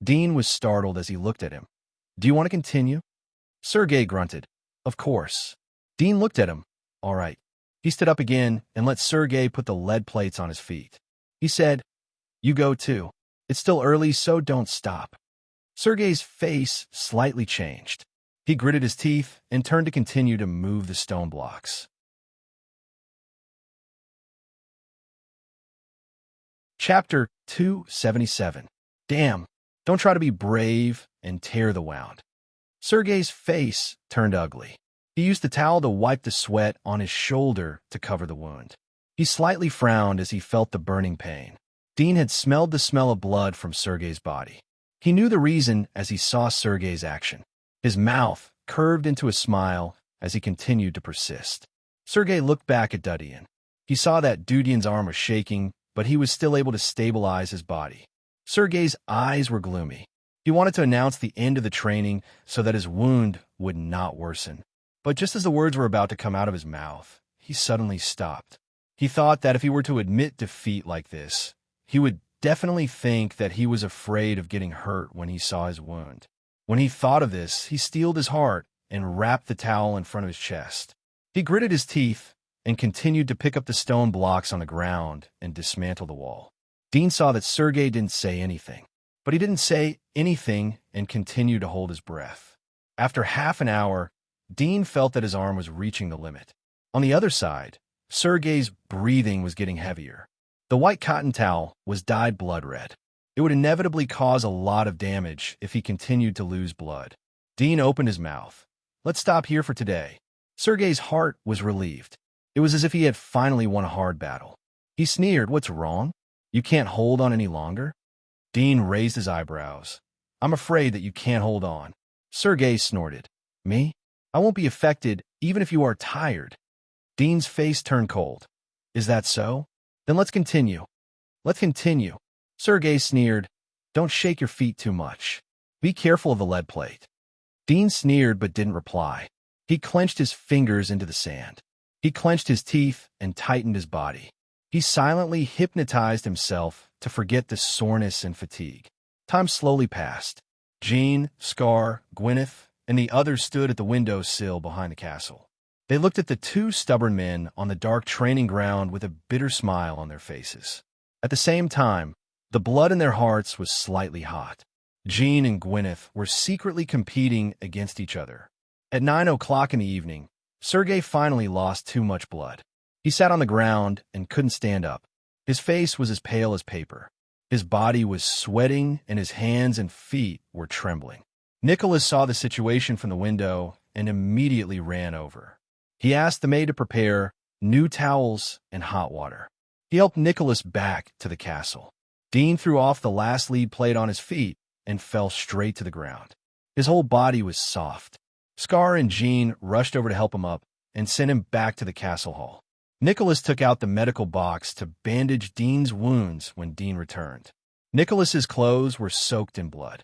Dean was startled as he looked at him. "Do you want to continue?" Sergey grunted, "Of course." Dean looked at him. "All right." He stood up again and let Sergey put the lead plates on his feet. He said, "You go too. It's still early, so don't stop." Sergey's face slightly changed. He gritted his teeth and turned to continue to move the stone blocks. Chapter 277. Damn, don't try to be brave and tear the wound. Sergey's face turned ugly. He used the towel to wipe the sweat on his shoulder to cover the wound. He slightly frowned as he felt the burning pain. Dean had smelled the smell of blood from Sergey's body. He knew the reason as he saw Sergey's action. His mouth curved into a smile as he continued to persist. Sergey looked back at Dudian. He saw that Dudian's arm was shaking, but he was still able to stabilize his body. Sergey's eyes were gloomy. He wanted to announce the end of the training so that his wound would not worsen. But just as the words were about to come out of his mouth, he suddenly stopped. He thought that if he were to admit defeat like this, he would definitely think that he was afraid of getting hurt when he saw his wound. When he thought of this, he steeled his heart and wrapped the towel in front of his chest. He gritted his teeth and continued to pick up the stone blocks on the ground and dismantle the wall. Dean saw that Sergey didn't say anything, but he didn't say anything and continued to hold his breath. After half an hour, Dean felt that his arm was reaching the limit. On the other side, Sergey's breathing was getting heavier. The white cotton towel was dyed blood red. It would inevitably cause a lot of damage if he continued to lose blood. Dean opened his mouth. "Let's stop here for today." Sergey's heart was relieved. It was as if he had finally won a hard battle. He sneered, "What's wrong? You can't hold on any longer?" Dean raised his eyebrows. "I'm afraid that you can't hold on." Sergey snorted. "Me? I won't be affected even if you are tired." Dean's face turned cold. "Is that so? Then let's continue." "Let's continue." Sergey sneered. "Don't shake your feet too much. Be careful of the lead plate." Dean sneered but didn't reply. He clenched his fingers into the sand. He clenched his teeth and tightened his body. He silently hypnotized himself to forget the soreness and fatigue. Time slowly passed. Jean, Scar, Gwyneth, and the others stood at the window sill behind the castle. They looked at the two stubborn men on the dark training ground with a bitter smile on their faces. At the same time, the blood in their hearts was slightly hot. Jean and Gwyneth were secretly competing against each other. At 9 o'clock in the evening, Sergei finally lost too much blood. He sat on the ground and couldn't stand up. His face was as pale as paper. His body was sweating and his hands and feet were trembling. Nicholas saw the situation from the window and immediately ran over. He asked the maid to prepare new towels and hot water. He helped Nicholas back to the castle. Dean threw off the last lead plate on his feet and fell straight to the ground. His whole body was soft. Scar and Jean rushed over to help him up and sent him back to the castle hall. Nicholas took out the medical box to bandage Dean's wounds when Dean returned. Nicholas's clothes were soaked in blood.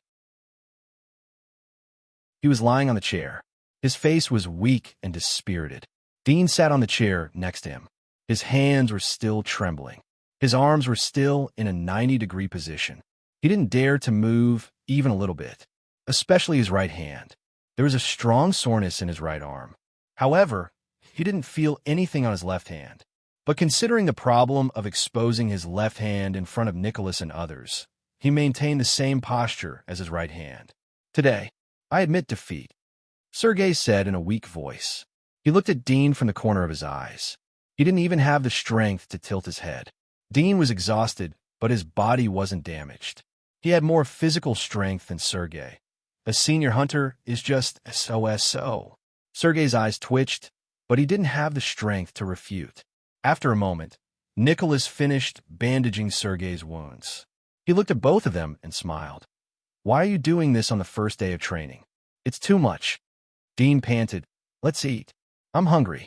He was lying on the chair. His face was weak and dispirited. Dean sat on the chair next to him. His hands were still trembling. His arms were still in a 90-degree position. He didn't dare to move even a little bit, especially his right hand. There was a strong soreness in his right arm. However, he didn't feel anything on his left hand. But considering the problem of exposing his left hand in front of Nicholas and others, he maintained the same posture as his right hand. "Today, I admit defeat," Sergei said in a weak voice. He looked at Dean from the corner of his eyes. He didn't even have the strength to tilt his head. Dean was exhausted, but his body wasn't damaged. He had more physical strength than Sergei. A senior hunter is just so. Sergei's eyes twitched, but he didn't have the strength to refute. After a moment, Nicholas finished bandaging Sergei's wounds. He looked at both of them and smiled. "Why are you doing this on the first day of training?" "It's too much." Dean panted. "Let's eat. I'm hungry."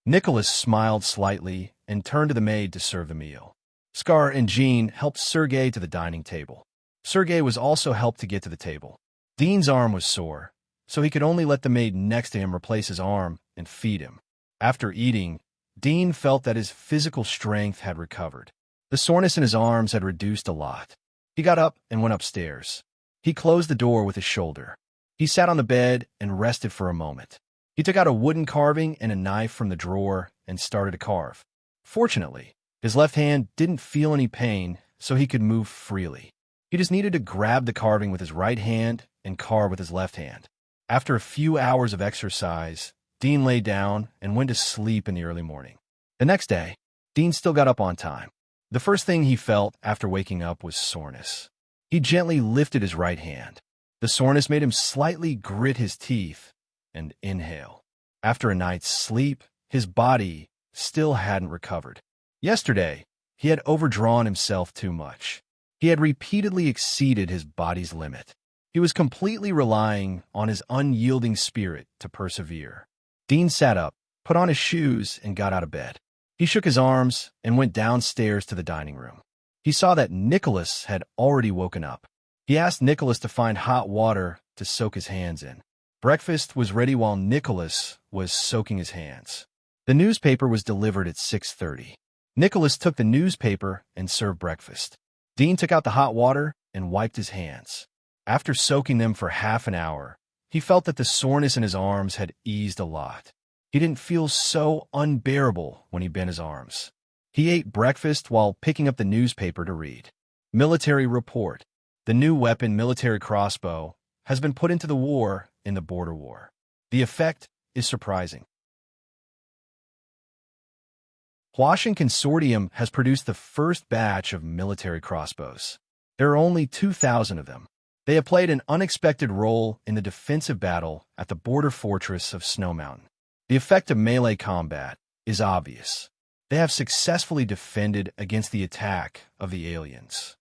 Nicholas smiled slightly and turned to the maid to serve the meal. Scar and Jean helped Sergei to the dining table. Sergei was also helped to get to the table. Dean's arm was sore, so he could only let the maid next to him replace his arm and feed him. After eating, Dean felt that his physical strength had recovered. The soreness in his arms had reduced a lot. He got up and went upstairs. He closed the door with his shoulder. He sat on the bed and rested for a moment. He took out a wooden carving and a knife from the drawer and started to carve. Fortunately, his left hand didn't feel any pain, so he could move freely. He just needed to grab the carving with his right hand and carve with his left hand. After a few hours of exercise, Dean lay down and went to sleep in the early morning. The next day, Dean still got up on time. The first thing he felt after waking up was soreness. He gently lifted his right hand. The soreness made him slightly grit his teeth and inhale. After a night's sleep, his body still hadn't recovered. Yesterday, he had overdrawn himself too much. He had repeatedly exceeded his body's limit. He was completely relying on his unyielding spirit to persevere. Dean sat up, put on his shoes, and got out of bed. He shook his arms and went downstairs to the dining room. He saw that Nicholas had already woken up. He asked Nicholas to find hot water to soak his hands in. Breakfast was ready while Nicholas was soaking his hands. The newspaper was delivered at 6:30. Nicholas took the newspaper and served breakfast. Dean took out the hot water and wiped his hands. After soaking them for half an hour, he felt that the soreness in his arms had eased a lot. He didn't feel so unbearable when he bent his arms. He ate breakfast while picking up the newspaper to read. Military report. The new weapon, military crossbow, has been put into the war in the border war. The effect is surprising. Huashan Consortium has produced the first batch of military crossbows. There are only 2,000 of them. They have played an unexpected role in the defensive battle at the border fortress of Snow Mountain. The effect of melee combat is obvious. They have successfully defended against the attack of the aliens.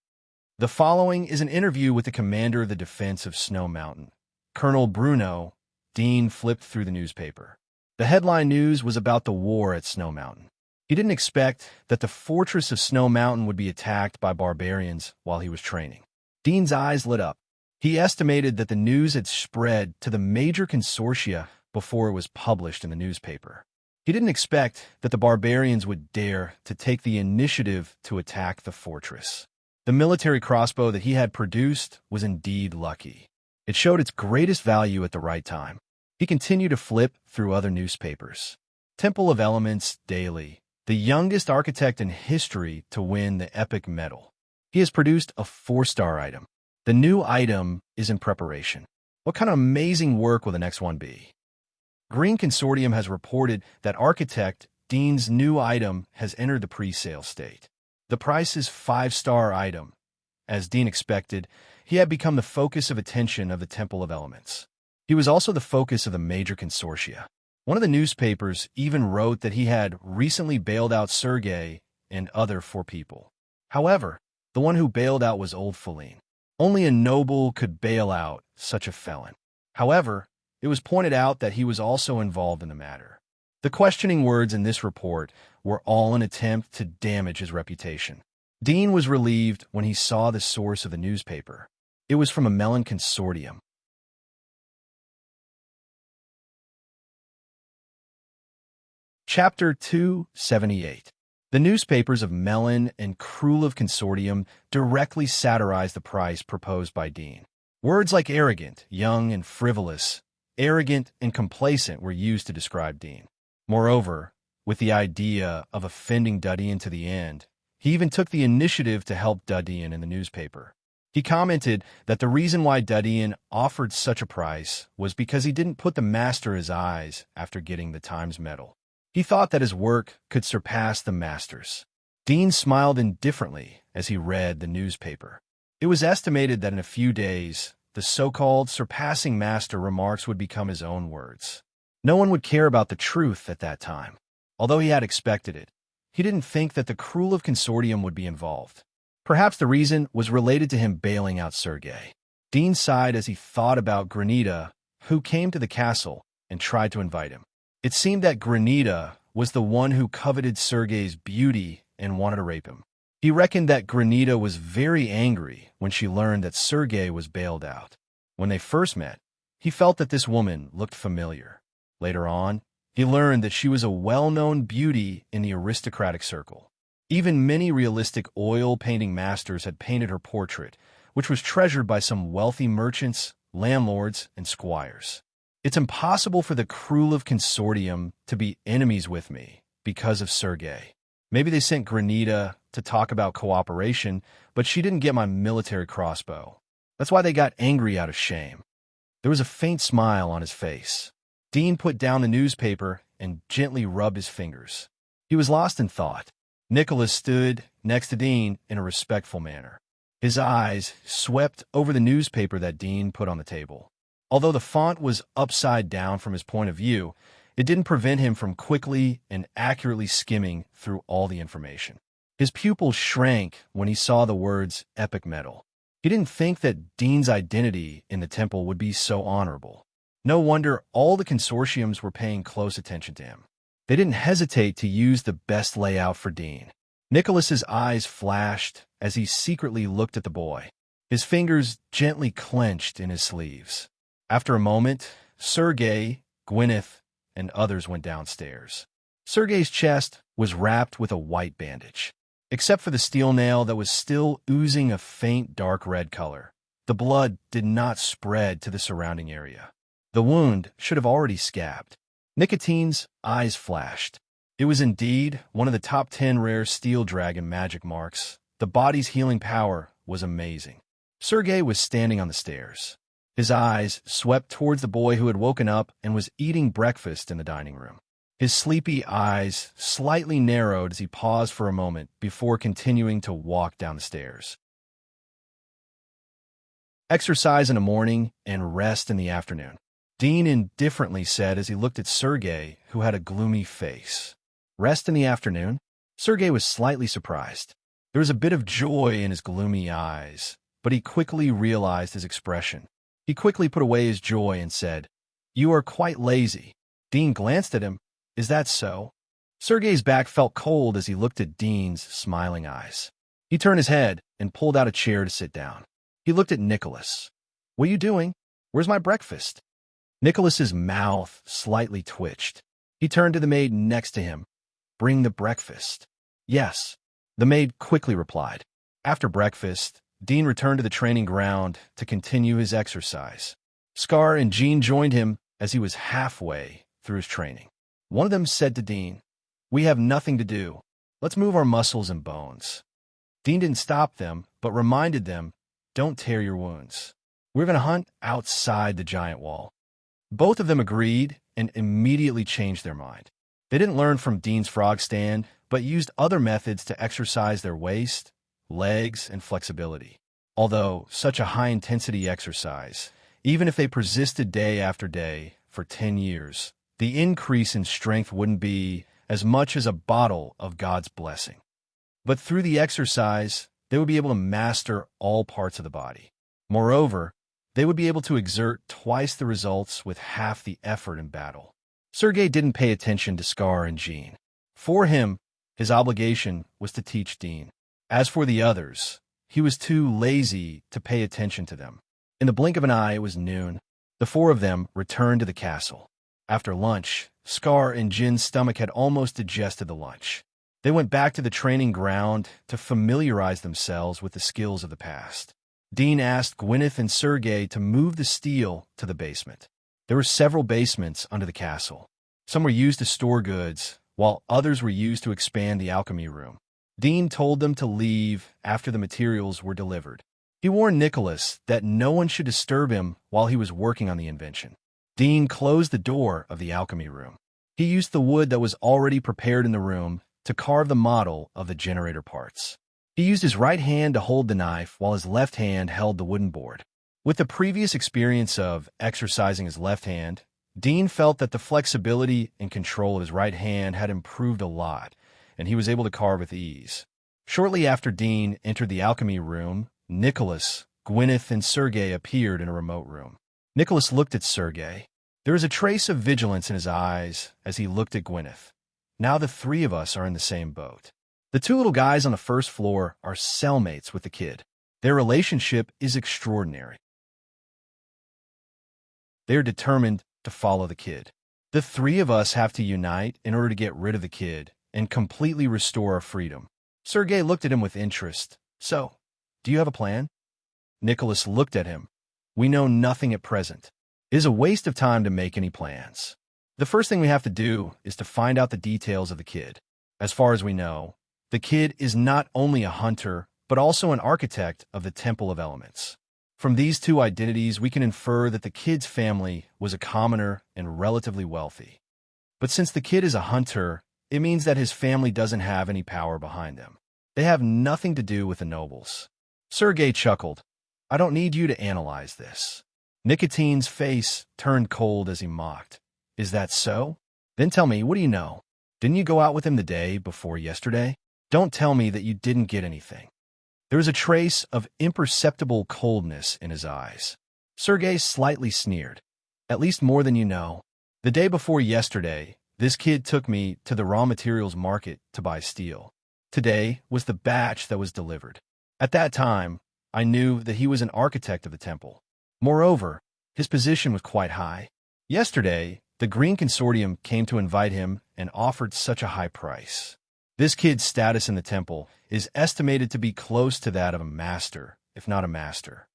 The following is an interview with the commander of the defense of Snow Mountain, Colonel Bruno. Dean flipped through the newspaper. The headline news was about the war at Snow Mountain. He didn't expect that the fortress of Snow Mountain would be attacked by barbarians while he was training. Dean's eyes lit up. He estimated that the news had spread to the major consortia before it was published in the newspaper. He didn't expect that the barbarians would dare to take the initiative to attack the fortress. The military crossbow that he had produced was indeed lucky. It showed its greatest value at the right time. He continued to flip through other newspapers. Temple of Elements Daily, the youngest architect in history to win the epic medal. He has produced a 4-star item. The new item is in preparation. What kind of amazing work will the next one be? Green Consortium has reported that architect Dean's new item has entered the pre-sale state. The price is 5-star item. As Dean expected, he had become the focus of attention of the Temple of Elements. He was also the focus of the major consortia. One of the newspapers even wrote that he had recently bailed out Sergei and other 4 people. However, the one who bailed out was old Feline. Only a noble could bail out such a felon. However, it was pointed out that he was also involved in the matter. The questioning words in this report were all an attempt to damage his reputation. Dean was relieved when he saw the source of the newspaper. It was from a Melon Consortium. Chapter 278. The newspapers of Melon and Krulov Consortium directly satirized the price proposed by Dean. Words like arrogant, young, and frivolous, arrogant, and complacent were used to describe Dean. Moreover, with the idea of offending Dudian to the end, he even took the initiative to help Dudian in the newspaper. He commented that the reason why Dudian offered such a price was because he didn't put the master his eyes after getting the Times medal. He thought that his work could surpass the master's. Dean smiled indifferently as he read the newspaper. It was estimated that in a few days, the so-called surpassing master remarks would become his own words. No one would care about the truth at that time. Although he had expected it, he didn't think that the Krulov Consortium would be involved. Perhaps the reason was related to him bailing out Sergei. Dean sighed as he thought about Granita, who came to the castle and tried to invite him. It seemed that Granita was the one who coveted Sergei's beauty and wanted to rape him. He reckoned that Granita was very angry when she learned that Sergei was bailed out. When they first met, he felt that this woman looked familiar. Later on, he learned that she was a well-known beauty in the aristocratic circle. Even many realistic oil painting masters had painted her portrait, which was treasured by some wealthy merchants, landlords, and squires. It's impossible for the Krulov Consortium to be enemies with me because of Sergei. Maybe they sent Granita to talk about cooperation, but she didn't get my military crossbow. That's why they got angry out of shame. There was a faint smile on his face. Dean put down the newspaper and gently rubbed his fingers. He was lost in thought. Nicholas stood next to Dean in a respectful manner. His eyes swept over the newspaper that Dean put on the table. Although the font was upside down from his point of view, it didn't prevent him from quickly and accurately skimming through all the information. His pupils shrank when he saw the words epic medal. He didn't think that Dean's identity in the temple would be so honorable. No wonder all the consortiums were paying close attention to him. They didn't hesitate to use the best layout for Dean. Nicholas's eyes flashed as he secretly looked at the boy. His fingers gently clenched in his sleeves. After a moment, Sergei, Gwyneth, and others went downstairs. Sergei's chest was wrapped with a white bandage. Except for the steel nail that was still oozing a faint dark red color, the blood did not spread to the surrounding area. The wound should have already scabbed. Nicotine's eyes flashed. It was indeed one of the top 10 rare steel dragon magic marks. The body's healing power was amazing. Sergei was standing on the stairs. His eyes swept towards the boy who had woken up and was eating breakfast in the dining room. His sleepy eyes slightly narrowed as he paused for a moment before continuing to walk down the stairs. Exercise in the morning and rest in the afternoon, Dean indifferently said as he looked at Sergei, who had a gloomy face. Rest in the afternoon? Sergei was slightly surprised. There was a bit of joy in his gloomy eyes, but he quickly realized his expression. He quickly put away his joy and said, "You are quite lazy." Dean glanced at him. "Is that so?" Sergei's back felt cold as he looked at Dean's smiling eyes. He turned his head and pulled out a chair to sit down. He looked at Nicholas. "What are you doing? Where's my breakfast?" Nicholas's mouth slightly twitched. He turned to the maid next to him. "Bring the breakfast." "Yes," the maid quickly replied. After breakfast, Dean returned to the training ground to continue his exercise. Scar and Jean joined him as he was halfway through his training. One of them said to Dean, "We have nothing to do. Let's move our muscles and bones." Dean didn't stop them, but reminded them, "Don't tear your wounds. We're going to hunt outside the giant wall." Both of them agreed and immediately changed their mind. They didn't learn from Dean's frog stand, but used other methods to exercise their waist, legs, and flexibility. Although such a high-intensity exercise, even if they persisted day after day for 10 years, the increase in strength wouldn't be as much as a bottle of God's blessing. But through the exercise, they would be able to master all parts of the body. Moreover, they would be able to exert twice the results with half the effort in battle. Sergei didn't pay attention to Scar and Jean. For him, his obligation was to teach Dean. As for the others, he was too lazy to pay attention to them. In the blink of an eye, it was noon. The four of them returned to the castle. After lunch, Scar and Jin's stomach had almost digested the lunch. They went back to the training ground to familiarize themselves with the skills of the past. Dean asked Gwyneth and Sergei to move the steel to the basement. There were several basements under the castle. Some were used to store goods, while others were used to expand the alchemy room. Dean told them to leave after the materials were delivered. He warned Nicholas that no one should disturb him while he was working on the invention. Dean closed the door of the alchemy room. He used the wood that was already prepared in the room to carve the model of the generator parts. He used his right hand to hold the knife while his left hand held the wooden board. With the previous experience of exercising his left hand, Dean felt that the flexibility and control of his right hand had improved a lot, and he was able to carve with ease. Shortly after Dean entered the alchemy room, Nicholas, Gwyneth, and Sergei appeared in a remote room. Nicholas looked at Sergei. There was a trace of vigilance in his eyes as he looked at Gwyneth. Now the three of us are in the same boat. The two little guys on the first floor are cellmates with the kid. Their relationship is extraordinary. They are determined to follow the kid. The three of us have to unite in order to get rid of the kid and completely restore our freedom. Sergei looked at him with interest. "So, do you have a plan?" Nicholas looked at him. "We know nothing at present. It is a waste of time to make any plans. The first thing we have to do is to find out the details of the kid. As far as we know, the kid is not only a hunter, but also an architect of the Temple of Elements. From these two identities, we can infer that the kid's family was a commoner and relatively wealthy. But since the kid is a hunter, it means that his family doesn't have any power behind them. They have nothing to do with the nobles." Sergei chuckled. "I don't need you to analyze this." Nicotine's face turned cold as he mocked. "Is that so? Then tell me, what do you know? Didn't you go out with him the day before yesterday? Don't tell me that you didn't get anything." There was a trace of imperceptible coldness in his eyes. Sergei slightly sneered. "At least more than you know. The day before yesterday, this kid took me to the raw materials market to buy steel. Today was the batch that was delivered. At that time, I knew that he was an architect of the temple. Moreover, his position was quite high. Yesterday, the Green Consortium came to invite him and offered such a high price. This kid's status in the temple is estimated to be close to that of a master, if not a master.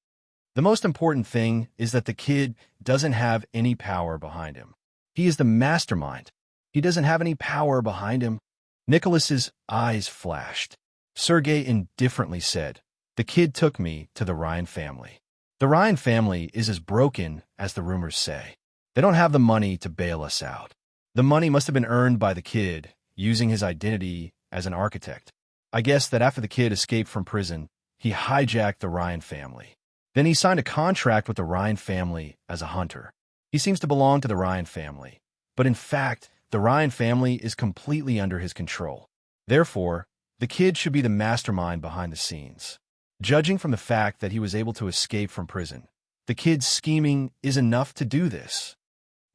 The most important thing is that the kid doesn't have any power behind him. He is the mastermind. He doesn't have any power behind him." Nicholas's eyes flashed. Sergei indifferently said, "The kid took me to the Ryan family. The Ryan family is as broken as the rumors say. They don't have the money to bail us out. The money must have been earned by the kid, using his identity as an architect. I guess that after the kid escaped from prison, he hijacked the Ryan family. Then he signed a contract with the Ryan family as a hunter. He seems to belong to the Ryan family, but in fact, the Ryan family is completely under his control. Therefore, the kid should be the mastermind behind the scenes. Judging from the fact that he was able to escape from prison, the kid's scheming is enough to do this."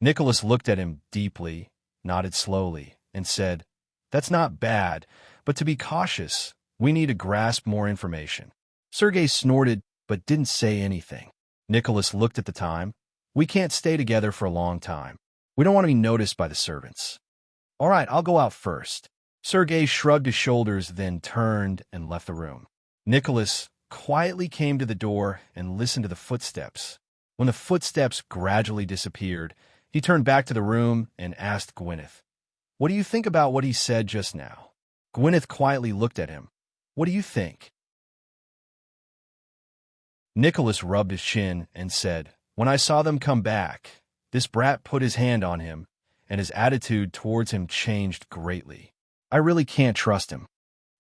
Nicholas looked at him deeply, nodded slowly, and said, "That's not bad, but to be cautious, we need to grasp more information." Sergei snorted, but didn't say anything. Nicholas looked at the time. "We can't stay together for a long time. We don't want to be noticed by the servants. All right, I'll go out first. Sergei shrugged his shoulders, then turned and left the room. Nicholas quietly came to the door and listened to the footsteps. When the footsteps gradually disappeared, he turned back to the room and asked Gwyneth, "What do you think about what he said just now?" Gwyneth quietly looked at him. "What do you think?" Nicholas rubbed his chin and said, "When I saw them come back, this brat put his hand on him, and his attitude towards him changed greatly. I really can't trust him."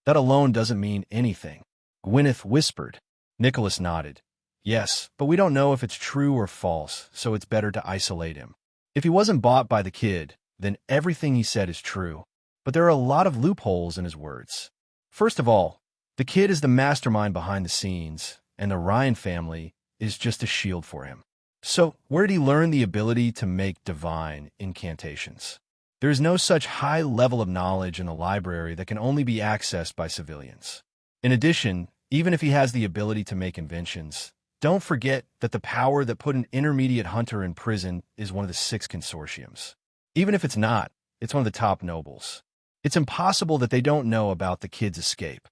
"That alone doesn't mean anything," Gwyneth whispered. Nicholas nodded. "Yes, but we don't know if it's true or false, so it's better to isolate him. If he wasn't bought by the kid, then everything he said is true. But there are a lot of loopholes in his words. First of all, the kid is the mastermind behind the scenes, and the Ryan family is just a shield for him. So, where did he learn the ability to make divine incantations? There is no such high level of knowledge in the library that can only be accessed by civilians. In addition, even if he has the ability to make inventions, don't forget that the power that put an intermediate hunter in prison is one of the 6 consortiums. Even if it's not, it's one of the top nobles. It's impossible that they don't know about the kid's escape.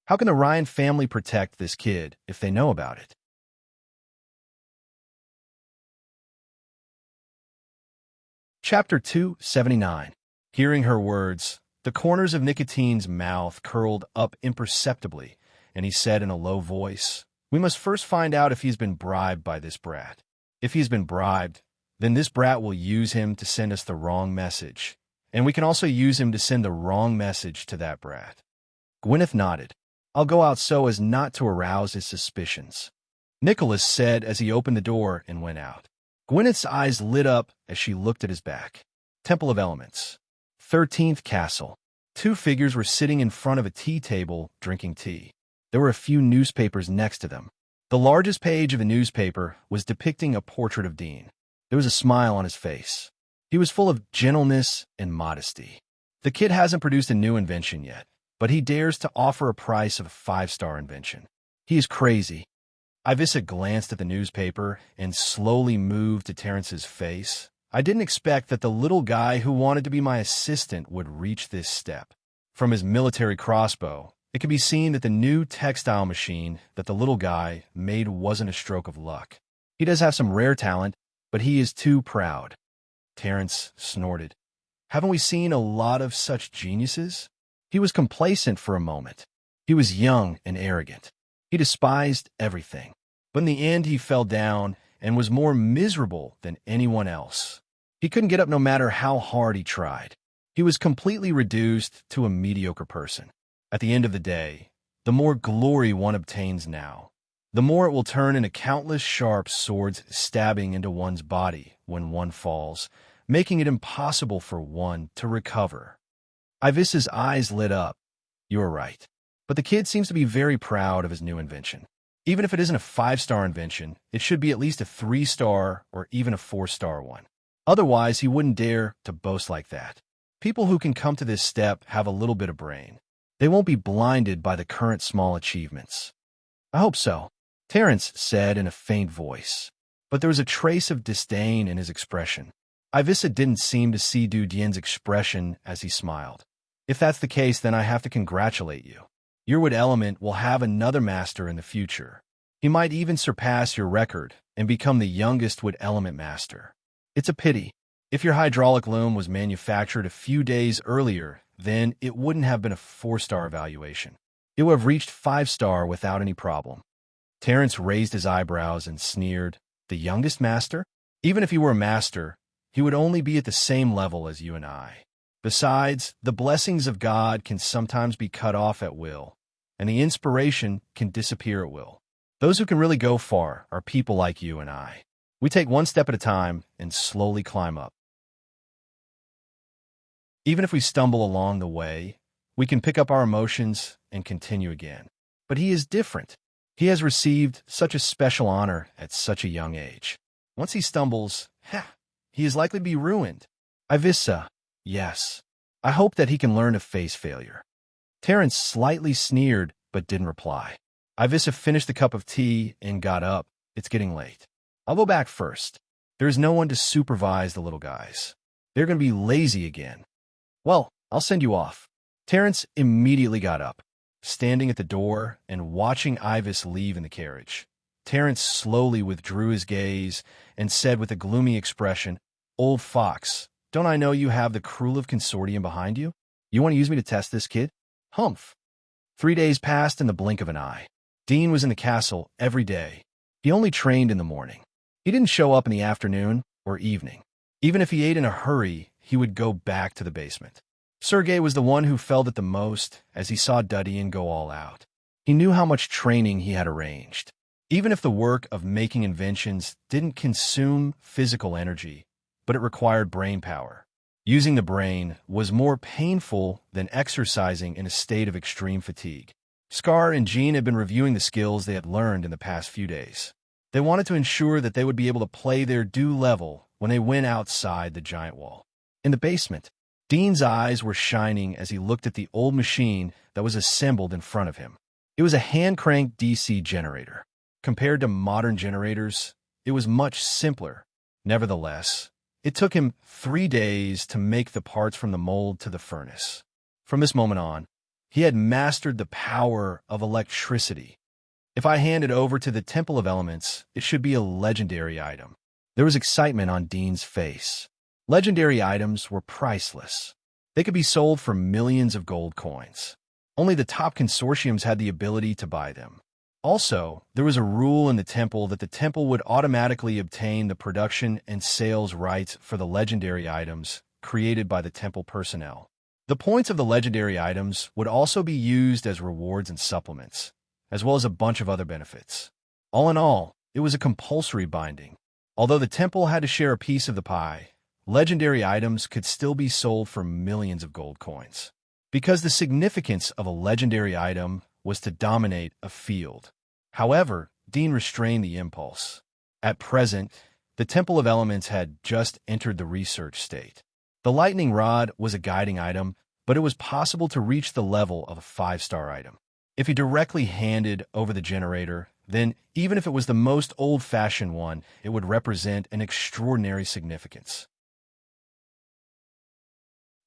How can the Ryan family protect this kid if they know about it? Chapter 279. Hearing her words, the corners of Nicotine's mouth curled up imperceptibly, and he said in a low voice, "We must first find out if he's been bribed by this brat. If he's been bribed, then this brat will use him to send us the wrong message, and we can also use him to send the wrong message to that brat." Gwyneth nodded. "I'll go out so as not to arouse his suspicions," Nicholas said as he opened the door and went out. Gwyneth's eyes lit up as she looked at his back. Temple of Elements. 13th Castle. 2 figures were sitting in front of a tea table drinking tea. There were a few newspapers next to them. The largest page of a newspaper was depicting a portrait of Dean. There was a smile on his face. He was full of gentleness and modesty. The kid hasn't produced a new invention yet, but he dares to offer a price of a 5-star invention. He is crazy. Abyssal glanced at the newspaper and slowly moved to Terrence's face. "I didn't expect that the little guy who wanted to be my assistant would reach this step." From his military crossbow, it could be seen that the new textile machine that the little guy made wasn't a stroke of luck. He does have some rare talent, but he is too proud. Terrence snorted. "Haven't we seen a lot of such geniuses?" He was complacent for a moment. He was young and arrogant. He despised everything. But in the end, he fell down and was more miserable than anyone else. He couldn't get up no matter how hard he tried. He was completely reduced to a mediocre person. At the end of the day, the more glory one obtains now, the more it will turn into countless sharp swords stabbing into one's body when one falls, making it impossible for one to recover. Ivis's eyes lit up. "You are right. But the kid seems to be very proud of his new invention. Even if it isn't a 5-star invention, it should be at least a 3-star or even a 4-star one. Otherwise, he wouldn't dare to boast like that. People who can come to this step have a little bit of brain. They won't be blinded by the current small achievements." "I hope so," Terrence said in a faint voice. But there was a trace of disdain in his expression. Ivissa didn't seem to see Du Dian's expression as he smiled. "If that's the case, then I have to congratulate you. Your wood element will have another master in the future. He might even surpass your record and become the youngest wood element master. It's a pity. If your hydraulic loom was manufactured a few days earlier, then it wouldn't have been a 4-star evaluation. It would have reached 5-star without any problem." Terrence raised his eyebrows and sneered. "The youngest master? Even if he were a master, he would only be at the same level as you and I. Besides, the blessings of God can sometimes be cut off at will, and the inspiration can disappear at will. Those who can really go far are people like you and I. We take one step at a time and slowly climb up. Even if we stumble along the way, we can pick up our emotions and continue again. But he is different. He has received such a special honor at such a young age. Once he stumbles, he is likely to be ruined. Ivissa, yes. I hope that he can learn to face failure." Terrence slightly sneered, but didn't reply. Ivissa finished the cup of tea and got up. "It's getting late. I'll go back first. There is no one to supervise the little guys. They're going to be lazy again." Well, I'll send you off. Terence immediately got up, standing at the door and watching Ivis leave in the carriage. Terence slowly withdrew his gaze and said with a gloomy expression, "Old fox, don't I know you have the Krulov Consortium behind you? You want to use me to test this kid?" Humph. 3 days passed in the blink of an eye. Dean was in the castle every day. He only trained in the morning. He didn't show up in the afternoon or evening. Even if he ate in a hurry, he would go back to the basement. Sergei was the one who felt it the most as he saw Dudian go all out. He knew how much training he had arranged. Even if the work of making inventions didn't consume physical energy, but it required brain power. Using the brain was more painful than exercising in a state of extreme fatigue. Scar and Jean had been reviewing the skills they had learned in the past few days. They wanted to ensure that they would be able to play their due level when they went outside the giant wall. In the basement, Dean's eyes were shining as he looked at the old machine that was assembled in front of him. It was a hand-cranked DC generator. Compared to modern generators, it was much simpler. Nevertheless, it took him 3 days to make the parts from the mold to the furnace. From this moment on, he had mastered the power of electricity. If I hand it over to the Temple of Elements, it should be a legendary item. There was excitement on Dean's face. Legendary items were priceless. They could be sold for millions of gold coins. Only the top consortiums had the ability to buy them. Also, there was a rule in the temple that the temple would automatically obtain the production and sales rights for the legendary items created by the temple personnel. The points of the legendary items would also be used as rewards and supplements, as well as a bunch of other benefits. All in all, it was a compulsory binding. Although the temple had to share a piece of the pie, legendary items could still be sold for millions of gold coins. Because the significance of a legendary item was to dominate a field. However, Dean restrained the impulse. At present, the Temple of Elements had just entered the research state. The lightning rod was a guiding item, but it was possible to reach the level of a 5-star item. If he directly handed over the generator, then even if it was the most old-fashioned one, it would represent an extraordinary significance.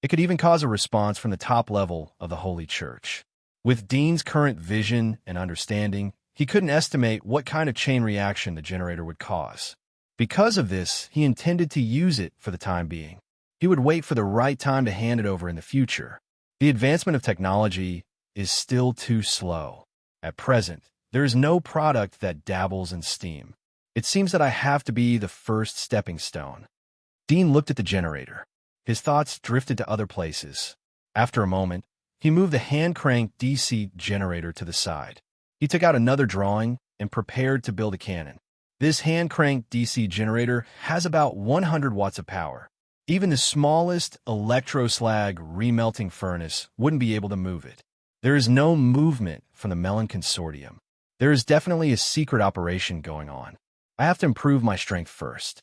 It could even cause a response from the top level of the Holy Church. With Dean's current vision and understanding, he couldn't estimate what kind of chain reaction the generator would cause. Because of this, he intended to use it for the time being. He would wait for the right time to hand it over in the future. The advancement of technology is still too slow. At present, there is no product that dabbles in steam. It seems that I have to be the first stepping stone. Dean looked at the generator. His thoughts drifted to other places. After a moment, he moved the hand-cranked DC generator to the side. He took out another drawing and prepared to build a cannon. This hand-cranked DC generator has about 100 watts of power. Even the smallest electroslag remelting furnace wouldn't be able to move it. There is no movement from the Melon Consortium. There is definitely a secret operation going on. I have to improve my strength first.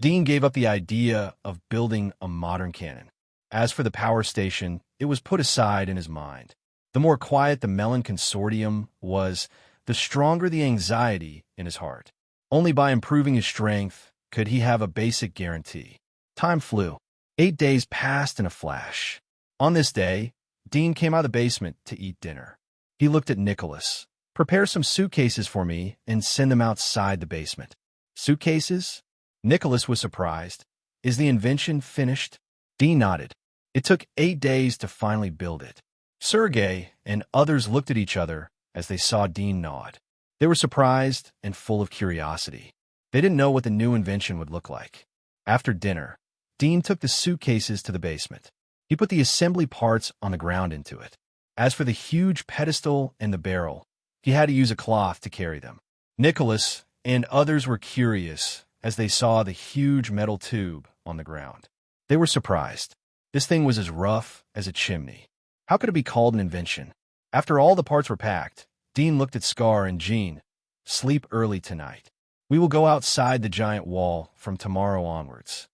Dean gave up the idea of building a modern cannon. As for the power station, it was put aside in his mind. The more quiet the Melon Consortium was, the stronger the anxiety in his heart. Only by improving his strength could he have a basic guarantee. Time flew. 8 days passed in a flash. On this day, Dean came out of the basement to eat dinner. He looked at Nicholas. "Prepare some suitcases for me and send them outside the basement." Suitcases? Nicholas was surprised. "Is the invention finished?" Dean nodded. It took 8 days to finally build it. Sergei and others looked at each other as they saw Dean nod. They were surprised and full of curiosity. They didn't know what the new invention would look like. After dinner, Dean took the suitcases to the basement. He put the assembly parts on the ground into it. As for the huge pedestal and the barrel, he had to use a cloth to carry them. Nicholas and others were curious as they saw the huge metal tube on the ground. They were surprised. This thing was as rough as a chimney. How could it be called an invention? After all the parts were packed, Dean looked at Scar and Jean. "Sleep early tonight. We will go outside the giant wall from tomorrow onwards."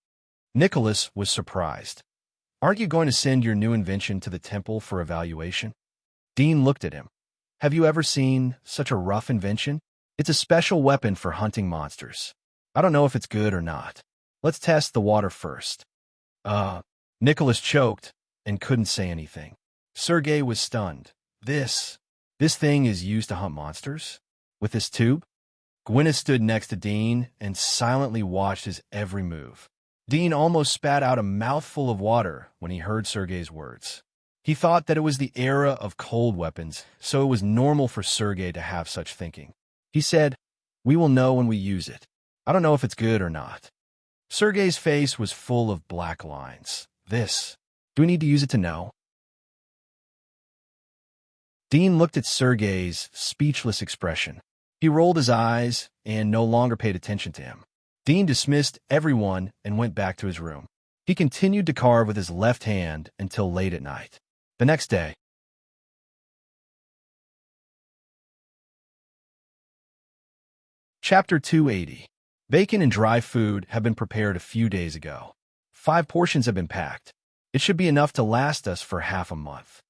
Nicholas was surprised. "Aren't you going to send your new invention to the temple for evaluation?" Dean looked at him. "Have you ever seen such a rough invention? It's a special weapon for hunting monsters. I don't know if it's good or not. Let's test the water first." Nicholas choked. and couldn't say anything. Sergei was stunned. This thing is used to hunt monsters? With this tube? Gwyneth stood next to Dean and silently watched his every move. Dean almost spat out a mouthful of water when he heard Sergei's words. He thought that it was the era of cold weapons, so it was normal for Sergei to have such thinking. He said, "We will know when we use it. I don't know if it's good or not." Sergei's face was full of black lines. Do we need to use it to know? Dean looked at Sergei's speechless expression. He rolled his eyes and no longer paid attention to him. Dean dismissed everyone and went back to his room. He continued to carve with his left hand until late at night. The next day, Chapter 280. Bacon and dry food have been prepared a few days ago. 5 portions have been packed. It should be enough to last us for half a month.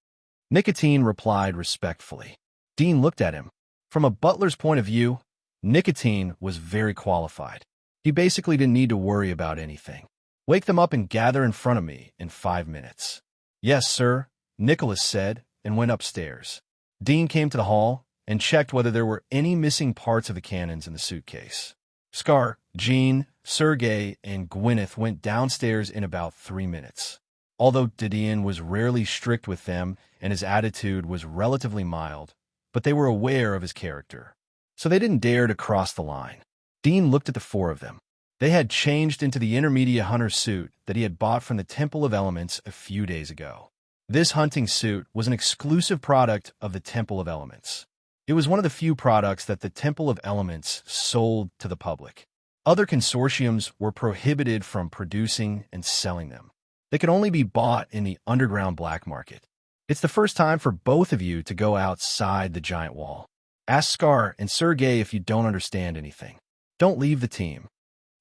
Nicotine replied respectfully. Dean looked at him. From a butler's point of view, Nicotine was very qualified. He basically didn't need to worry about anything. Wake them up and gather in front of me in 5 minutes. Yes, sir, Nicholas said, and went upstairs. Dean came to the hall and checked whether there were any missing parts of the cannons in the suitcase. Scar, Jean, Sergei, and Gwyneth went downstairs in about 3 minutes. Although Didion was rarely strict with them and his attitude was relatively mild, but they were aware of his character. So they didn't dare to cross the line. Dean looked at the 4 of them. They had changed into the intermediate hunter suit that he had bought from the Temple of Elements a few days ago. This hunting suit was an exclusive product of the Temple of Elements. It was one of the few products that the Temple of Elements sold to the public. Other consortiums were prohibited from producing and selling them. They could only be bought in the underground black market. It's the first time for both of you to go outside the giant wall. Ask Scar and Sergei if you don't understand anything. Don't leave the team.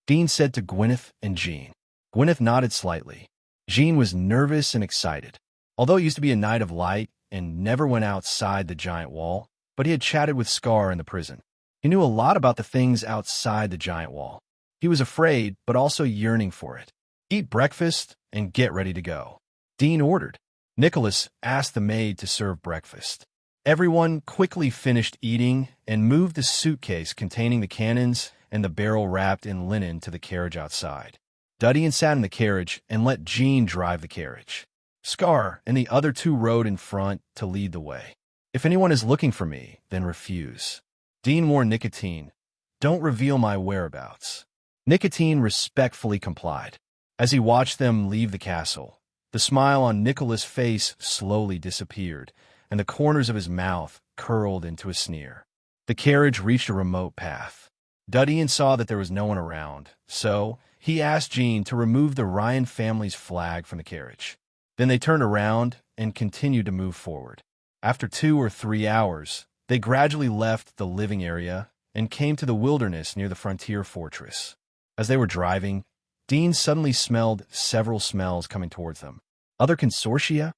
Dean said to Gwyneth and Jean. Gwyneth nodded slightly. Jean was nervous and excited. Although he used to be a Knight of Light and never went outside the giant wall, but he had chatted with Scar in the prison. He knew a lot about the things outside the giant wall. He was afraid, but also yearning for it. Eat breakfast and get ready to go. Dean ordered. Nicholas asked the maid to serve breakfast. Everyone quickly finished eating and moved the suitcase containing the cannons and the barrel wrapped in linen to the carriage outside. Didion sat in the carriage and let Jean drive the carriage. Scar and the other 2 rode in front to lead the way. If anyone is looking for me, then refuse. Dean warned Nicotine, don't reveal my whereabouts. Nicotine respectfully complied. As he watched them leave the castle, the smile on Nicholas' face slowly disappeared, and the corners of his mouth curled into a sneer. The carriage reached a remote path. Didion saw that there was no one around, so he asked Jean to remove the Ryan family's flag from the carriage. Then they turned around and continued to move forward. After 2 or 3 hours, they gradually left the living area and came to the wilderness near the frontier fortress. As they were driving, Dean suddenly smelled several smells coming towards them. Other consortia?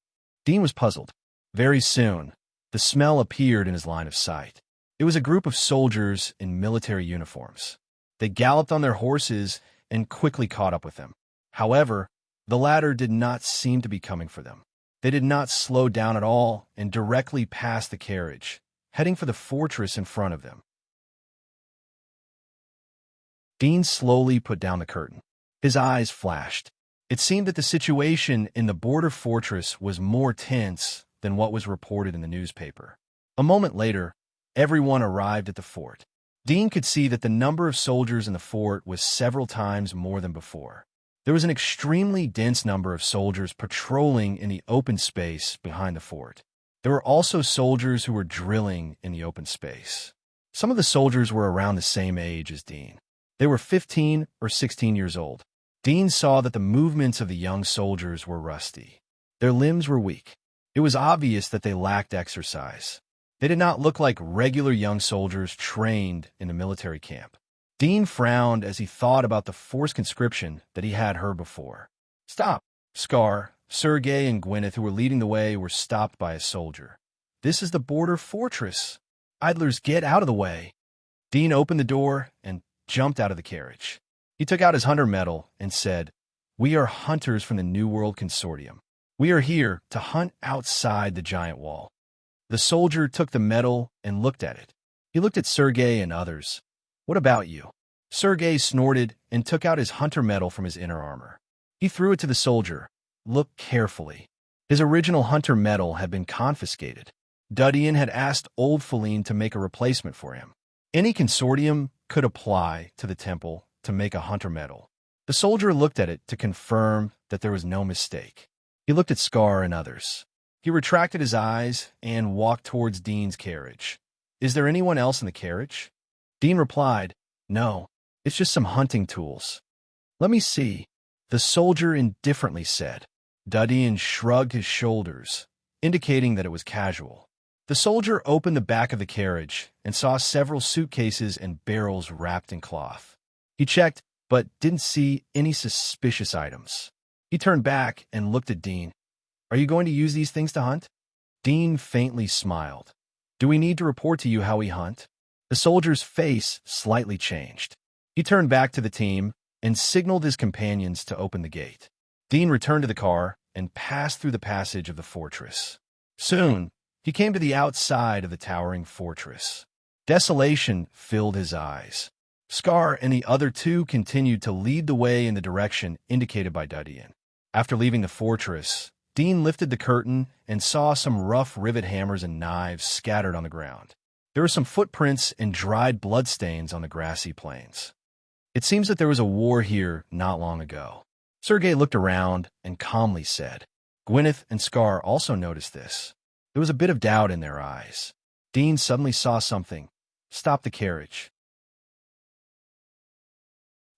Dean was puzzled. Very soon, the smell appeared in his line of sight. It was a group of soldiers in military uniforms. They galloped on their horses and quickly caught up with them. However, the latter did not seem to be coming for them. They did not slow down at all and directly passed the carriage, heading for the fortress in front of them. Dean slowly put down the curtain. His eyes flashed. It seemed that the situation in the border fortress was more tense than what was reported in the newspaper. A moment later, everyone arrived at the fort. Dean could see that the number of soldiers in the fort was several times more than before. There was an extremely dense number of soldiers patrolling in the open space behind the fort. There were also soldiers who were drilling in the open space. Some of the soldiers were around the same age as Dean. They were 15 or 16 years old. Dean saw that the movements of the young soldiers were rusty. Their limbs were weak. It was obvious that they lacked exercise. They did not look like regular young soldiers trained in the military camp. Dean frowned as he thought about the forced conscription that he had heard before. Stop! Scar, Sergei, and Gwyneth, who were leading the way, were stopped by a soldier. This is the border fortress. Idlers, get out of the way. Dean opened the door and jumped out of the carriage. He took out his hunter medal and said, "We are hunters from the New World Consortium. We are here to hunt outside the giant wall. The soldier took the medal and looked at it. He looked at Sergei and others. What about you? Sergei snorted and took out his hunter medal from his inner armor. He threw it to the soldier. Look carefully. His original hunter medal had been confiscated. Dudian had asked Old Feline to make a replacement for him. Any consortium could apply to the temple to make a hunter medal. The soldier looked at it to confirm that there was no mistake. He looked at Scar and others. He retracted his eyes and walked towards Dean's carriage. Is there anyone else in the carriage? Dean replied, No, it's just some hunting tools. Let me see, the soldier indifferently said. Dudian shrugged his shoulders, indicating that it was casual. The soldier opened the back of the carriage and saw several suitcases and barrels wrapped in cloth. He checked, but didn't see any suspicious items. He turned back and looked at Dean. Are you going to use these things to hunt? Dean faintly smiled. Do we need to report to you how we hunt? The soldier's face slightly changed. He turned back to the team and signaled his companions to open the gate. Dean returned to the car and passed through the passage of the fortress. Soon, he came to the outside of the towering fortress. Desolation filled his eyes. Scar and the other two continued to lead the way in the direction indicated by Dudian. After leaving the fortress, Dean lifted the curtain and saw some rough rivet hammers and knives scattered on the ground. There were some footprints and dried bloodstains on the grassy plains. It seems that there was a war here not long ago. Sergei looked around and calmly said. Gwyneth and Scar also noticed this. There was a bit of doubt in their eyes. Dean suddenly saw something. Stop the carriage.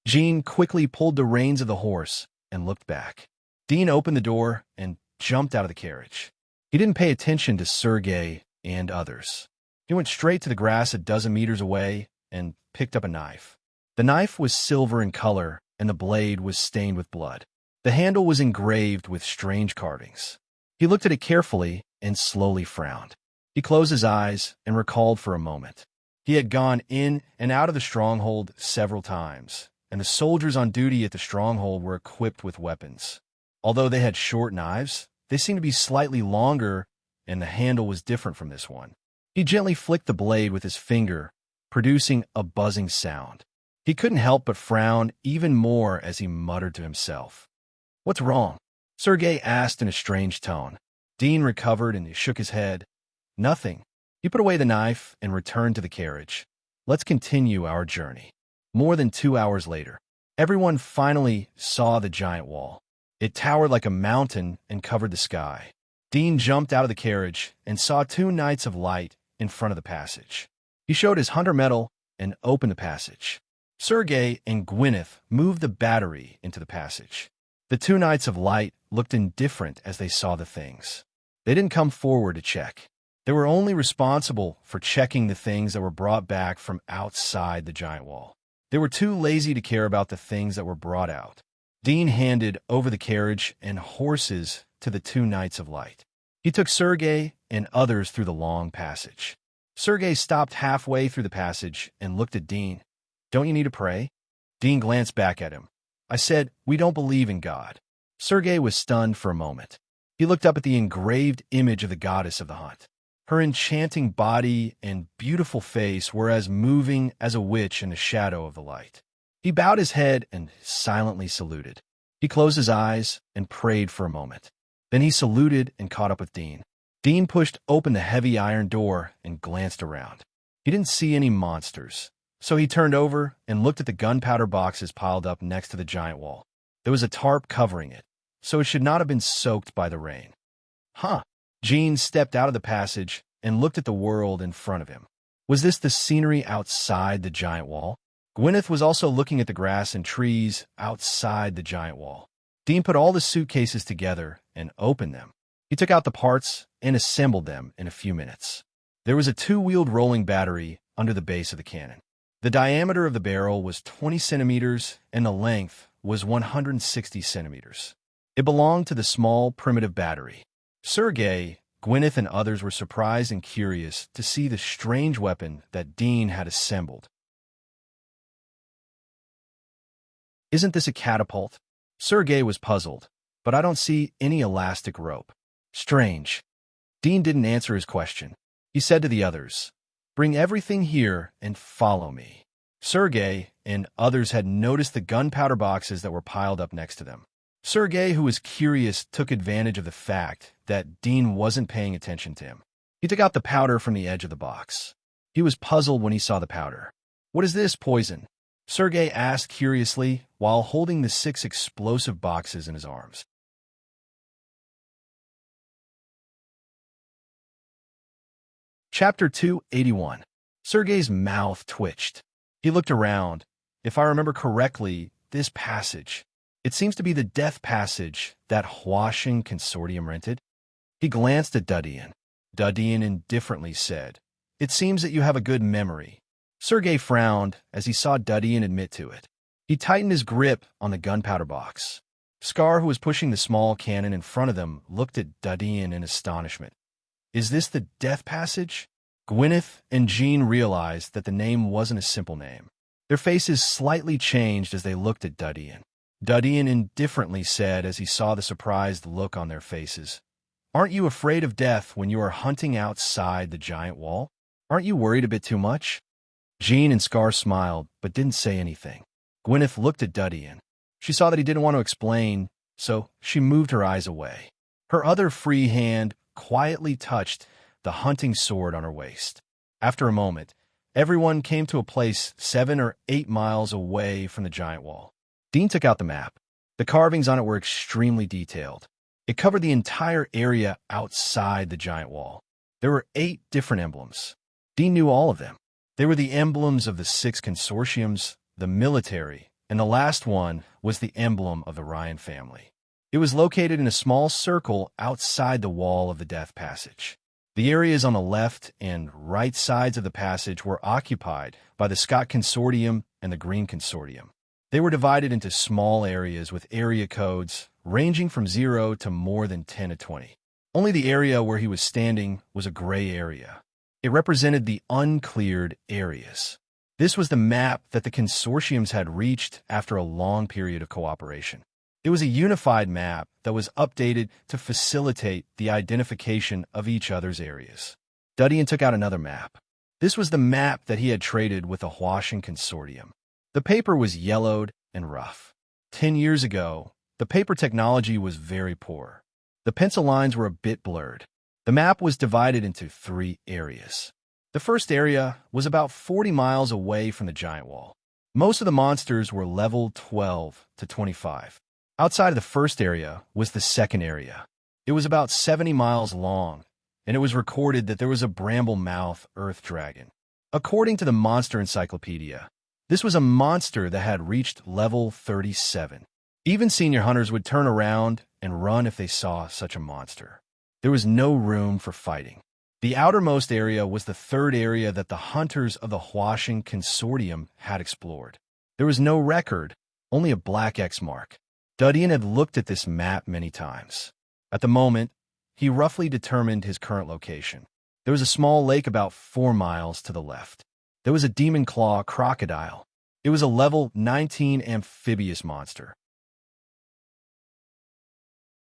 Jean quickly pulled the reins of the horse and looked back. Dean opened the door and jumped out of the carriage. He didn't pay attention to Sergei and others. He went straight to the grass a dozen meters away and picked up a knife. The knife was silver in color and the blade was stained with blood. The handle was engraved with strange carvings. He looked at it carefully and slowly frowned. He closed his eyes and recalled for a moment. He had gone in and out of the stronghold several times, and the soldiers on duty at the stronghold were equipped with weapons. Although they had short knives, they seemed to be slightly longer, and the handle was different from this one. He gently flicked the blade with his finger, producing a buzzing sound. He couldn't help but frown even more as he muttered to himself. What's wrong? Sergei asked in a strange tone. Dean recovered and he shook his head. Nothing. He put away the knife and returned to the carriage. Let's continue our journey. More than 2 hours later, everyone finally saw the giant wall. It towered like a mountain and covered the sky. Dean jumped out of the carriage and saw 2 knights of light in front of the passage. He showed his hunter medal and opened the passage. Sergei and Gwyneth moved the battery into the passage. The 2 knights of light looked indifferent as they saw the things. They didn't come forward to check. They were only responsible for checking the things that were brought back from outside the giant wall. They were too lazy to care about the things that were brought out. Dean handed over the carriage and horses to the 2 knights of light. He took Sergei and others through the long passage. Sergei stopped halfway through the passage and looked at Dean. Don't you need to pray? Dean glanced back at him. I said, we don't believe in God. Sergei was stunned for a moment. He looked up at the engraved image of the goddess of the hunt. Her enchanting body and beautiful face were as moving as a witch in the shadow of the light. He bowed his head and silently saluted. He closed his eyes and prayed for a moment. Then he saluted and caught up with Dean. Dean pushed open the heavy iron door and glanced around. He didn't see any monsters, so he turned over and looked at the gunpowder boxes piled up next to the giant wall. There was a tarp covering it, so it should not have been soaked by the rain. Huh. Jean stepped out of the passage and looked at the world in front of him. Was this the scenery outside the giant wall? Gwyneth was also looking at the grass and trees outside the giant wall. Dean put all the suitcases together and opened them. He took out the parts and assembled them in a few minutes. There was a 2-wheeled rolling battery under the base of the cannon. The diameter of the barrel was 20 centimeters and the length was 160 centimeters. It belonged to the small primitive battery. Sergei, Gwyneth, and others were surprised and curious to see the strange weapon that Dean had assembled. Isn't this a catapult? Sergei was puzzled. but I don't see any elastic rope. Strange. Dean didn't answer his question. He said to the others, "Bring everything here and follow me." Sergei and others had noticed the gunpowder boxes that were piled up next to them. Sergei, who was curious, took advantage of the fact that Dean wasn't paying attention to him. He took out the powder from the edge of the box. He was puzzled when he saw the powder. "What is this, poison?" Sergei asked curiously while holding the 6 explosive boxes in his arms. Chapter 281. Sergei's mouth twitched. He looked around. If I remember correctly, this passage. It seems to be the death passage that Huasheng Consortium rented. He glanced at Dudian. Dudian indifferently said, "It seems that you have a good memory." Sergei frowned as he saw Dudian admit to it. He tightened his grip on the gunpowder box. Scar, who was pushing the small cannon in front of them, looked at Dudian in astonishment. "Is this the death passage?" Gwyneth and Jean realized that the name wasn't a simple name. Their faces slightly changed as they looked at Dudian. Dudian indifferently said as he saw the surprised look on their faces, "Aren't you afraid of death when you are hunting outside the giant wall? Aren't you worried a bit too much?" Jean and Scar smiled, but didn't say anything. Gwyneth looked at Dudian. She saw that he didn't want to explain, so she moved her eyes away. Her other free hand quietly touched the hunting sword on her waist. After a moment, everyone came to a place 7 or 8 miles away from the giant wall. Dean took out the map. The carvings on it were extremely detailed. It covered the entire area outside the giant wall. There were 8 different emblems. Dean knew all of them. They were the emblems of the 6 consortiums, the military, and the last one was the emblem of the Ryan family. It was located in a small circle outside the wall of the death passage. The areas on the left and right sides of the passage were occupied by the Scott Consortium and the Green Consortium. They were divided into small areas with area codes ranging from 0 to more than 10 to 20. Only the area where he was standing was a gray area. It represented the uncleared areas. This was the map that the consortiums had reached after a long period of cooperation. It was a unified map that was updated to facilitate the identification of each other's areas. Dudian took out another map. This was the map that he had traded with the Huasheng Consortium. The paper was yellowed and rough. 10 years ago, the paper technology was very poor. The pencil lines were a bit blurred. The map was divided into 3 areas. The first area was about 40 miles away from the giant wall. Most of the monsters were level 12 to 25. Outside of the first area was the second area. It was about 70 miles long, and it was recorded that there was a bramble-mouth earth dragon. According to the Monster Encyclopedia, this was a monster that had reached level 37. Even senior hunters would turn around and run if they saw such a monster. There was no room for fighting. The outermost area was the third area that the hunters of the Huasheng Consortium had explored. There was no record, only a black X mark. Dudian had looked at this map many times. At the moment, he roughly determined his current location. There was a small lake about 4 miles to the left. There was a demon claw crocodile. It was a level 19 amphibious monster.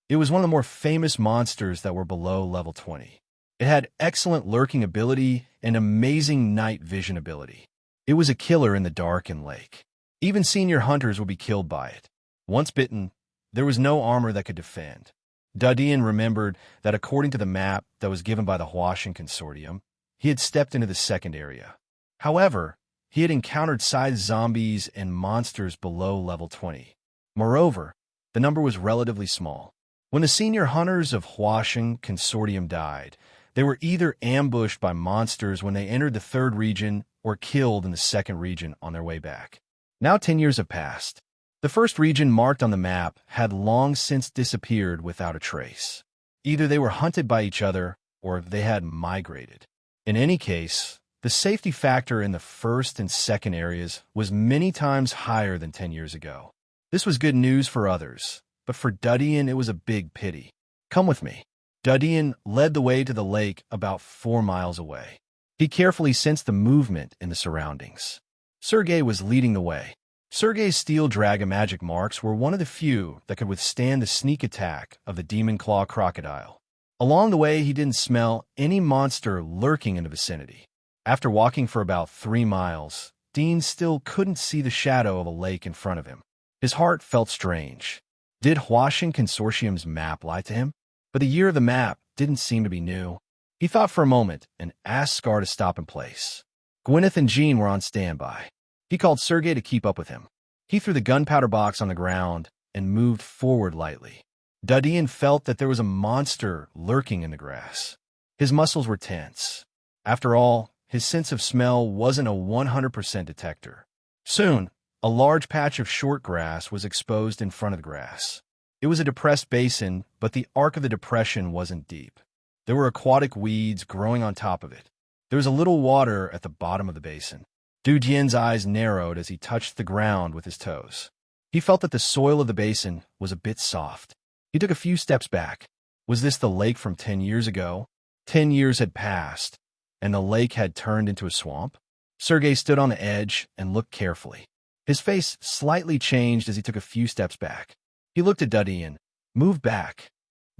It was one of the more famous monsters that were below level 20. It had excellent lurking ability and amazing night vision ability. It was a killer in the dark and lake. Even senior hunters would be killed by it. Once bitten, there was no armor that could defend. Dudian remembered that according to the map that was given by the Huasheng Consortium, he had stepped into the second area. However, he had encountered sized zombies and monsters below level 20. Moreover, the number was relatively small. When the senior hunters of Huasheng Consortium died, they were either ambushed by monsters when they entered the third region or killed in the second region on their way back. Now 10 years have passed. The first region marked on the map had long since disappeared without a trace. Either they were hunted by each other or they had migrated. In any case, the safety factor in the first and second areas was many times higher than 10 years ago. This was good news for others, but for Dudian it was a big pity. "Come with me." Dudian led the way to the lake about 4 miles away. He carefully sensed the movement in the surroundings. Sergei was leading the way. Sergei's steel dragon magic marks were one of the few that could withstand the sneak attack of the demon claw crocodile. Along the way, he didn't smell any monster lurking in the vicinity. After walking for about 3 miles, Dean still couldn't see the shadow of a lake in front of him. His heart felt strange. Did Huashan Consortium's map lie to him? But the year of the map didn't seem to be new. He thought for a moment and asked Scar to stop in place. Gwyneth and Jean were on standby. He called Sergei to keep up with him. He threw the gunpowder box on the ground and moved forward lightly. Dadian felt that there was a monster lurking in the grass. His muscles were tense. After all, his sense of smell wasn't a 100% detector. Soon, a large patch of short grass was exposed in front of the grass. It was a depressed basin, but the arc of the depression wasn't deep. There were aquatic weeds growing on top of it. There was a little water at the bottom of the basin. Du Jian's eyes narrowed as he touched the ground with his toes. He felt that the soil of the basin was a bit soft. He took a few steps back. Was this the lake from 10 years ago? 10 years had passed, and the lake had turned into a swamp? Sergei stood on the edge and looked carefully. His face slightly changed as he took a few steps back. He looked at Dadian. Move back.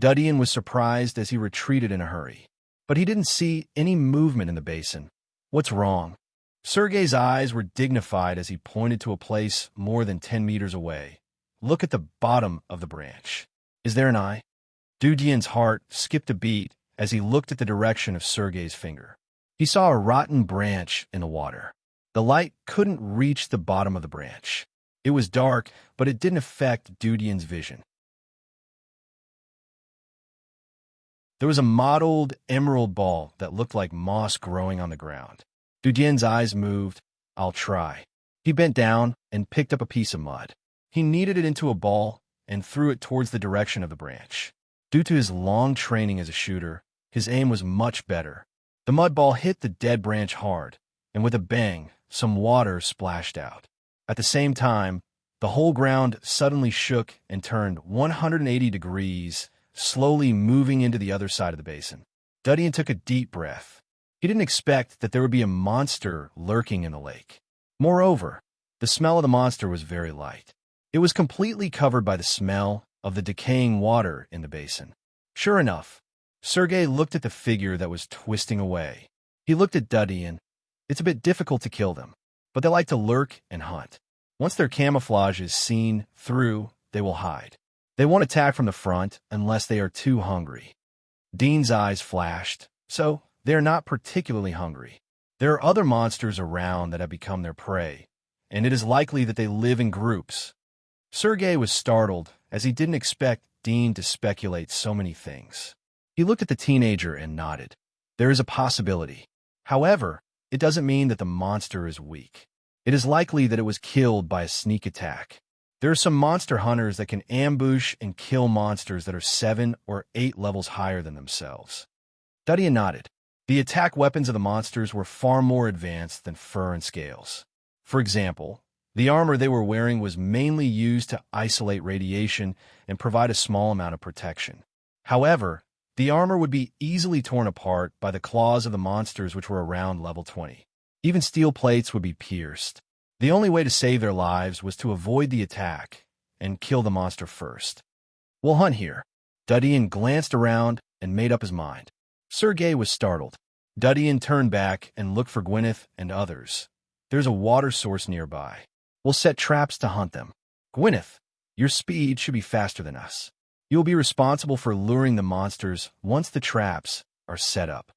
Dadian was surprised as he retreated in a hurry. But he didn't see any movement in the basin. What's wrong? Sergei's eyes were dignified as he pointed to a place more than 10 meters away. Look at the bottom of the branch. Is there an eye? Du Jian's heart skipped a beat as he looked at the direction of Sergei's finger. He saw a rotten branch in the water. The light couldn't reach the bottom of the branch. It was dark, but it didn't affect Du Jian's vision. There was a mottled emerald ball that looked like moss growing on the ground. Du Jian's eyes moved. I'll try. He bent down and picked up a piece of mud. He kneaded it into a ball and threw it towards the direction of the branch. Due to his long training as a shooter, his aim was much better. The mud ball hit the dead branch hard, and with a bang, some water splashed out. At the same time, the whole ground suddenly shook and turned 180 degrees, slowly moving into the other side of the basin. Dadian took a deep breath. He didn't expect that there would be a monster lurking in the lake. Moreover, the smell of the monster was very light. It was completely covered by the smell of the decaying water in the basin. Sure enough, Sergei looked at the figure that was twisting away. He looked at Dadian. It's a bit difficult to kill them, but they like to lurk and hunt. Once their camouflage is seen through, they will hide. They won't attack from the front unless they are too hungry. Dean's eyes flashed, so they are not particularly hungry. There are other monsters around that have become their prey, and it is likely that they live in groups. Sergei was startled, as he didn't expect Dean to speculate so many things. He looked at the teenager and nodded. There is a possibility. However, it doesn't mean that the monster is weak. It is likely that it was killed by a sneak attack. There are some monster hunters that can ambush and kill monsters that are 7 or 8 levels higher than themselves. Dadian nodded. The attack weapons of the monsters were far more advanced than fur and scales. For example, the armor they were wearing was mainly used to isolate radiation and provide a small amount of protection. However, the armor would be easily torn apart by the claws of the monsters which were around level 20. Even steel plates would be pierced. The only way to save their lives was to avoid the attack and kill the monster first. We'll hunt here. Dadian glanced around and made up his mind. Sergei was startled. Dadian turned back and looked for Gwyneth and others. There's a water source nearby. We'll set traps to hunt them. Gwyneth, your speed should be faster than us. You'll be responsible for luring the monsters once the traps are set up.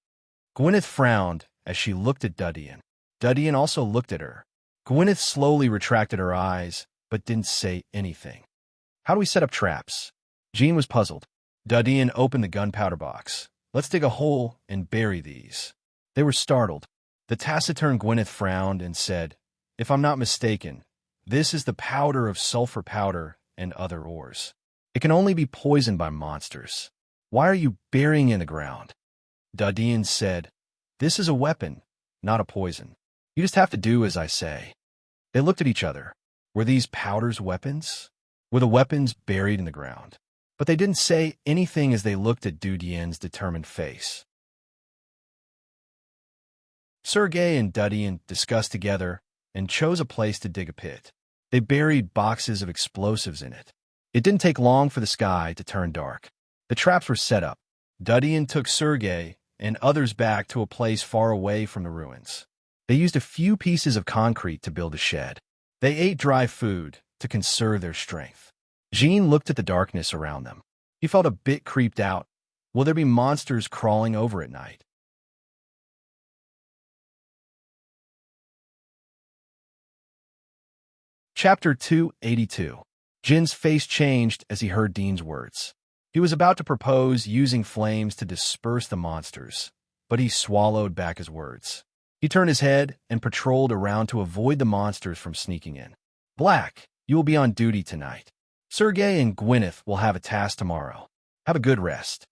Gwyneth frowned as she looked at Dadian. Dadian also looked at her. Gwyneth slowly retracted her eyes, but didn't say anything. How do we set up traps? Jean was puzzled. Dadian opened the gunpowder box. Let's dig a hole and bury these. They were startled. The taciturn Gwyneth frowned and said, if I'm not mistaken, this is the powder of sulfur powder and other ores. It can only be poisoned by monsters. Why are you burying in the ground? Dadian said, this is a weapon, not a poison. You just have to do as I say. They looked at each other. Were these powders weapons? Were the weapons buried in the ground? But they didn't say anything as they looked at Du Jian's determined face. Sergei and Dadian discussed together and chose a place to dig a pit. They buried boxes of explosives in it. It didn't take long for the sky to turn dark. The traps were set up. Dudian took Sergei and others back to a place far away from the ruins. They used a few pieces of concrete to build a shed. They ate dry food to conserve their strength. Jean looked at the darkness around them. He felt a bit creeped out. Will there be monsters crawling over at night? Chapter 282. Jin's face changed as he heard Dean's words. He was about to propose using flames to disperse the monsters, but he swallowed back his words. He turned his head and patrolled around to avoid the monsters from sneaking in. Black, you will be on duty tonight. Sergei and Gwyneth will have a task tomorrow. Have a good rest.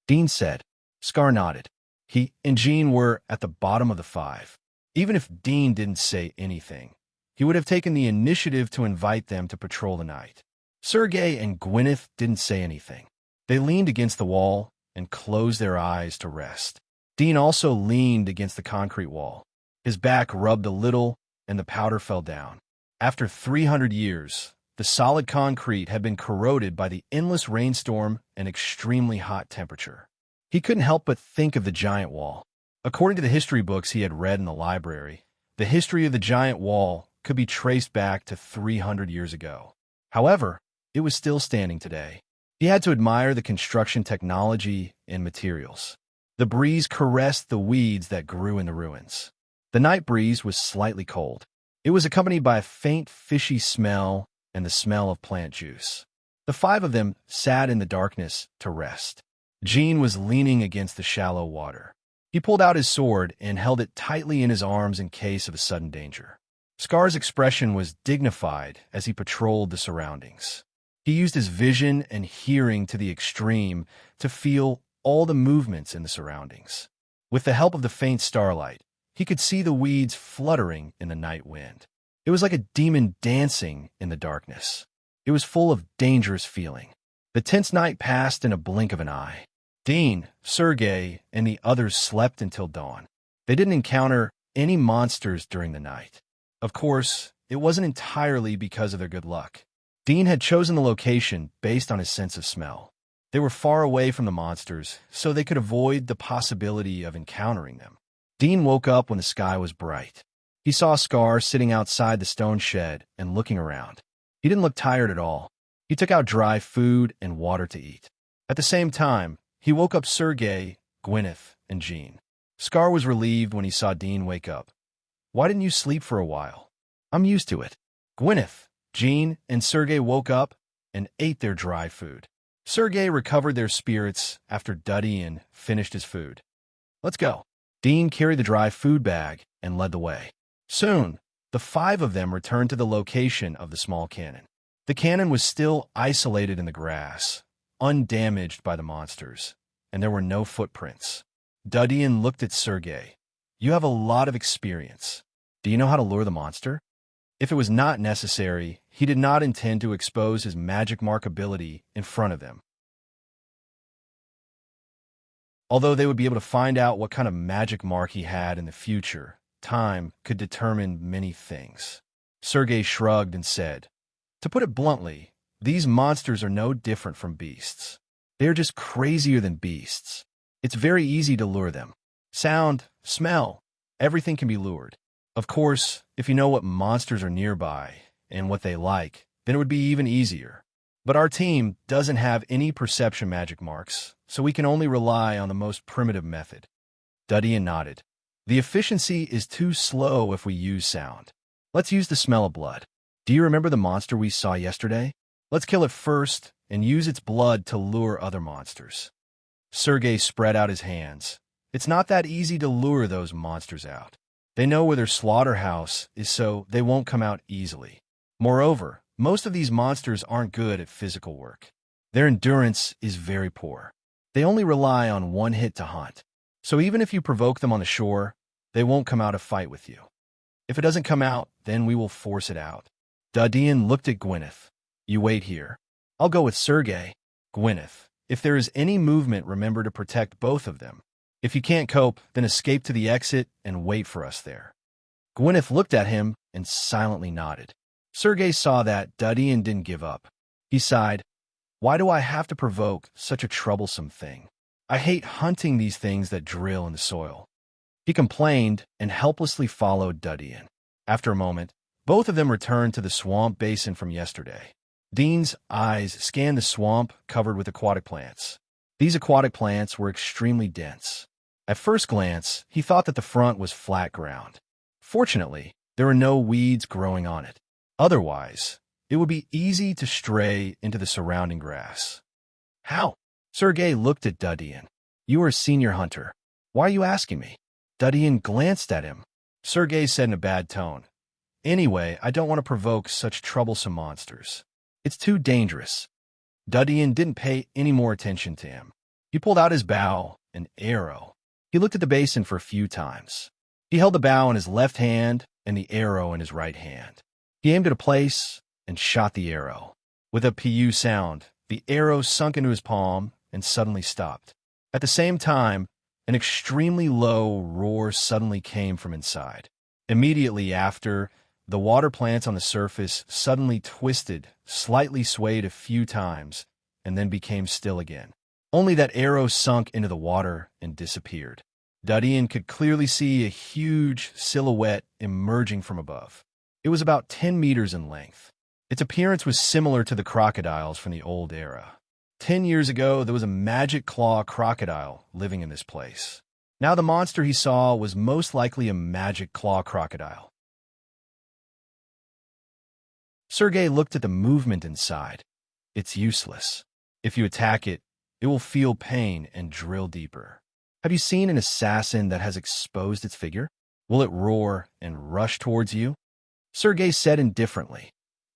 Dean said. Scar nodded. He and Jean were at the bottom of the five. Even if Dean didn't say anything, he would have taken the initiative to invite them to patrol the night. Sergei and Gwyneth didn't say anything. They leaned against the wall and closed their eyes to rest. Dean also leaned against the concrete wall. His back rubbed a little, and the powder fell down. After 300 years, the solid concrete had been corroded by the endless rainstorm and extremely hot temperature. He couldn't help but think of the giant wall. According to the history books he had read in the library, the history of the giant wall could be traced back to 300 years ago. However, it was still standing today. He had to admire the construction technology and materials. The breeze caressed the weeds that grew in the ruins. The night breeze was slightly cold. It was accompanied by a faint fishy smell and the smell of plant juice. The five of them sat in the darkness to rest. Jean was leaning against the shallow water. He pulled out his sword and held it tightly in his arms in case of a sudden danger. Scar's expression was dignified as he patrolled the surroundings. He used his vision and hearing to the extreme to feel all the movements in the surroundings. With the help of the faint starlight, he could see the weeds fluttering in the night wind. It was like a demon dancing in the darkness. It was full of dangerous feeling. The tense night passed in a blink of an eye. Dean, Sergei, and the others slept until dawn. They didn't encounter any monsters during the night. Of course, it wasn't entirely because of their good luck. Dean had chosen the location based on his sense of smell. They were far away from the monsters, so they could avoid the possibility of encountering them. Dean woke up when the sky was bright. He saw Scar sitting outside the stone shed and looking around. He didn't look tired at all. He took out dry food and water to eat. At the same time, he woke up Sergei, Gwyneth, and Jean. Scar was relieved when he saw Dean wake up. Why didn't you sleep for a while? I'm used to it. Gwyneth, Jean, and Sergei woke up and ate their dry food. Sergei recovered their spirits after Dudian finished his food. Let's go. Dean carried the dry food bag and led the way. Soon, the five of them returned to the location of the small cannon. The cannon was still isolated in the grass, undamaged by the monsters, and there were no footprints. Dudian looked at Sergei. You have a lot of experience. Do you know how to lure the monster? If it was not necessary, he did not intend to expose his magic mark ability in front of them. Although they would be able to find out what kind of magic mark he had in the future, time could determine many things. Sergei shrugged and said, to put it bluntly, these monsters are no different from beasts. They are just crazier than beasts. It's very easy to lure them. Sound, smell, everything can be lured. Of course, if you know what monsters are nearby and what they like, then it would be even easier. But our team doesn't have any perception magic marks, so we can only rely on the most primitive method. Dudian nodded. The efficiency is too slow if we use sound. Let's use the smell of blood. Do you remember the monster we saw yesterday? Let's kill it first and use its blood to lure other monsters. Sergei spread out his hands. It's not that easy to lure those monsters out. They know where their slaughterhouse is, so they won't come out easily. Moreover, most of these monsters aren't good at physical work. Their endurance is very poor. They only rely on one hit to hunt. So even if you provoke them on the shore, they won't come out to fight with you. If it doesn't come out, then we will force it out. Dudian looked at Gwyneth. You wait here. I'll go with Sergei. Gwyneth, if there is any movement, remember to protect both of them. If you can't cope, then escape to the exit and wait for us there. Gwyneth looked at him and silently nodded. Sergei saw that Duddy and didn't give up. He sighed, "Why do I have to provoke such a troublesome thing? I hate hunting these things that drill in the soil." He complained and helplessly followed Duddy in. After a moment, both of them returned to the swamp basin from yesterday. Dean's eyes scanned the swamp covered with aquatic plants. These aquatic plants were extremely dense. At first glance, he thought that the front was flat ground. Fortunately, there were no weeds growing on it. Otherwise, it would be easy to stray into the surrounding grass. "How?" Sergei looked at Dudian. "You are a senior hunter. Why are you asking me?" Dudian glanced at him. Sergei said in a bad tone, "Anyway, I don't want to provoke such troublesome monsters. It's too dangerous." Dudian didn't pay any more attention to him. He pulled out his bow, an arrow. He looked at the basin for a few times. He held the bow in his left hand and the arrow in his right hand. He aimed at a place and shot the arrow. With a pu sound, the arrow sunk into his palm and suddenly stopped. At the same time, an extremely low roar suddenly came from inside. Immediately after, the water plants on the surface suddenly twisted, slightly swayed a few times, and then became still again. Only that arrow sunk into the water and disappeared. Dudian could clearly see a huge silhouette emerging from above. It was about 10 meters in length. Its appearance was similar to the crocodiles from the old era. 10 years ago, there was a magic claw crocodile living in this place. Now the monster he saw was most likely a magic claw crocodile. Sergei looked at the movement inside. It's useless. If you attack it, it will feel pain and drill deeper. Have you seen an assassin that has exposed its figure? Will it roar and rush towards you? Sergei said indifferently,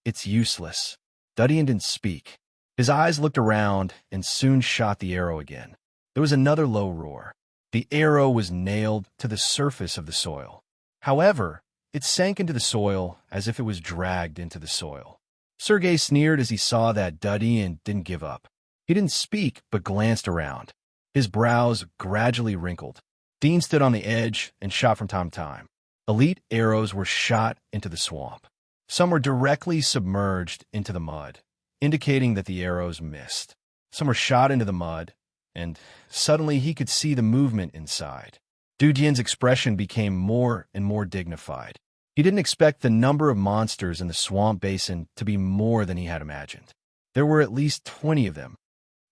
"It's useless." Dudian didn't speak. His eyes looked around and soon shot the arrow again. There was another low roar. The arrow was nailed to the surface of the soil. However, it sank into the soil as if it was dragged into the soil. Sergei sneered as he saw that Dudian didn't give up. He didn't speak, but glanced around. His brows gradually wrinkled. Dean stood on the edge and shot from time to time. Elite arrows were shot into the swamp. Some were directly submerged into the mud, indicating that the arrows missed. Some were shot into the mud, and suddenly he could see the movement inside. Dudian's expression became more and more dignified. He didn't expect the number of monsters in the swamp basin to be more than he had imagined. There were at least 20 of them.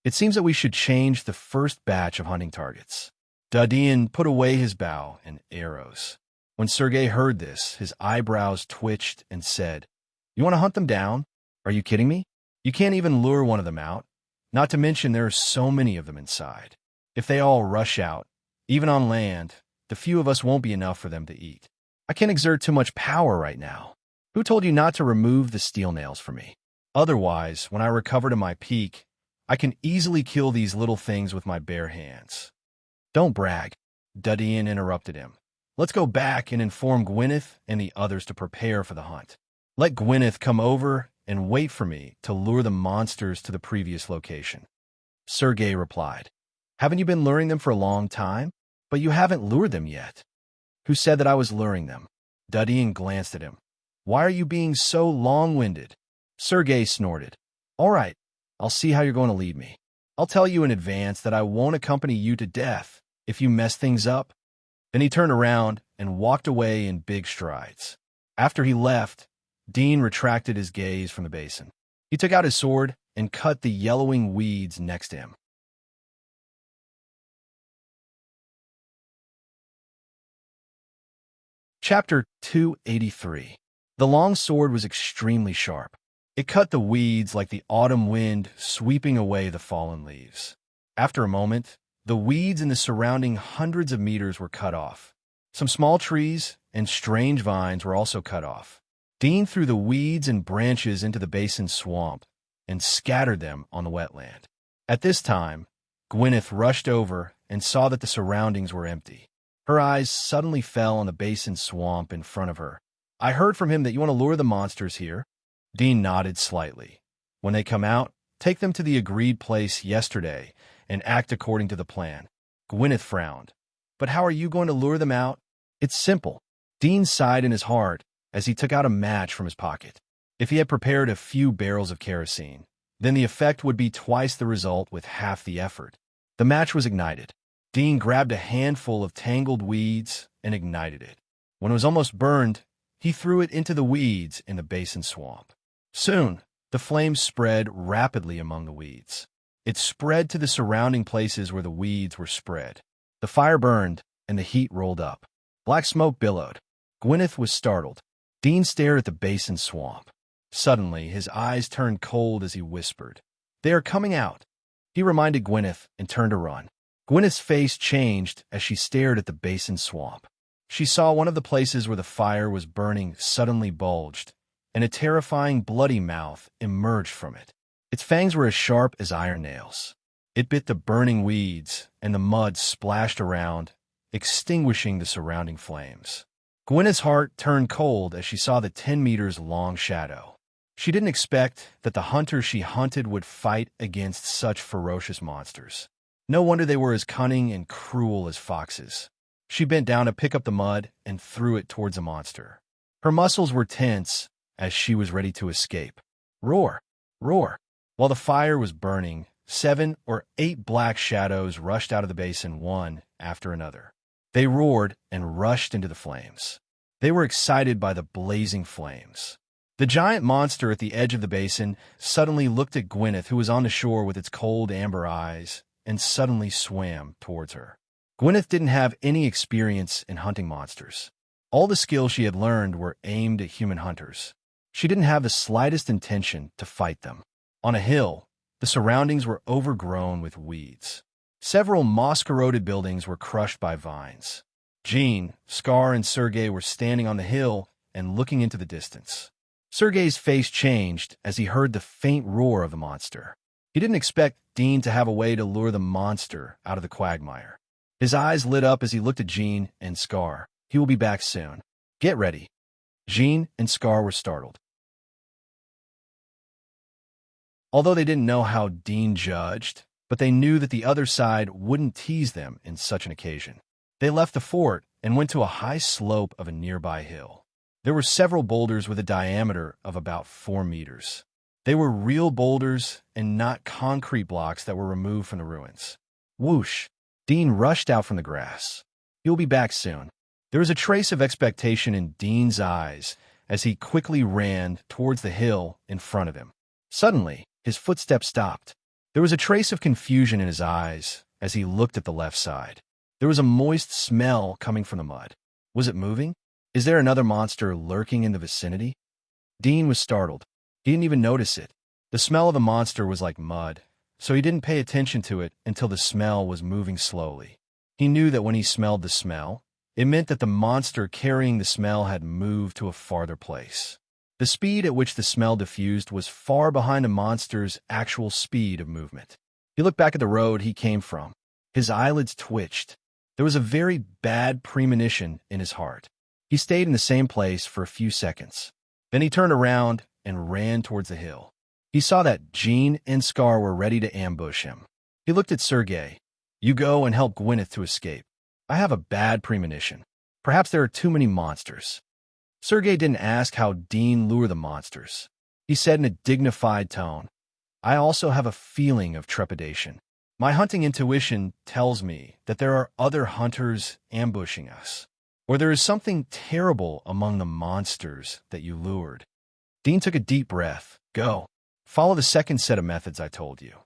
"It seems that we should change the first batch of hunting targets." Dudian put away his bow and arrows. When Sergei heard this, his eyebrows twitched and said, "You want to hunt them down? Are you kidding me? You can't even lure one of them out. Not to mention there are so many of them inside. If they all rush out, even on land, the few of us won't be enough for them to eat. I can't exert too much power right now. Who told you not to remove the steel nails for me? Otherwise, when I recover to my peak, I can easily kill these little things with my bare hands." "Don't brag," Dudian interrupted him. "Let's go back and inform Gwyneth and the others to prepare for the hunt. Let Gwyneth come over and wait for me to lure the monsters to the previous location." Sergei replied, "Haven't you been luring them for a long time? But you haven't lured them yet." "Who said that I was luring them?" Dudian glanced at him. "Why are you being so long-winded?" Sergei snorted. "All right, I'll see how you're going to lead me. I'll tell you in advance that I won't accompany you to death if you mess things up." Then he turned around and walked away in big strides. After he left, Dean retracted his gaze from the basin. He took out his sword and cut the yellowing weeds next to him. Chapter 283. The long sword was extremely sharp. It cut the weeds like the autumn wind sweeping away the fallen leaves. After a moment, the weeds in the surrounding hundreds of meters were cut off. Some small trees and strange vines were also cut off. Dean threw the weeds and branches into the basin swamp and scattered them on the wetland. At this time, Gwyneth rushed over and saw that the surroundings were empty. Her eyes suddenly fell on the basin swamp in front of her. "I heard from him that you want to lure the monsters here." Dean nodded slightly. "When they come out, take them to the agreed place yesterday and act according to the plan." Gwyneth frowned. "But how are you going to lure them out?" "It's simple." Dean sighed in his heart as he took out a match from his pocket. If he had prepared a few barrels of kerosene, then the effect would be twice the result with half the effort. The match was ignited. Dean grabbed a handful of tangled weeds and ignited it. When it was almost burned, he threw it into the weeds in the basin swamp. Soon, the flames spread rapidly among the weeds. It spread to the surrounding places where the weeds were spread. The fire burned, and the heat rolled up. Black smoke billowed. Gwyneth was startled. Dean stared at the basin swamp. Suddenly, his eyes turned cold as he whispered, "They are coming out." He reminded Gwyneth and turned to run. Gwyneth's face changed as she stared at the basin swamp. She saw one of the places where the fire was burning suddenly bulged, and a terrifying bloody mouth emerged from it. Its fangs were as sharp as iron nails. It bit the burning weeds, and the mud splashed around, extinguishing the surrounding flames. Gwyneth's heart turned cold as she saw the 10 meters long shadow. She didn't expect that the hunters she hunted would fight against such ferocious monsters. No wonder they were as cunning and cruel as foxes. She bent down to pick up the mud and threw it towards the monster. Her muscles were tense as she was ready to escape. Roar! Roar! While the fire was burning, 7 or 8 black shadows rushed out of the basin one after another. They roared and rushed into the flames. They were excited by the blazing flames. The giant monster at the edge of the basin suddenly looked at Gwyneth, who was on the shore with its cold amber eyes, and suddenly swam towards her. Gwyneth didn't have any experience in hunting monsters. All the skills she had learned were aimed at human hunters. She didn't have the slightest intention to fight them. On a hill, the surroundings were overgrown with weeds. Several moss-corroded buildings were crushed by vines. Jean, Scar, and Sergei were standing on the hill and looking into the distance. Sergei's face changed as he heard the faint roar of the monster. He didn't expect Dean to have a way to lure the monster out of the quagmire. His eyes lit up as he looked at Jean and Scar. He will be back soon. Get ready. Jean and Scar were startled. Although they didn't know how Dean judged, but they knew that the other side wouldn't tease them in such an occasion. They left the fort and went to a high slope of a nearby hill. There were several boulders with a diameter of about 4 meters. They were real boulders and not concrete blocks that were removed from the ruins. Whoosh! Dean rushed out from the grass. He'll be back soon. There was a trace of expectation in Dean's eyes as he quickly ran towards the hill in front of him. Suddenly, his footsteps stopped. There was a trace of confusion in his eyes as he looked at the left side. There was a moist smell coming from the mud. Was it moving? Is there another monster lurking in the vicinity? Dean was startled. He didn't even notice it. The smell of the monster was like mud, so he didn't pay attention to it until the smell was moving slowly. He knew that when he smelled the smell, it meant that the monster carrying the smell had moved to a farther place. The speed at which the smell diffused was far behind the monster's actual speed of movement. He looked back at the road he came from. His eyelids twitched. There was a very bad premonition in his heart. He stayed in the same place for a few seconds. Then he turned around and ran towards the hill. He saw that Jean and Scar were ready to ambush him. He looked at Sergei. "You go and help Gwyneth to escape. I have a bad premonition. Perhaps there are too many monsters." Sergei didn't ask how Dean lured the monsters. He said in a dignified tone, "I also have a feeling of trepidation. My hunting intuition tells me that there are other hunters ambushing us, or there is something terrible among the monsters that you lured." Dean took a deep breath. "Go. Follow the second set of methods I told you."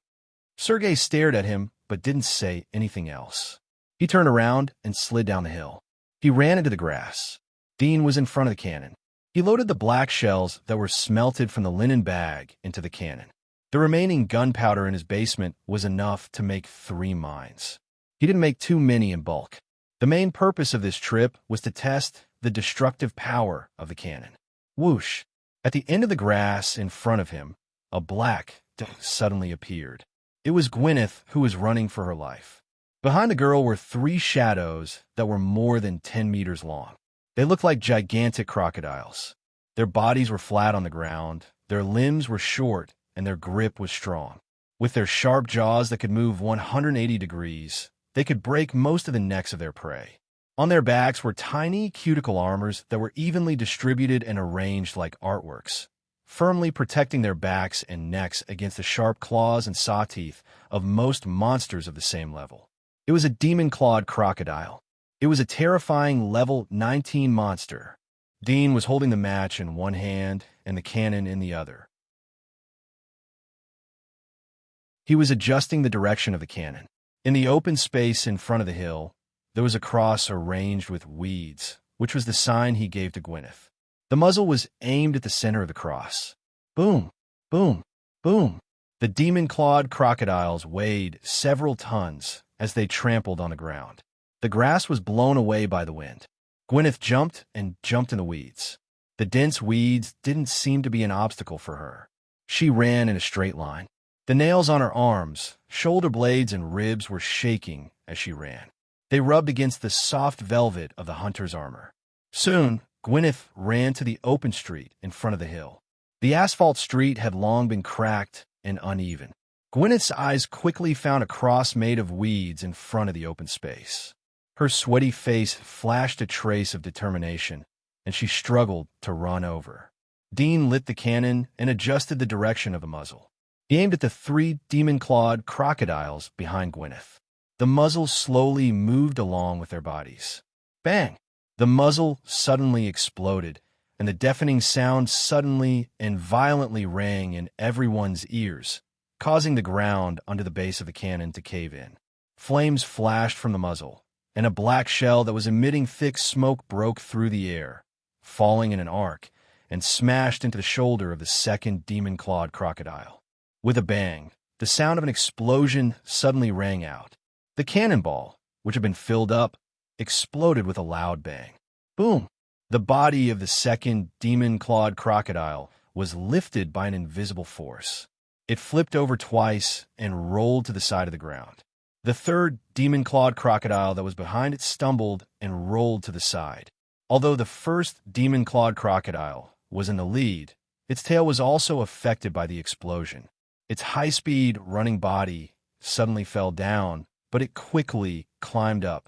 Sergei stared at him but didn't say anything else. He turned around and slid down the hill. He ran into the grass. Dean was in front of the cannon. He loaded the black shells that were smelted from the linen bag into the cannon. The remaining gunpowder in his basement was enough to make 3 mines. He didn't make too many in bulk. The main purpose of this trip was to test the destructive power of the cannon. Whoosh! At the end of the grass in front of him, a black dot suddenly appeared. It was Gwyneth, who was running for her life. Behind the girl were 3 shadows that were more than 10 meters long. They looked like gigantic crocodiles. Their bodies were flat on the ground, their limbs were short, and their grip was strong. With their sharp jaws that could move 180 degrees, they could break most of the necks of their prey. On their backs were tiny cuticle armors that were evenly distributed and arranged like artworks. firmly protecting their backs and necks against the sharp claws and saw teeth of most monsters of the same level. It was a demon-clawed crocodile. It was a terrifying level 19 monster. Dean was holding the match in one hand and the cannon in the other. He was adjusting the direction of the cannon. In the open space in front of the hill, there was a cross arranged with weeds, which was the sign he gave to Gwyneth. The muzzle was aimed at the center of the cross. Boom, boom, boom. The demon-clawed crocodiles weighed several tons as they trampled on the ground. The grass was blown away by the wind. Gwyneth jumped and jumped in the weeds. The dense weeds didn't seem to be an obstacle for her. She ran in a straight line. The nails on her arms, shoulder blades, and ribs were shaking as she ran. They rubbed against the soft velvet of the hunter's armor. Soon, Gwyneth ran to the open street in front of the hill. The asphalt street had long been cracked and uneven. Gwyneth's eyes quickly found a cross made of weeds in front of the open space. Her sweaty face flashed a trace of determination, and she struggled to run over. Dean lit the cannon and adjusted the direction of the muzzle. He aimed at the 3 demon-clawed crocodiles behind Gwyneth. The muzzle slowly moved along with their bodies. Bang! The muzzle suddenly exploded, and the deafening sound suddenly and violently rang in everyone's ears, causing the ground under the base of the cannon to cave in. Flames flashed from the muzzle, and a black shell that was emitting thick smoke broke through the air, falling in an arc, and smashed into the shoulder of the second demon-clawed crocodile. With a bang, the sound of an explosion suddenly rang out. The cannonball, which had been filled up, exploded with a loud bang. Boom! The body of the second demon-clawed crocodile was lifted by an invisible force. It flipped over twice and rolled to the side of the ground. The third demon-clawed crocodile that was behind it stumbled and rolled to the side. Although the first demon-clawed crocodile was in the lead, its tail was also affected by the explosion. Its high-speed running body suddenly fell down, but it quickly climbed up.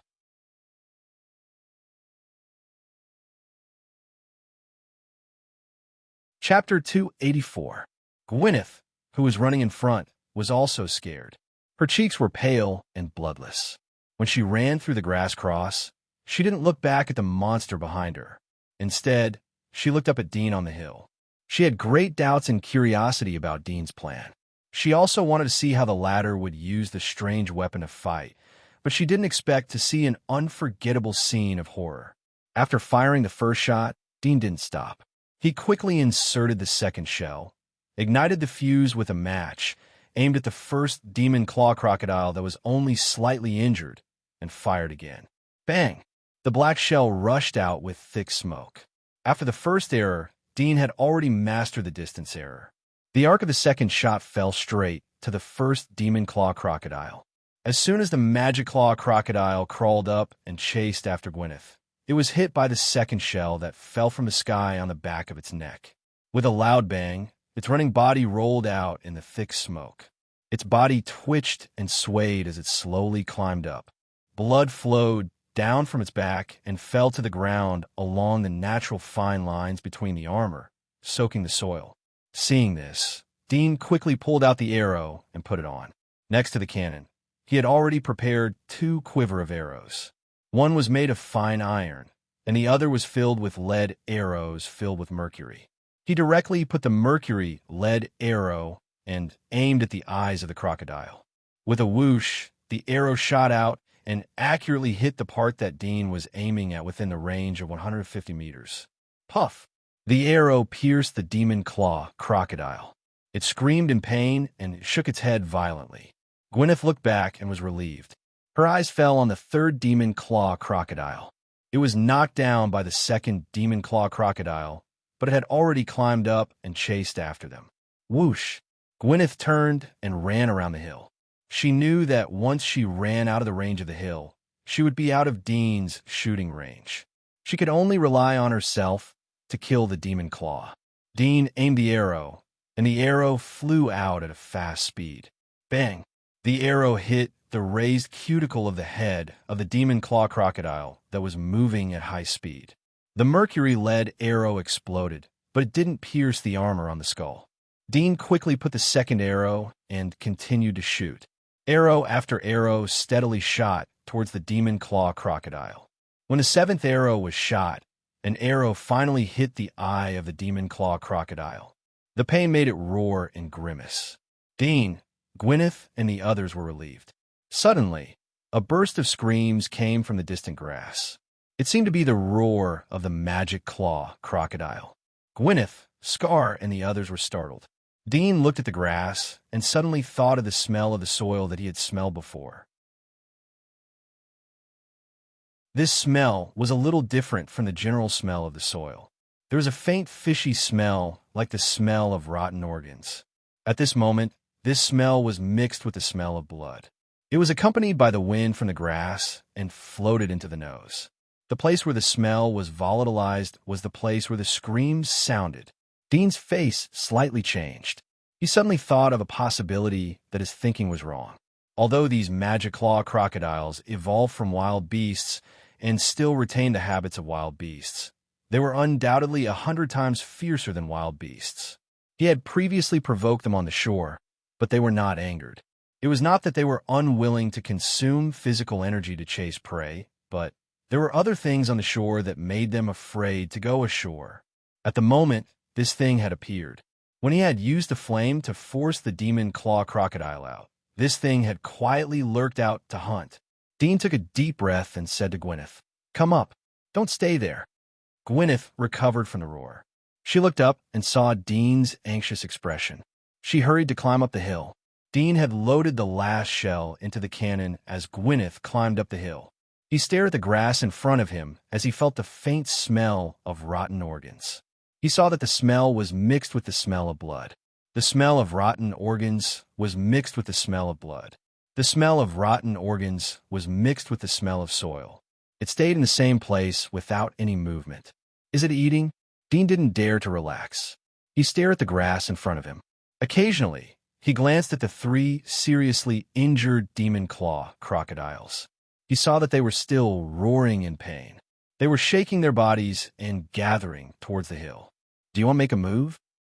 Chapter 284. Gwyneth, who was running in front, was also scared. Her cheeks were pale and bloodless. When she ran through the grass cross, she didn't look back at the monster behind her. Instead, she looked up at Dean on the hill. She had great doubts and curiosity about Dean's plan. She also wanted to see how the latter would use the strange weapon to fight, but she didn't expect to see an unforgettable scene of horror. After firing the first shot, Dean didn't stop. He quickly inserted the second shell, ignited the fuse with a match, aimed at the first demon claw crocodile that was only slightly injured, and fired again. Bang! The black shell rushed out with thick smoke. After the first error, Dean had already mastered the distance error. The arc of the second shot fell straight to the first demon claw crocodile. As soon as the magic claw crocodile crawled up and chased after Gwyneth, it was hit by the second shell that fell from the sky on the back of its neck. With a loud bang, its running body rolled out in the thick smoke. Its body twitched and swayed as it slowly climbed up. Blood flowed down from its back and fell to the ground along the natural fine lines between the armor, soaking the soil. Seeing this, Dean quickly pulled out the arrow and put it on. Next to the cannon, he had already prepared 2 quiver of arrows. One was made of fine iron, and the other was filled with lead arrows filled with mercury. He directly put the mercury lead arrow and aimed at the eyes of the crocodile. With a whoosh, the arrow shot out and accurately hit the part that Dean was aiming at within the range of 150 meters. Puff! The arrow pierced the demon claw crocodile. It screamed in pain and shook its head violently. Gwyneth looked back and was relieved. Her eyes fell on the third demon claw crocodile. It was knocked down by the second demon claw crocodile, but it had already climbed up and chased after them. Whoosh! Gwyneth turned and ran around the hill. She knew that once she ran out of the range of the hill, she would be out of Dean's shooting range. She could only rely on herself to kill the demon claw. Dean aimed the arrow, and the arrow flew out at a fast speed. Bang! The arrow hit the raised cuticle of the head of the demon claw crocodile that was moving at high speed. The mercury lead arrow exploded, but it didn't pierce the armor on the skull. Dean quickly put the second arrow and continued to shoot. Arrow after arrow steadily shot towards the demon claw crocodile. When the seventh arrow was shot, an arrow finally hit the eye of the demon claw crocodile. The pain made it roar and grimace. Dean, Gwyneth, and the others were relieved. Suddenly, a burst of screams came from the distant grass. It seemed to be the roar of the magic claw crocodile. Gwyneth, Scar, and the others were startled. Dean looked at the grass and suddenly thought of the smell of the soil that he had smelled before. This smell was a little different from the general smell of the soil. There was a faint fishy smell like the smell of rotten organs. At this moment, this smell was mixed with the smell of blood. It was accompanied by the wind from the grass and floated into the nose. The place where the smell was volatilized was the place where the screams sounded. Dean's face slightly changed. He suddenly thought of a possibility that his thinking was wrong. Although these magic claw crocodiles evolved from wild beasts and still retained the habits of wild beasts, they were undoubtedly 100 times fiercer than wild beasts. He had previously provoked them on the shore, but they were not angered. It was not that they were unwilling to consume physical energy to chase prey, but there were other things on the shore that made them afraid to go ashore. At the moment, this thing had appeared. When he had used the flame to force the demon claw crocodile out, this thing had quietly lurked out to hunt. Dean took a deep breath and said to Gwyneth, "Come up. Don't stay there." Gwyneth recovered from the roar. She looked up and saw Dean's anxious expression. She hurried to climb up the hill. Dean had loaded the last shell into the cannon as Gwyneth climbed up the hill. He stared at the grass in front of him as he felt the faint smell of rotten organs. He saw that the smell was mixed with the smell of blood. The smell of rotten organs was mixed with the smell of blood. The smell of rotten organs was mixed with the smell of soil. It stayed in the same place without any movement. Is it eating? Dean didn't dare to relax. He stared at the grass in front of him. Occasionally, he glanced at the 3 seriously injured demon claw crocodiles. He saw that they were still roaring in pain. They were shaking their bodies and gathering towards the hill. "Do you want to make a move?"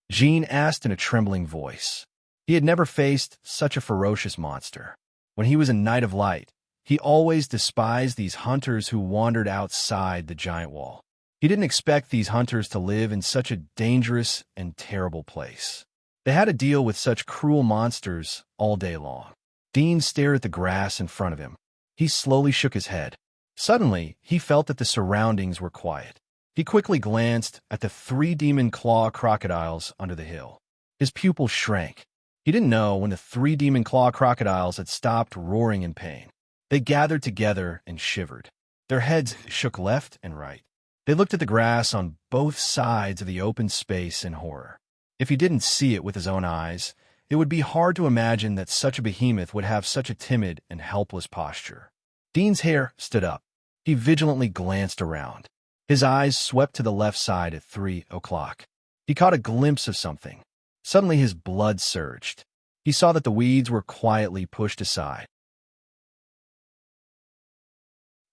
Jean asked in a trembling voice. He had never faced such a ferocious monster. When he was a Knight of Light, he always despised these hunters who wandered outside the giant wall. He didn't expect these hunters to live in such a dangerous and terrible place. They had to deal with such cruel monsters all day long. Dean stared at the grass in front of him. He slowly shook his head. Suddenly, he felt that the surroundings were quiet. He quickly glanced at the 3 demon claw crocodiles under the hill. His pupils shrank. He didn't know when the 3 demon claw crocodiles had stopped roaring in pain. They gathered together and shivered. Their heads shook left and right. They looked at the grass on both sides of the open space in horror. If he didn't see it with his own eyes, it would be hard to imagine that such a behemoth would have such a timid and helpless posture. Dean's hair stood up. He vigilantly glanced around. His eyes swept to the left side at 3 o'clock. He caught a glimpse of something. Suddenly his blood surged. He saw that the weeds were quietly pushed aside.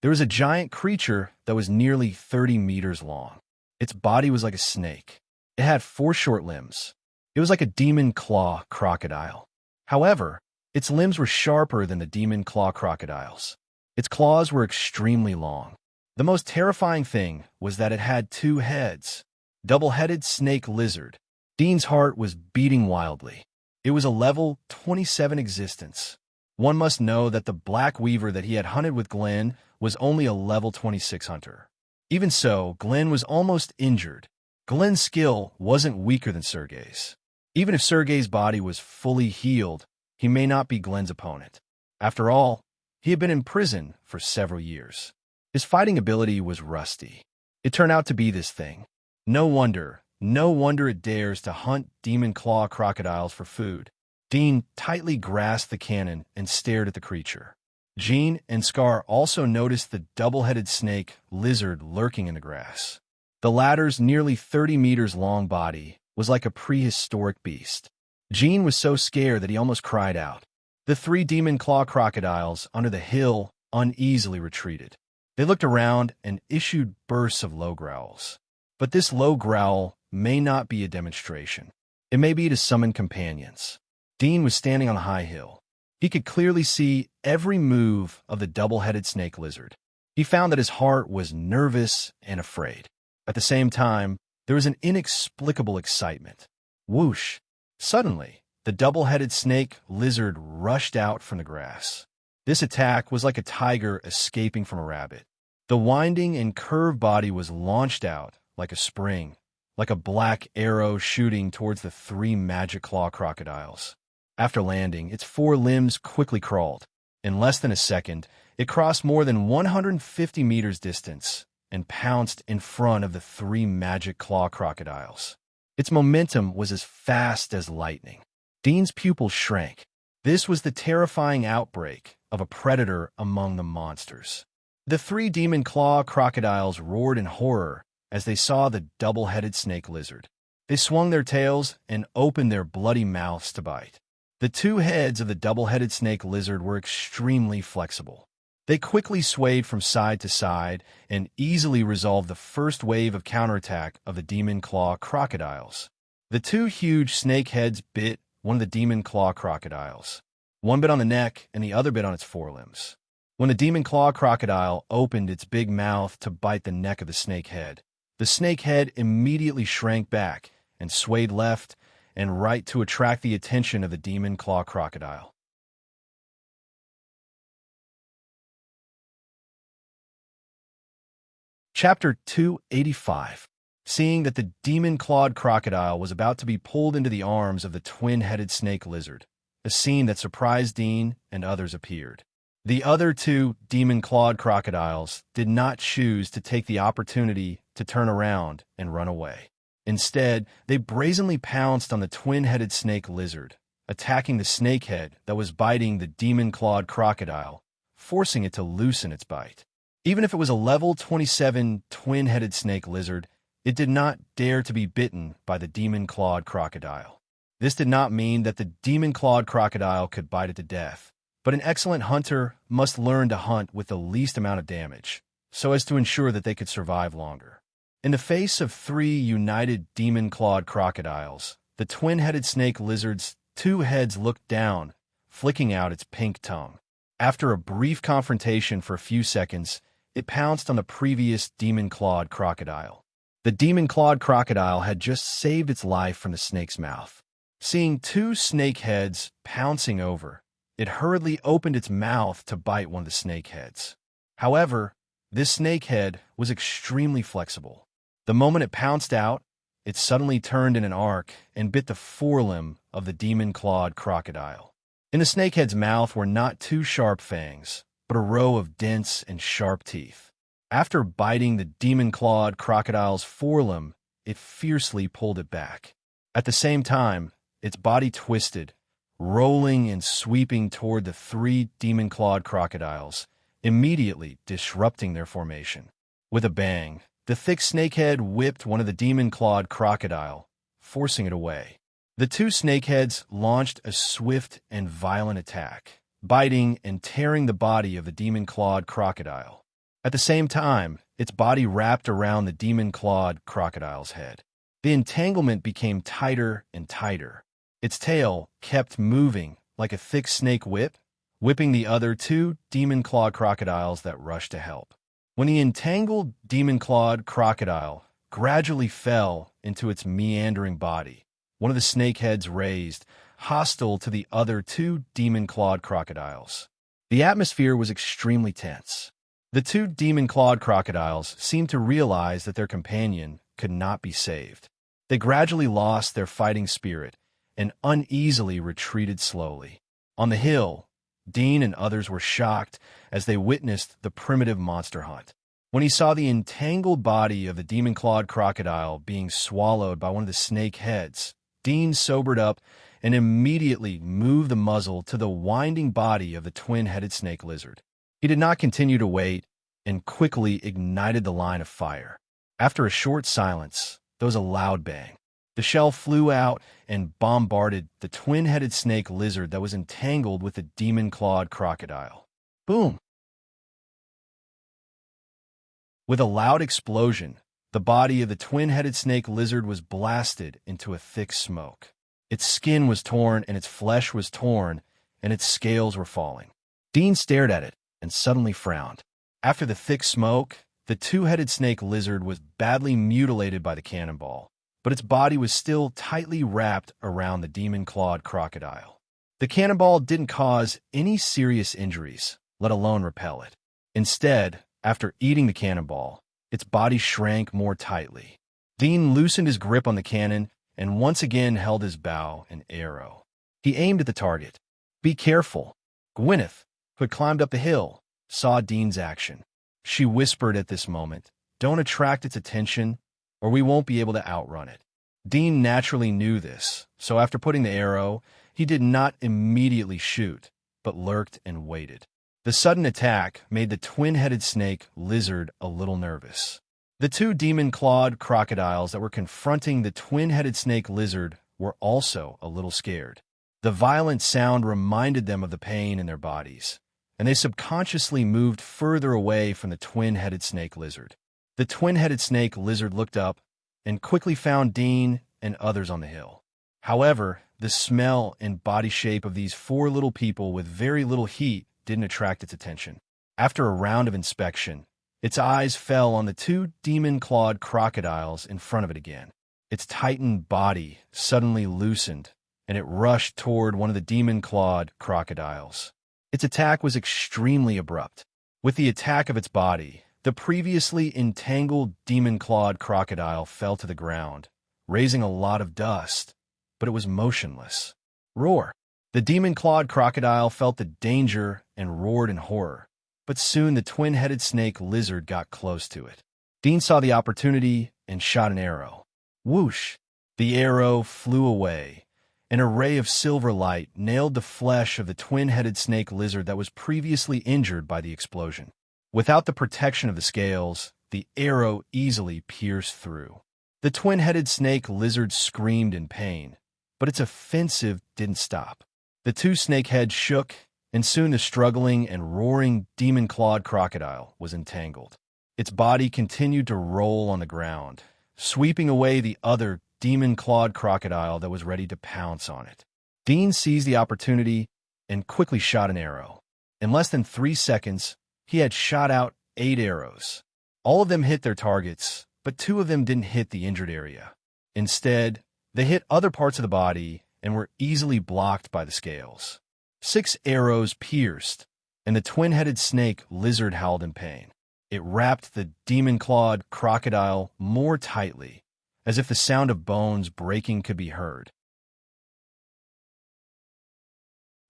There was a giant creature that was nearly 30 meters long. Its body was like a snake. It had 4 short limbs. It was like a demon claw crocodile. However, its limbs were sharper than the demon claw crocodiles. Its claws were extremely long. The most terrifying thing was that it had 2 heads. Double-headed snake lizard. Dean's heart was beating wildly. It was a level 27 existence. One must know that the Black Weaver that he had hunted with Glenn was only a level 26 hunter. Even so, Glenn was almost injured. Glenn's skill wasn't weaker than Sergei's. Even if Sergei's body was fully healed, he may not be Glenn's opponent. After all, he had been in prison for several years. His fighting ability was rusty. It turned out to be this thing. No wonder it dares to hunt demon claw crocodiles for food. Dean tightly grasped the cannon and stared at the creature. Jean and Scar also noticed the double-headed snake lizard lurking in the grass. The latter's nearly 30 meters long body was like a prehistoric beast. Jean was so scared that he almost cried out. The 3 demon claw crocodiles under the hill uneasily retreated. They looked around and issued bursts of low growls. But this low growl may not be a demonstration. It may be to summon companions. Dean was standing on a high hill. He could clearly see every move of the double-headed snake lizard. He found that his heart was nervous and afraid. At the same time, there was an inexplicable excitement. Whoosh! Suddenly, the double-headed snake lizard rushed out from the grass. This attack was like a tiger escaping from a rabbit. The winding and curved body was launched out like a spring, like a black arrow shooting towards the three magic claw crocodiles. After landing, its four limbs quickly crawled. In less than a second, it crossed more than 150 meters distance and pounced in front of the three magic claw crocodiles. Its momentum was as fast as lightning. Dean's pupils shrank. This was the terrifying outbreak of a predator among the monsters. The three demon claw crocodiles roared in horror as they saw the double-headed snake lizard. They swung their tails and opened their bloody mouths to bite. The two heads of the double-headed snake lizard were extremely flexible. They quickly swayed from side to side and easily resolved the first wave of counterattack of the demon claw crocodiles. The two huge snake heads bit one of the demon claw crocodiles. One bit on the neck and the other bit on its forelimbs. When the demon claw crocodile opened its big mouth to bite the neck of the snake head immediately shrank back and swayed left and right to attract the attention of the demon claw crocodile. Chapter 285. Seeing that the demon-clawed crocodile was about to be pulled into the arms of the twin-headed snake lizard, a scene that surprised Dean and others appeared. The other two demon-clawed crocodiles did not choose to take the opportunity to turn around and run away. Instead, they brazenly pounced on the twin-headed snake lizard, attacking the snakehead that was biting the demon-clawed crocodile, forcing it to loosen its bite. Even if it was a level 27 twin-headed snake lizard, it did not dare to be bitten by the demon-clawed crocodile. This did not mean that the demon-clawed crocodile could bite it to death, but an excellent hunter must learn to hunt with the least amount of damage, so as to ensure that they could survive longer. In the face of three united demon-clawed crocodiles, the twin-headed snake lizard's two heads looked down, flicking out its pink tongue. After a brief confrontation for a few seconds, it pounced on the previous demon-clawed crocodile. The demon-clawed crocodile had just saved its life from the snake's mouth. Seeing two snake heads pouncing over, it hurriedly opened its mouth to bite one of the snake heads. However, this snake head was extremely flexible. The moment it pounced out, it suddenly turned in an arc and bit the forelimb of the demon-clawed crocodile. In the snakehead's mouth were not two sharp fangs, but a row of dense and sharp teeth. After biting the demon-clawed crocodile's forelimb, it fiercely pulled it back. At the same time, its body twisted, rolling and sweeping toward the three demon-clawed crocodiles, immediately disrupting their formation. With a bang, the thick snakehead whipped one of the demon-clawed crocodile, forcing it away. The two snakeheads launched a swift and violent attack, biting and tearing the body of the demon-clawed crocodile. At the same time, its body wrapped around the demon-clawed crocodile's head. The entanglement became tighter and tighter. Its tail kept moving like a thick snake whip, whipping the other two demon-clawed crocodiles that rushed to help. When the entangled demon-clawed crocodile gradually fell into its meandering body, one of the snakeheads raised, hostile to the other two demon-clawed crocodiles. The atmosphere was extremely tense. The two demon-clawed crocodiles seemed to realize that their companion could not be saved. They gradually lost their fighting spirit and uneasily retreated slowly. On the hill, Dean and others were shocked as they witnessed the primitive monster hunt. When he saw the entangled body of the demon-clawed crocodile being swallowed by one of the snake heads, Dean sobered up and immediately moved the muzzle to the winding body of the twin-headed snake lizard. He did not continue to wait and quickly ignited the line of fire. After a short silence, there was a loud bang. The shell flew out and bombarded the twin-headed snake lizard that was entangled with the demon-clawed crocodile. Boom! With a loud explosion, The body of the twin-headed snake lizard was blasted into a thick smoke. Its skin was torn, and its flesh was torn, and its scales were falling. Dean stared at it and suddenly frowned. After the thick smoke, the two-headed snake lizard was badly mutilated by the cannonball, but its body was still tightly wrapped around the demon-clawed crocodile. The cannonball didn't cause any serious injuries, let alone repel it. Instead, after eating the cannonball, its body shrank more tightly. Dean loosened his grip on the cannon and once again held his bow and arrow. He aimed at the target. "Be careful." Gwyneth, who had climbed up the hill, saw Dean's action. She whispered at this moment, "Don't attract its attention, or we won't be able to outrun it." Dean naturally knew this, so after putting the arrow, he did not immediately shoot, but lurked and waited. The sudden attack made the twin-headed snake lizard a little nervous. The two demon-clawed crocodiles that were confronting the twin-headed snake lizard were also a little scared. The violent sound reminded them of the pain in their bodies, and they subconsciously moved further away from the twin-headed snake lizard. The twin-headed snake lizard looked up and quickly found Dean and others on the hill. However, the smell and body shape of these four little people with very little heat didn't attract its attention. After a round of inspection, its eyes fell on the two demon-clawed crocodiles in front of it again. Its tightened body suddenly loosened, and it rushed toward one of the demon-clawed crocodiles. Its attack was extremely abrupt. With the attack of its body, the previously entangled demon-clawed crocodile fell to the ground, raising a lot of dust, but it was motionless. Roar! The demon-clawed crocodile felt the danger and roared in horror, but soon the twin-headed snake lizard got close to it. Dean saw the opportunity and shot an arrow. Whoosh! The arrow flew away. An array of silver light nailed the flesh of the twin-headed snake lizard that was previously injured by the explosion. Without the protection of the scales, the arrow easily pierced through. The twin-headed snake lizard screamed in pain, but its offensive didn't stop. The two snake heads shook, and soon the struggling and roaring demon-clawed crocodile was entangled. Its body continued to roll on the ground, sweeping away the other demon-clawed crocodile that was ready to pounce on it. Dean seized the opportunity and quickly shot an arrow. In less than 3 seconds, he had shot out 8 arrows. All of them hit their targets, but 2 of them didn't hit the injured area. Instead, they hit other parts of the body and were easily blocked by the scales. 6 arrows pierced, and the twin-headed snake lizard howled in pain. It wrapped the demon-clawed crocodile more tightly, as if the sound of bones breaking could be heard.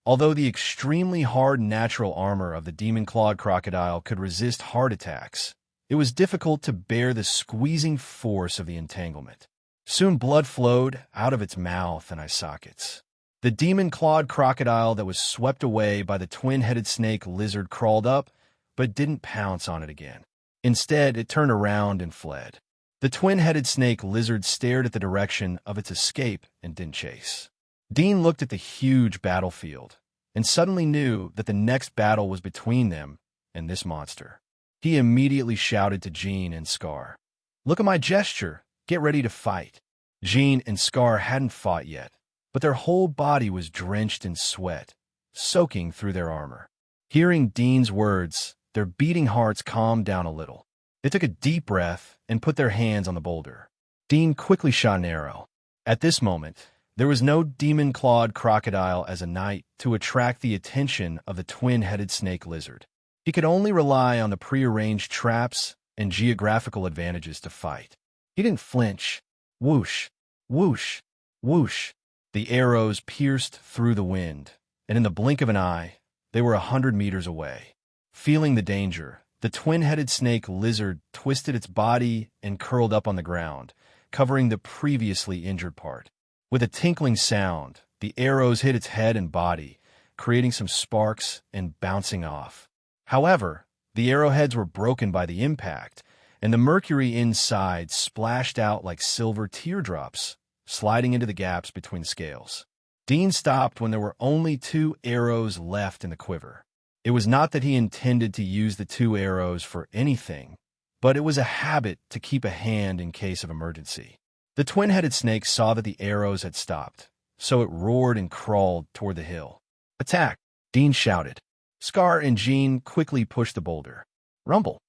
Although the extremely hard natural armor of the demon-clawed crocodile could resist heart attacks, it was difficult to bear the squeezing force of the entanglement. Soon blood flowed out of its mouth and eye sockets. The demon-clawed crocodile that was swept away by the twin-headed snake lizard crawled up, but didn't pounce on it again. Instead, it turned around and fled. The twin-headed snake lizard stared at the direction of its escape and didn't chase. Dean looked at the huge battlefield and suddenly knew that the next battle was between them and this monster. He immediately shouted to Jean and Scar, "Look at my gesture! Get ready to fight." Jean and Scar hadn't fought yet, but their whole body was drenched in sweat, soaking through their armor. Hearing Dean's words, their beating hearts calmed down a little. They took a deep breath and put their hands on the boulder. Dean quickly shot an arrow. At this moment, there was no demon-clawed crocodile as a knight to attract the attention of the twin-headed snake lizard. He could only rely on the prearranged traps and geographical advantages to fight. He didn't flinch. Whoosh, whoosh, whoosh. The arrows pierced through the wind, and in the blink of an eye, they were 100 meters away. Feeling the danger, the twin-headed snake lizard twisted its body and curled up on the ground, covering the previously injured part. With a tinkling sound, the arrows hit its head and body, creating some sparks and bouncing off. However, the arrowheads were broken by the impact, and the mercury inside splashed out like silver teardrops, sliding into the gaps between the scales. Dean stopped when there were only 2 arrows left in the quiver. It was not that he intended to use the 2 arrows for anything, but it was a habit to keep a hand in case of emergency. The twin-headed snake saw that the arrows had stopped, so it roared and crawled toward the hill. "Attack!" Dean shouted. Scar and Jean quickly pushed the boulder. Rumble!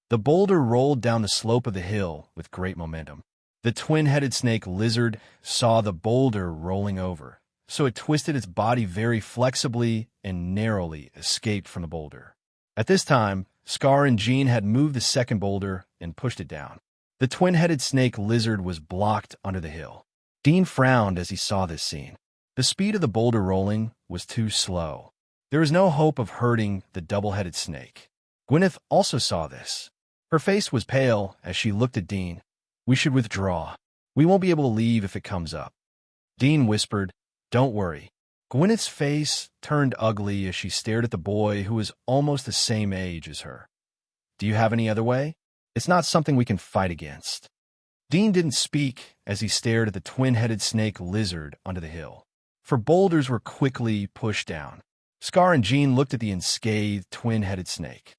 The boulder rolled down the slope of the hill with great momentum. The twin-headed snake lizard saw the boulder rolling over, so it twisted its body very flexibly and narrowly escaped from the boulder. At this time, Scar and Jean had moved the second boulder and pushed it down. The twin-headed snake lizard was blocked under the hill. Dean frowned as he saw this scene. The speed of the boulder rolling was too slow. There was no hope of hurting the double-headed snake. Gwyneth also saw this. Her face was pale as she looked at Dean. "We should withdraw. We won't be able to leave if it comes up." Dean whispered, "Don't worry." Gwyneth's face turned ugly as she stared at the boy who was almost the same age as her. "Do you have any other way? It's not something we can fight against." Dean didn't speak as he stared at the twin-headed snake lizard under the hill, for boulders were quickly pushed down. Scar and Jean looked at the unscathed twin-headed snake.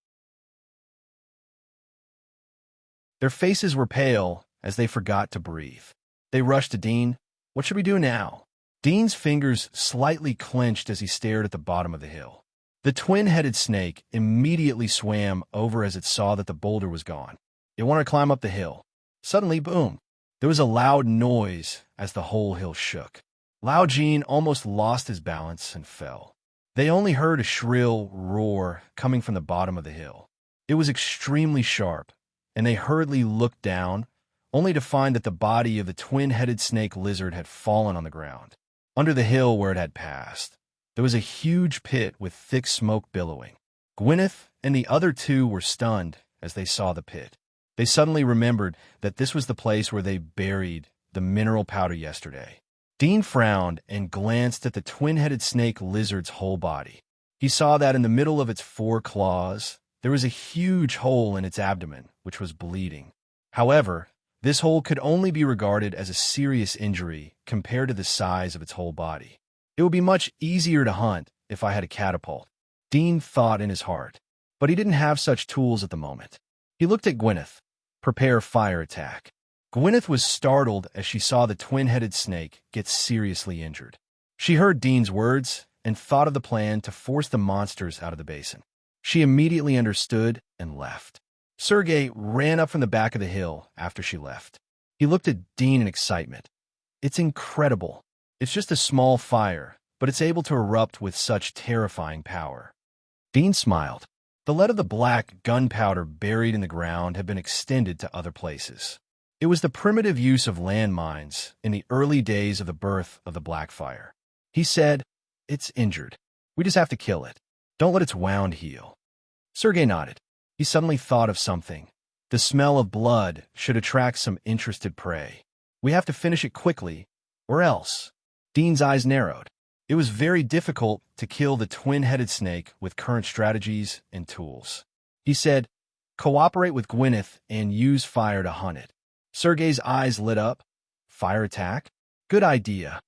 Their faces were pale as they forgot to breathe. They rushed to Dean. "What should we do now?" Dean's fingers slightly clenched as he stared at the bottom of the hill. The twin-headed snake immediately swam over as it saw that the boulder was gone. It wanted to climb up the hill. Suddenly, boom! There was a loud noise as the whole hill shook. Lao Jean almost lost his balance and fell. They only heard a shrill roar coming from the bottom of the hill. It was extremely sharp, and they hurriedly looked down, only to find that the body of the twin-headed snake lizard had fallen on the ground. Under the hill where it had passed, there was a huge pit with thick smoke billowing. Gwyneth and the other two were stunned as they saw the pit. They suddenly remembered that this was the place where they buried the mineral powder yesterday. Dean frowned and glanced at the twin-headed snake lizard's whole body. He saw that in the middle of its 4 claws, there was a huge hole in its abdomen, which was bleeding. However, this hole could only be regarded as a serious injury compared to the size of its whole body. "It would be much easier to hunt if I had a catapult," Dean thought in his heart, but he didn't have such tools at the moment. He looked at Gwyneth. "Prepare fire attack." Gwyneth was startled as she saw the twin-headed snake get seriously injured. She heard Dean's words and thought of the plan to force the monsters out of the basin. She immediately understood and left. Sergei ran up from the back of the hill after she left. He looked at Dean in excitement. "It's incredible. It's just a small fire, but it's able to erupt with such terrifying power." Dean smiled. The lead of the black gunpowder buried in the ground had been extended to other places. It was the primitive use of landmines in the early days of the birth of the Black Fire. He said, "It's injured. We just have to kill it. Don't let its wound heal." Sergei nodded. He suddenly thought of something. The smell of blood should attract some interested prey. "We have to finish it quickly, or else." Dean's eyes narrowed. It was very difficult to kill the twin-headed snake with current strategies and tools. He said, "Cooperate with Gwyneth and use fire to hunt it." Sergei's eyes lit up. "Fire attack? Good idea."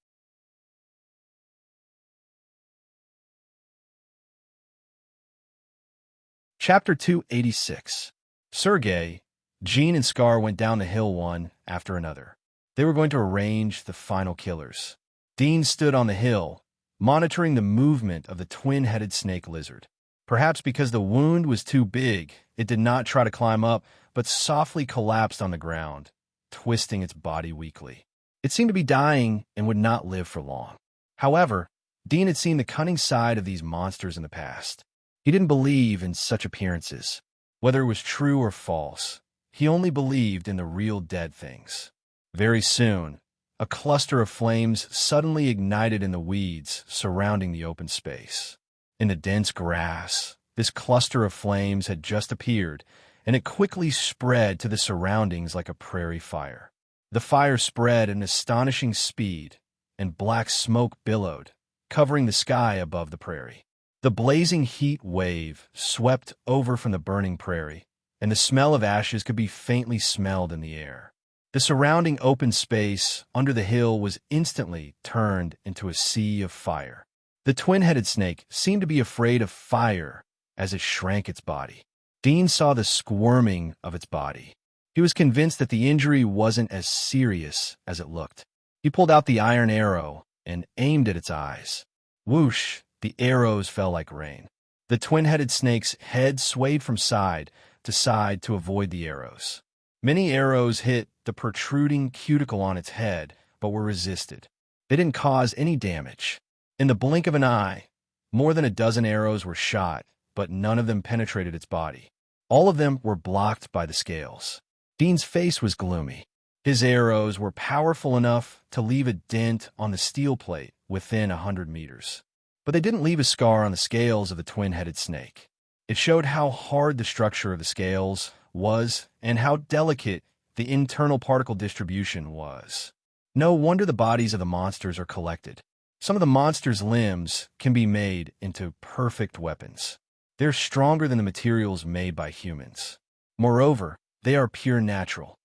Chapter 286. Sergei, Jean, and Scar went down the hill one after another. They were going to arrange the final killers. Dean stood on the hill, monitoring the movement of the twin-headed snake lizard. Perhaps because the wound was too big, it did not try to climb up, but softly collapsed on the ground, twisting its body weakly. It seemed to be dying and would not live for long. However, Dean had seen the cunning side of these monsters in the past. He didn't believe in such appearances. Whether it was true or false, he only believed in the real dead things. Very soon, a cluster of flames suddenly ignited in the weeds surrounding the open space. In the dense grass, this cluster of flames had just appeared, and it quickly spread to the surroundings like a prairie fire. The fire spread at an astonishing speed, and black smoke billowed, covering the sky above the prairie. The blazing heat wave swept over from the burning prairie, and the smell of ashes could be faintly smelled in the air. The surrounding open space under the hill was instantly turned into a sea of fire. The twin-headed snake seemed to be afraid of fire as it shrank its body. Dean saw the squirming of its body. He was convinced that the injury wasn't as serious as it looked. He pulled out the iron arrow and aimed at its eyes. Whoosh! The arrows fell like rain. The twin-headed snake's head swayed from side to side to avoid the arrows. Many arrows hit the protruding cuticle on its head, but were resisted. They didn't cause any damage. In the blink of an eye, more than a dozen arrows were shot, but none of them penetrated its body. All of them were blocked by the scales. Dean's face was gloomy. His arrows were powerful enough to leave a dent on the steel plate within 100 meters. But they didn't leave a scar on the scales of the twin-headed snake. It showed how hard the structure of the scales was and how delicate the internal particle distribution was. No wonder the bodies of the monsters are collected. Some of the monsters' limbs can be made into perfect weapons. They're stronger than the materials made by humans. Moreover, they are pure natural.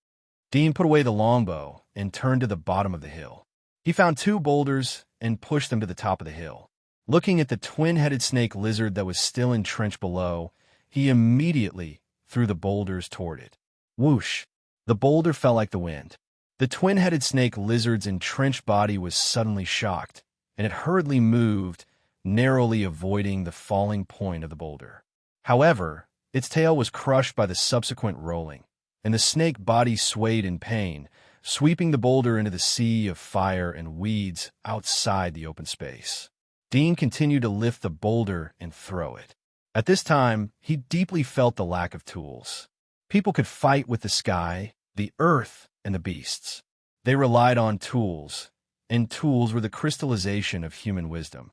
Dean put away the longbow and turned to the bottom of the hill. He found 2 boulders and pushed them to the top of the hill. Looking at the twin-headed snake lizard that was still entrenched below, he immediately threw the boulders toward it. Whoosh! The boulder fell like the wind. The twin-headed snake lizard's entrenched body was suddenly shocked, and it hurriedly moved, narrowly avoiding the falling point of the boulder. However, its tail was crushed by the subsequent rolling, and the snake body swayed in pain, sweeping the boulder into the sea of fire and weeds outside the open space. Dean continued to lift the boulder and throw it. At this time, he deeply felt the lack of tools. People could fight with the sky, the earth, and the beasts. They relied on tools, and tools were the crystallization of human wisdom.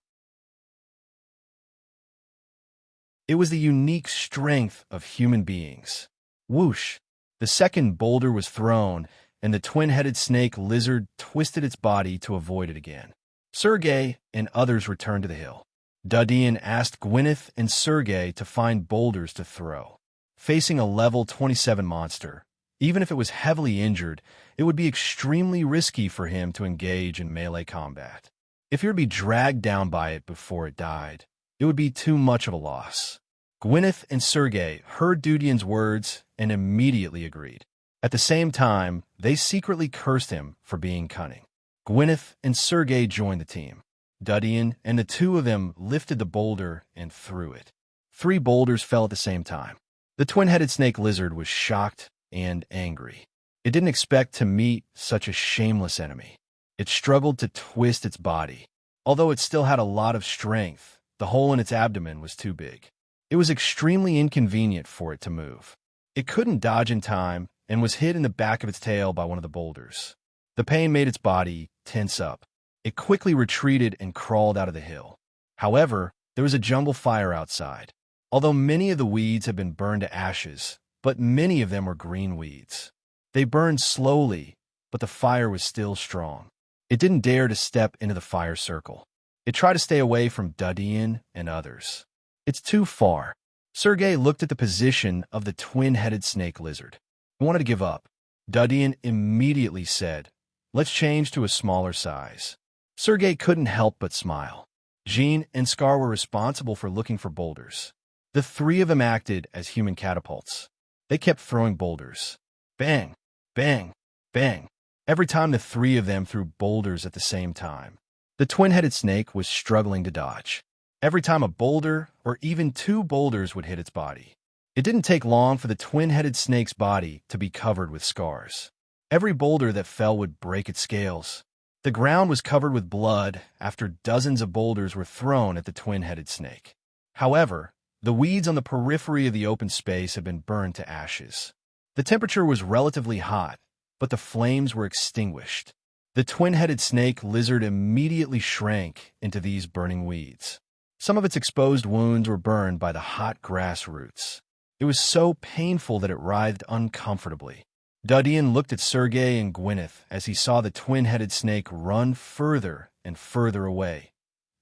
It was the unique strength of human beings. Whoosh! The second boulder was thrown, and the twin-headed snake lizard twisted its body to avoid it again. Sergei and others returned to the hill. Dudeen asked Gwyneth and Sergei to find boulders to throw. Facing a level 27 monster, even if it was heavily injured, it would be extremely risky for him to engage in melee combat. If he would be dragged down by it before it died, it would be too much of a loss. Gwyneth and Sergei heard Dudeen's words and immediately agreed. At the same time, they secretly cursed him for being cunning. Gwyneth and Sergei joined the team. Dudeen and the 2 of them lifted the boulder and threw it. 3 boulders fell at the same time. The twin-headed snake lizard was shocked and angry. It didn't expect to meet such a shameless enemy. It struggled to twist its body. Although it still had a lot of strength, the hole in its abdomen was too big. It was extremely inconvenient for it to move. It couldn't dodge in time and was hit in the back of its tail by one of the boulders. The pain made its body tense up. It quickly retreated and crawled out of the hill. However, there was a jungle fire outside. Although many of the weeds had been burned to ashes, but many of them were green weeds. They burned slowly, but the fire was still strong. It didn't dare to step into the fire circle. It tried to stay away from Dudeen and others. It's too far. Sergei looked at the position of the twin-headed snake lizard. He wanted to give up. Dudeen immediately said, "Let's change to a smaller size." Sergei couldn't help but smile. Jean and Scar were responsible for looking for boulders. The 3 of them acted as human catapults. They kept throwing boulders. Bang, bang, bang. Every time the 3 of them threw boulders at the same time. The twin-headed snake was struggling to dodge. Every time a boulder, or even 2 boulders, would hit its body. It didn't take long for the twin-headed snake's body to be covered with scars. Every boulder that fell would break its scales. The ground was covered with blood after dozens of boulders were thrown at the twin-headed snake. However, the weeds on the periphery of the open space had been burned to ashes. The temperature was relatively hot, but the flames were extinguished. The twin-headed snake lizard immediately shrank into these burning weeds. Some of its exposed wounds were burned by the hot grass roots. It was so painful that it writhed uncomfortably. Dudeen looked at Sergei and Gwyneth as he saw the twin-headed snake run further and further away.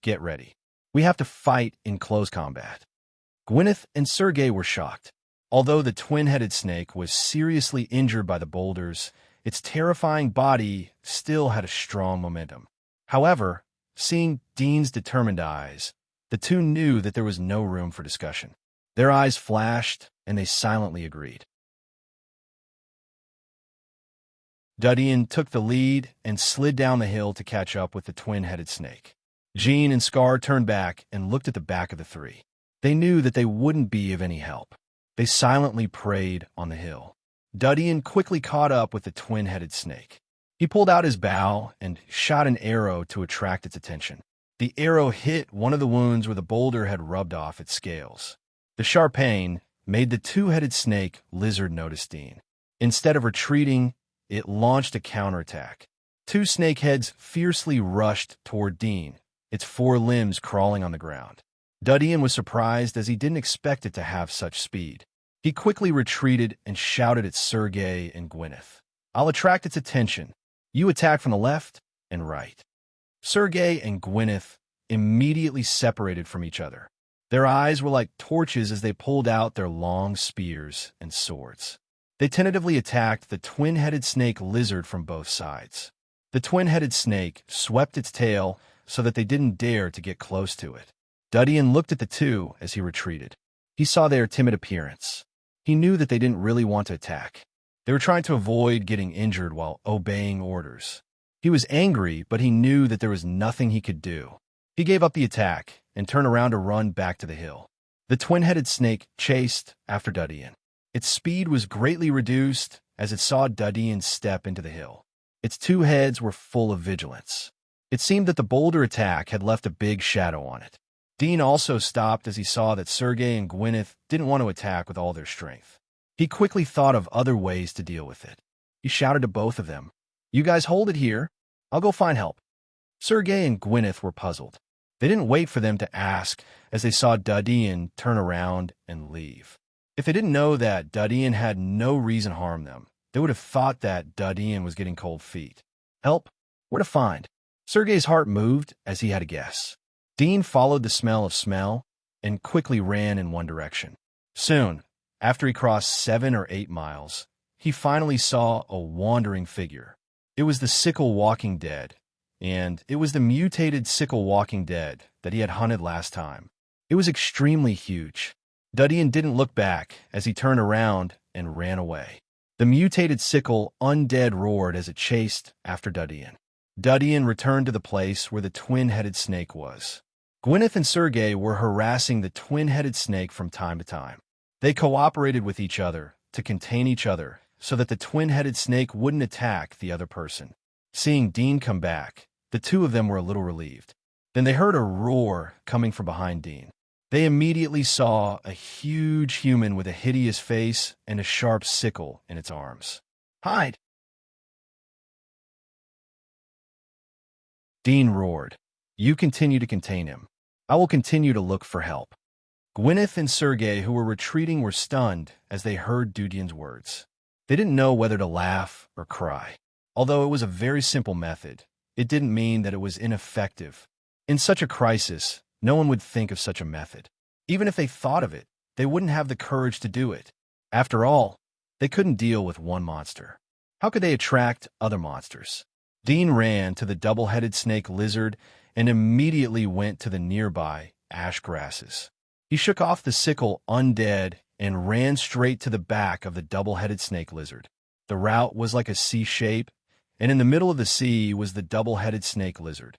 "Get ready. We have to fight in close combat." Gwyneth and Sergei were shocked. Although the twin-headed snake was seriously injured by the boulders, its terrifying body still had a strong momentum. However, seeing Dean's determined eyes, the 2 knew that there was no room for discussion. Their eyes flashed, and they silently agreed. Dudian took the lead and slid down the hill to catch up with the twin-headed snake. Jean and Scar turned back and looked at the back of the three. They knew that they wouldn't be of any help. They silently prayed on the hill. Dudian quickly caught up with the twin-headed snake. He pulled out his bow and shot an arrow to attract its attention. The arrow hit one of the wounds where the boulder had rubbed off its scales. The sharp pain made the two-headed snake lizard notice Dean. Instead of retreating, it launched a counterattack. Two snake heads fiercely rushed toward Dean, its four limbs crawling on the ground. Dudian was surprised as he didn't expect it to have such speed. He quickly retreated and shouted at Sergei and Gwyneth. "I'll attract its attention. You attack from the left and right." Sergei and Gwyneth immediately separated from each other. Their eyes were like torches as they pulled out their long spears and swords. They tentatively attacked the twin-headed snake lizard from both sides. The twin-headed snake swept its tail so that they didn't dare to get close to it. Dudian looked at the two as he retreated. He saw their timid appearance. He knew that they didn't really want to attack. They were trying to avoid getting injured while obeying orders. He was angry, but he knew that there was nothing he could do. He gave up the attack and turned around to run back to the hill. The twin-headed snake chased after Dudian. Its speed was greatly reduced as it saw Dudian step into the hill. Its two heads were full of vigilance. It seemed that the boulder attack had left a big shadow on it. Dean also stopped as he saw that Sergei and Gwyneth didn't want to attack with all their strength. He quickly thought of other ways to deal with it. He shouted to both of them, "You guys hold it here. I'll go find help." Sergei and Gwyneth were puzzled. They didn't wait for them to ask as they saw Dudian turn around and leave. If they didn't know that Dudian had no reason to harm them, they would have thought that Dudian was getting cold feet. Help? Where to find? Sergei's heart moved as he had a guess. Dean followed the smell of smell and quickly ran in one direction. Soon, after he crossed 7 or 8 miles, he finally saw a wandering figure. It was the sickle walking dead, and it was the mutated sickle walking dead that he had hunted last time. It was extremely huge. Dudian didn't look back as he turned around and ran away. The mutated sickle undead roared as it chased after Dudian. Dudian returned to the place where the twin-headed snake was. Gwyneth and Sergei were harassing the twin-headed snake from time to time. They cooperated with each other to contain each other so that the twin-headed snake wouldn't attack the other person. Seeing Dean come back, the two of them were a little relieved. Then they heard a roar coming from behind Dean. They immediately saw a huge human with a hideous face and a sharp sickle in its arms. "Hide!" Dean roared. "You continue to contain him. I will continue to look for help." Gwyneth and Sergei, who were retreating, were stunned as they heard Dudian's words. They didn't know whether to laugh or cry. Although it was a very simple method, it didn't mean that it was ineffective. In such a crisis, no one would think of such a method. Even if they thought of it, they wouldn't have the courage to do it. After all, they couldn't deal with one monster. How could they attract other monsters? Dean ran to the double-headed snake lizard and immediately went to the nearby ash grasses. He shook off the sickle undead and ran straight to the back of the double-headed snake lizard. The route was like a C shape, and in the middle of the C was the double-headed snake lizard.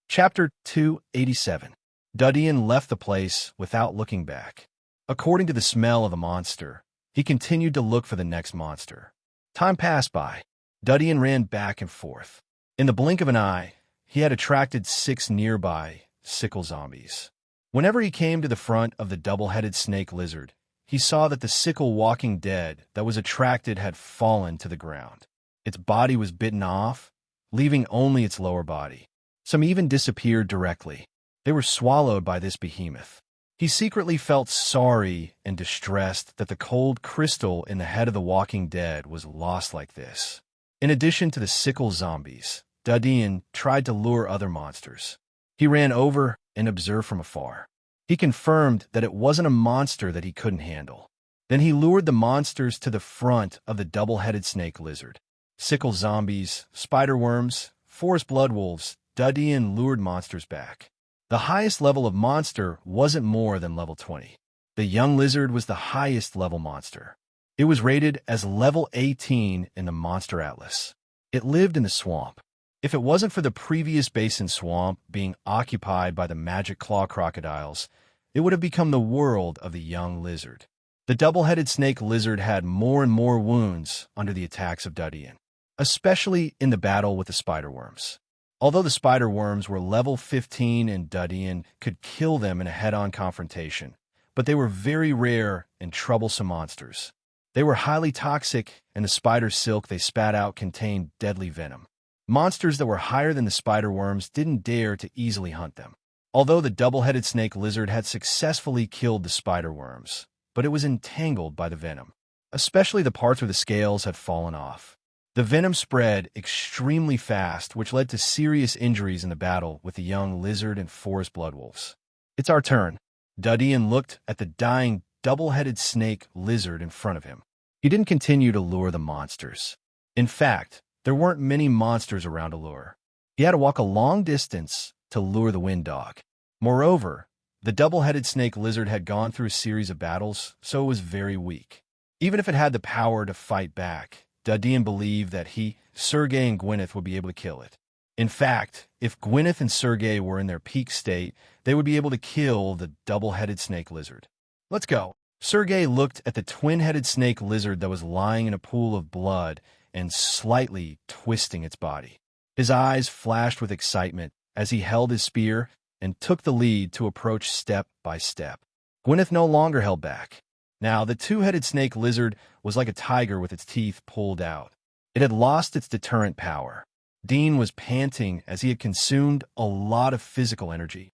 Chapter 287. Dudian left the place without looking back. According to the smell of the monster, he continued to look for the next monster. Time passed by. Dudian ran back and forth. In the blink of an eye, he had attracted 6 nearby sickle zombies. Whenever he came to the front of the double-headed snake lizard, he saw that the sickle walking dead that was attracted had fallen to the ground. Its body was bitten off, leaving only its lower body. Some even disappeared directly. They were swallowed by this behemoth. He secretly felt sorry and distressed that the cold crystal in the head of the walking dead was lost like this. In addition to the sickle zombies, Dudian tried to lure other monsters. He ran over and observed from afar. He confirmed that it wasn't a monster that he couldn't handle. Then he lured the monsters to the front of the double-headed snake lizard. Sickle zombies, spider worms, forest bloodwolves, Dudian lured monsters back. The highest level of monster wasn't more than level 20. The young lizard was the highest level monster. It was rated as level 18 in the Monster Atlas. It lived in the swamp. If it wasn't for the previous basin swamp being occupied by the magic claw crocodiles, it would have become the world of the young lizard. The double-headed snake lizard had more and more wounds under the attacks of Dudian, especially in the battle with the spider-worms. Although the spider-worms were level 15 and Dudian could kill them in a head-on confrontation, but they were very rare and troublesome monsters. They were highly toxic, and the spider silk they spat out contained deadly venom. Monsters that were higher than the spider-worms didn't dare to easily hunt them. Although the double-headed snake lizard had successfully killed the spider-worms, but it was entangled by the venom, especially the parts where the scales had fallen off. The venom spread extremely fast, which led to serious injuries in the battle with the young lizard and forest bloodwolves. It's our turn. Dudian looked at the dying double-headed snake lizard in front of him. He didn't continue to lure the monsters. In fact, there weren't many monsters around to lure. He had to walk a long distance to lure the wind dog. Moreover, the double-headed snake lizard had gone through a series of battles, so it was very weak. Even if it had the power to fight back, Dudian believed that he, Sergei, and Gwyneth would be able to kill it. In fact, if Gwyneth and Sergei were in their peak state, they would be able to kill the double-headed snake lizard. Let's go. Sergei looked at the twin-headed snake lizard that was lying in a pool of blood and slightly twisting its body. His eyes flashed with excitement as he held his spear and took the lead to approach step by step. Gwyneth no longer held back. Now, the two-headed snake lizard was like a tiger with its teeth pulled out. It had lost its deterrent power. Dean was panting as he had consumed a lot of physical energy.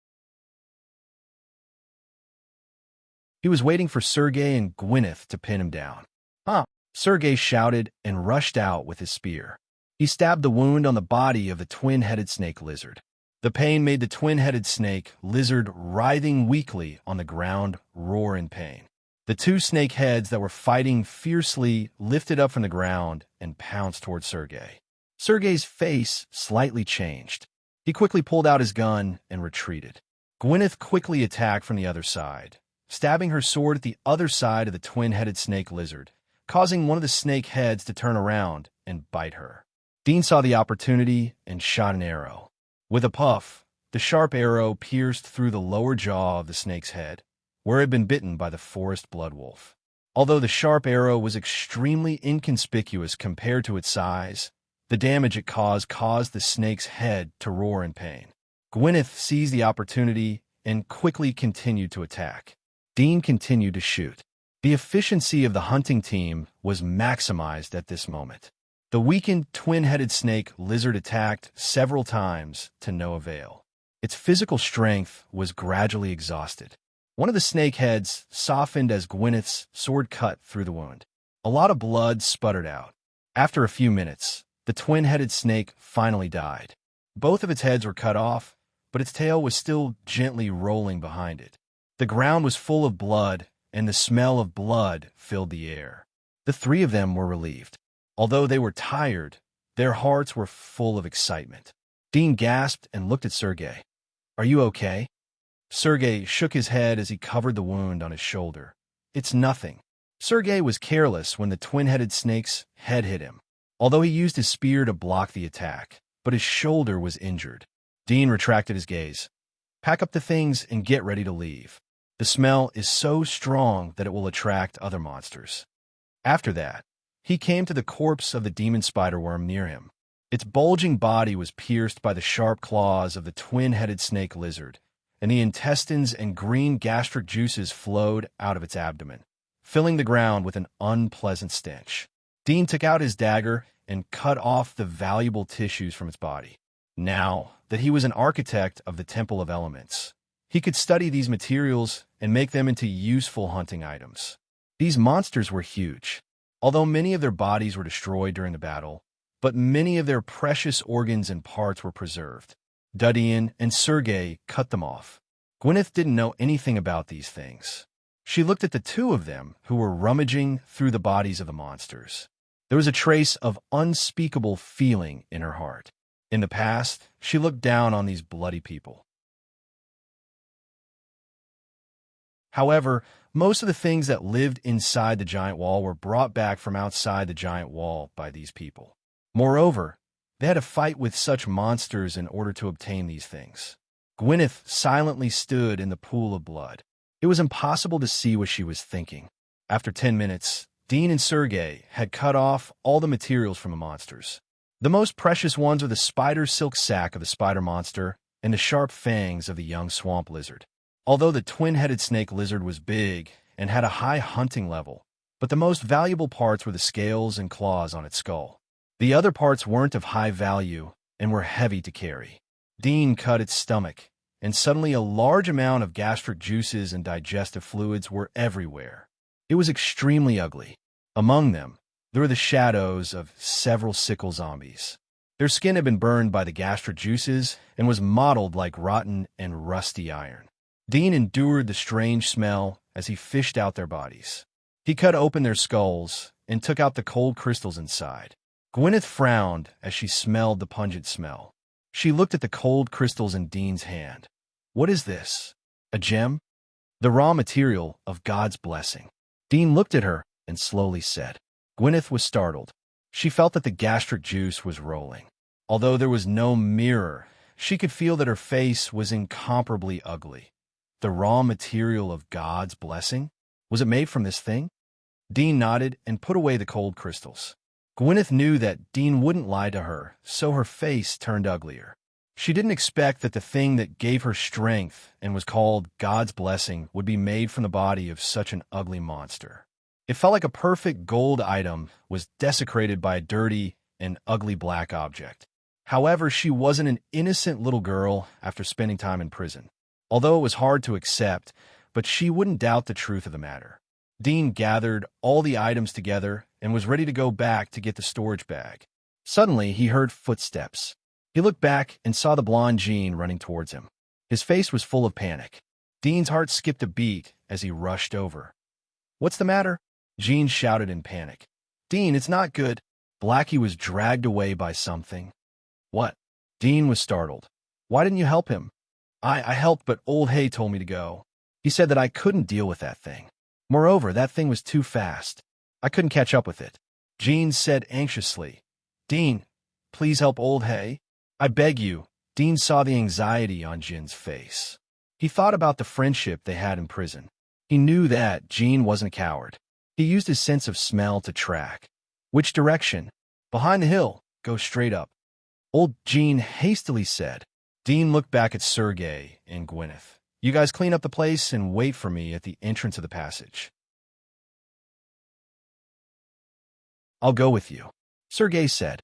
He was waiting for Sergei and Gwyneth to pin him down. "Huh!" Sergei shouted and rushed out with his spear. He stabbed the wound on the body of the twin-headed snake lizard. The pain made the twin-headed snake lizard writhing weakly on the ground roar in pain. The two snake heads that were fighting fiercely lifted up from the ground and pounced toward Sergei. Sergei's face slightly changed. He quickly pulled out his gun and retreated. Gwyneth quickly attacked from the other side, stabbing her sword at the other side of the twin-headed snake lizard, causing one of the snake heads to turn around and bite her. Dean saw the opportunity and shot an arrow. With a puff, the sharp arrow pierced through the lower jaw of the snake's head, where it had been bitten by the forest bloodwolf. Although the sharp arrow was extremely inconspicuous compared to its size, the damage it caused the snake's head to roar in pain. Gwyneth seized the opportunity and quickly continued to attack. Dean continued to shoot. The efficiency of the hunting team was maximized at this moment. The weakened twin-headed snake lizard attacked several times to no avail. Its physical strength was gradually exhausted. One of the snake heads softened as Gwyneth's sword cut through the wound. A lot of blood sputtered out. After a few minutes, the twin-headed snake finally died. Both of its heads were cut off, but its tail was still gently rolling behind it. The ground was full of blood, and the smell of blood filled the air. The three of them were relieved. Although they were tired, their hearts were full of excitement. Dean gasped and looked at Sergei. "Are you okay?" Sergei shook his head as he covered the wound on his shoulder. "It's nothing." Sergei was careless when the twin-headed snake's head hit him, although he used his spear to block the attack, but his shoulder was injured. Dean retracted his gaze. "Pack up the things and get ready to leave. The smell is so strong that it will attract other monsters." After that, he came to the corpse of the demon spiderworm near him. Its bulging body was pierced by the sharp claws of the twin-headed snake lizard, and the intestines and green gastric juices flowed out of its abdomen, filling the ground with an unpleasant stench. Dean took out his dagger and cut off the valuable tissues from its body. Now that he was an architect of the Temple of Elements, he could study these materials and make them into useful hunting items. These monsters were huge. Although many of their bodies were destroyed during the battle, but many of their precious organs and parts were preserved. Dudian and Sergei cut them off. Gwyneth didn't know anything about these things. She looked at the two of them who were rummaging through the bodies of the monsters. There was a trace of unspeakable feeling in her heart. In the past, she looked down on these bloody people. However, most of the things that lived inside the giant wall were brought back from outside the giant wall by these people. Moreover, they had to fight with such monsters in order to obtain these things. Gwyneth silently stood in the pool of blood. It was impossible to see what she was thinking. After 10 minutes, Dean and Sergei had cut off all the materials from the monsters. The most precious ones were the spider silk sack of the spider monster and the sharp fangs of the young swamp lizard. Although the twin-headed snake lizard was big and had a high hunting level, but the most valuable parts were the scales and claws on its skull. The other parts weren't of high value and were heavy to carry. Dean cut its stomach, and suddenly a large amount of gastric juices and digestive fluids were everywhere. It was extremely ugly. Among them, there were the shadows of several sickle zombies. Their skin had been burned by the gastric juices and was mottled like rotten and rusty iron. Dean endured the strange smell as he fished out their bodies. He cut open their skulls and took out the cold crystals inside. Gwyneth frowned as she smelled the pungent smell. She looked at the cold crystals in Dean's hand. What is this? A gem? The raw material of God's blessing. Dean looked at her and slowly said. Gwyneth was startled. She felt that the gastric juice was rolling. Although there was no mirror, she could feel that her face was incomparably ugly. The raw material of God's blessing? Was it made from this thing? Dean nodded and put away the cold crystals. Gwyneth knew that Dean wouldn't lie to her, so her face turned uglier. She didn't expect that the thing that gave her strength and was called God's blessing would be made from the body of such an ugly monster. It felt like a perfect gold item was desecrated by a dirty and ugly black object. However, she wasn't an innocent little girl after spending time in prison. Although it was hard to accept, but she wouldn't doubt the truth of the matter. Dean gathered all the items together and was ready to go back to get the storage bag. Suddenly, he heard footsteps. He looked back and saw the blonde Jean running towards him. His face was full of panic. Dean's heart skipped a beat as he rushed over. What's the matter? Jean shouted in panic. Dean, it's not good. Blackie was dragged away by something. What? Dean was startled. Why didn't you help him? I helped, but Old Hay told me to go. He said that I couldn't deal with that thing. Moreover, that thing was too fast. I couldn't catch up with it. Jean said anxiously. Dean, please help Old Hay. I beg you. Dean saw the anxiety on Jin's face. He thought about the friendship they had in prison. He knew that Jean wasn't a coward. He used his sense of smell to track. Which direction? Behind the hill. Go straight up. Old Jean hastily said. Dean looked back at Sergei and Gwyneth. You guys clean up the place and wait for me at the entrance of the passage. I'll go with you, Sergei said.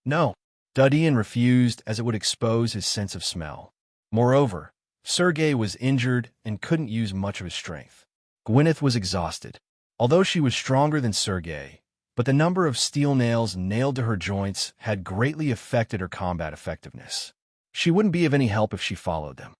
No. Dudian refused as it would expose his sense of smell. Moreover, Sergei was injured and couldn't use much of his strength. Gwyneth was exhausted. Although she was stronger than Sergei, but the number of steel nails nailed to her joints had greatly affected her combat effectiveness. She wouldn't be of any help if she followed them.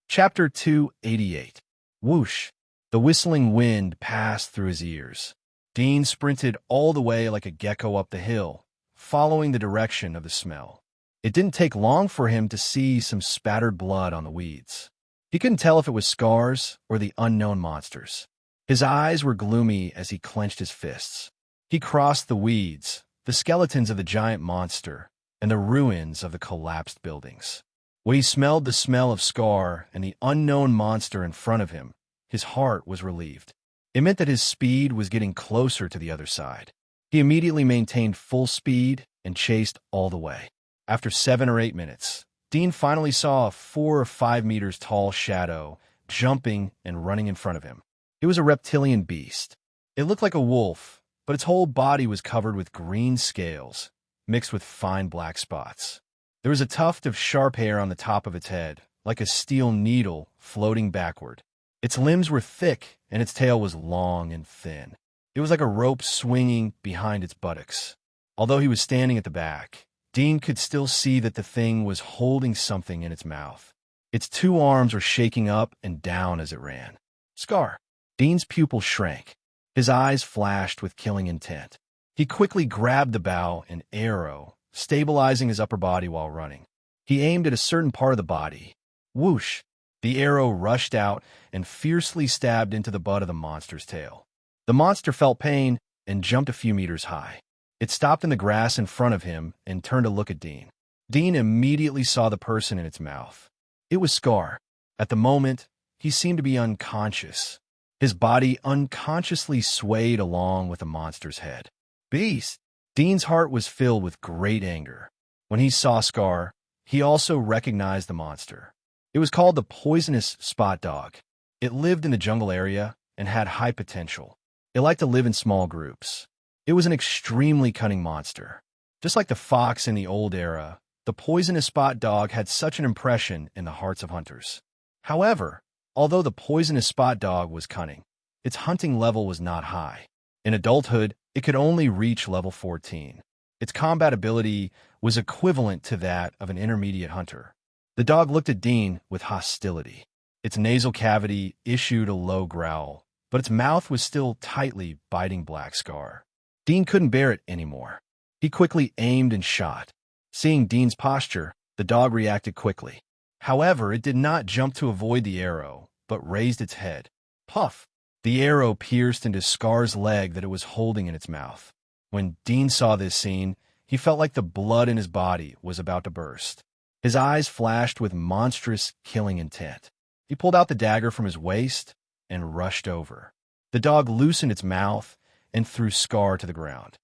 Chapter 288. Whoosh! The whistling wind passed through his ears. Dean sprinted all the way like a gecko up the hill, following the direction of the smell. It didn't take long for him to see some spattered blood on the weeds. He couldn't tell if it was scars or the unknown monsters. His eyes were gloomy as he clenched his fists. He crossed the weeds, the skeletons of the giant monster, and the ruins of the collapsed buildings. When he smelled the smell of Scar and the unknown monster in front of him, his heart was relieved. It meant that his speed was getting closer to the other side. He immediately maintained full speed and chased all the way. After 7 or 8 minutes, Dean finally saw a 4 or 5 meters tall shadow jumping and running in front of him. It was a reptilian beast. It looked like a wolf, but its whole body was covered with green scales, mixed with fine black spots. There was a tuft of sharp hair on the top of its head, like a steel needle floating backward. Its limbs were thick, and its tail was long and thin. It was like a rope swinging behind its buttocks. Although he was standing at the back, Dean could still see that the thing was holding something in its mouth. Its 2 arms were shaking up and down as it ran. Scar. Dean's pupil shrank. His eyes flashed with killing intent. He quickly grabbed the bow and arrow, stabilizing his upper body while running. He aimed at a certain part of the body. Whoosh! The arrow rushed out and fiercely stabbed into the butt of the monster's tail. The monster felt pain and jumped a few meters high. It stopped in the grass in front of him and turned to look at Dean. Dean immediately saw the person in its mouth. It was Scar. At the moment, he seemed to be unconscious. His body unconsciously swayed along with the monster's head. Beast! Dean's heart was filled with great anger. When he saw Scar, he also recognized the monster. It was called the poisonous spot dog. It lived in the jungle area and had high potential. It liked to live in small groups. It was an extremely cunning monster. Just like the fox in the old era, the poisonous spot dog had such an impression in the hearts of hunters. However, although the poisonous spot dog was cunning, its hunting level was not high. In adulthood, it could only reach level 14. Its combat ability was equivalent to that of an intermediate hunter. The dog looked at Dean with hostility. Its nasal cavity issued a low growl, but its mouth was still tightly biting Black Scar. Dean couldn't bear it anymore. He quickly aimed and shot. Seeing Dean's posture, the dog reacted quickly. However, it did not jump to avoid the arrow, but raised its head. Puff! The arrow pierced into Scar's leg that it was holding in its mouth. When Dean saw this scene, he felt like the blood in his body was about to burst. His eyes flashed with monstrous, killing intent. He pulled out the dagger from his waist and rushed over. The dog loosened its mouth and threw Scar to the ground.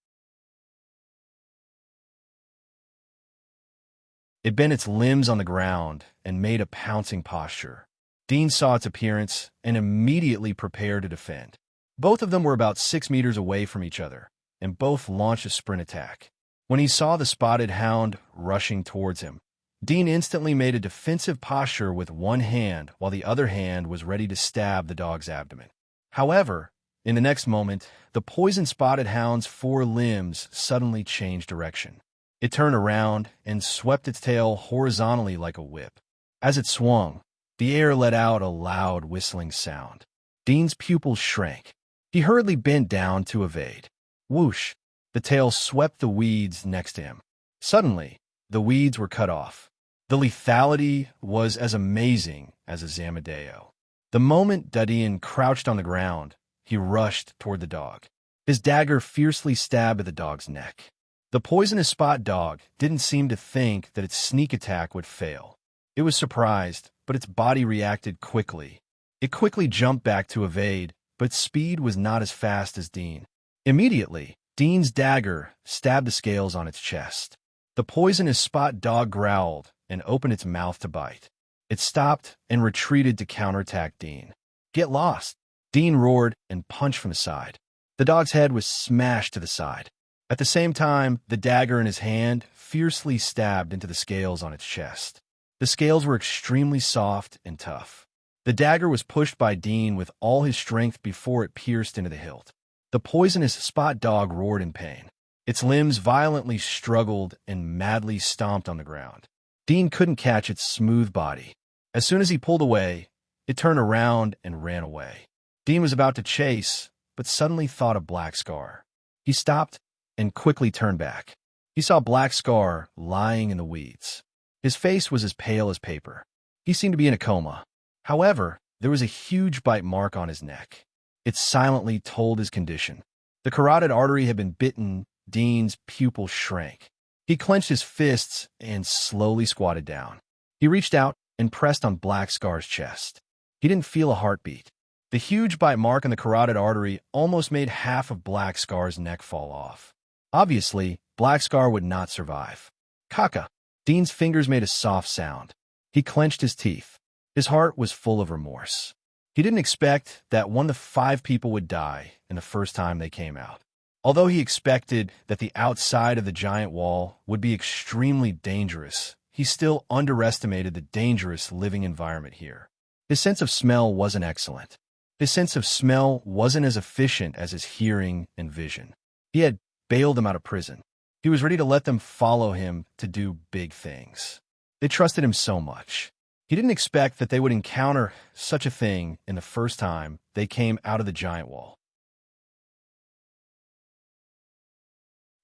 It bent its limbs on the ground and made a pouncing posture. Dean saw its appearance and immediately prepared to defend. Both of them were about 6 meters away from each other, and both launched a sprint attack. When he saw the spotted hound rushing towards him, Dean instantly made a defensive posture with one hand while the other hand was ready to stab the dog's abdomen. However, in the next moment, the poison-spotted hound's 4 limbs suddenly changed direction. It turned around and swept its tail horizontally like a whip. As it swung, the air let out a loud whistling sound. Dean's pupils shrank. He hurriedly bent down to evade. Whoosh! The tail swept the weeds next to him. Suddenly, the weeds were cut off. The lethality was as amazing as a Zamadeo. The moment Dean crouched on the ground, he rushed toward the dog. His dagger fiercely stabbed at the dog's neck. The poisonous spot dog didn't seem to think that its sneak attack would fail. It was surprised, but its body reacted quickly. It quickly jumped back to evade, but its speed was not as fast as Dean. Immediately, Dean's dagger stabbed the scales on its chest. The poisonous spot dog growled and opened its mouth to bite. It stopped and retreated to counterattack Dean. Get lost! Dean roared and punched from the side. The dog's head was smashed to the side. At the same time, the dagger in his hand fiercely stabbed into the scales on its chest. The scales were extremely soft and tough. The dagger was pushed by Dean with all his strength before it pierced into the hilt. The poisonous spot dog roared in pain. Its limbs violently struggled and madly stomped on the ground. Dean couldn't catch its smooth body. As soon as he pulled away, it turned around and ran away. Dean was about to chase, but suddenly thought of Black Scar. He stopped and quickly turned back. He saw Black Scar lying in the weeds. His face was as pale as paper. He seemed to be in a coma. However, there was a huge bite mark on his neck. It silently told his condition. The carotid artery had been bitten. Dean's pupil shrank. He clenched his fists and slowly squatted down. He reached out and pressed on Black Scar's chest. He didn't feel a heartbeat. The huge bite mark on the carotid artery almost made half of Black Scar's neck fall off. Obviously, Black Scar would not survive. Caca! Dean's fingers made a soft sound. He clenched his teeth. His heart was full of remorse. He didn't expect that 1 to 5 people would die in the first time they came out. Although he expected that the outside of the giant wall would be extremely dangerous, he still underestimated the dangerous living environment here. His sense of smell wasn't excellent. His sense of smell wasn't as efficient as his hearing and vision. He had bailed them out of prison. He was ready to let them follow him to do big things. They trusted him so much. He didn't expect that they would encounter such a thing in the first time they came out of the giant wall.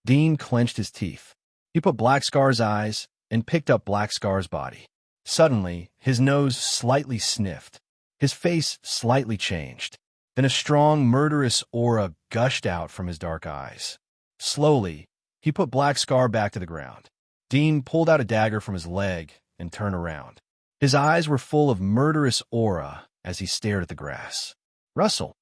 Dean clenched his teeth. He put Black Scar's eyes and picked up Black Scar's body. Suddenly, his nose slightly sniffed. His face slightly changed. Then a strong, murderous aura gushed out from his dark eyes. Slowly, he put Black Scar back to the ground. Dean pulled out a dagger from his leg and turned around. His eyes were full of murderous aura as he stared at the grass. Rustle.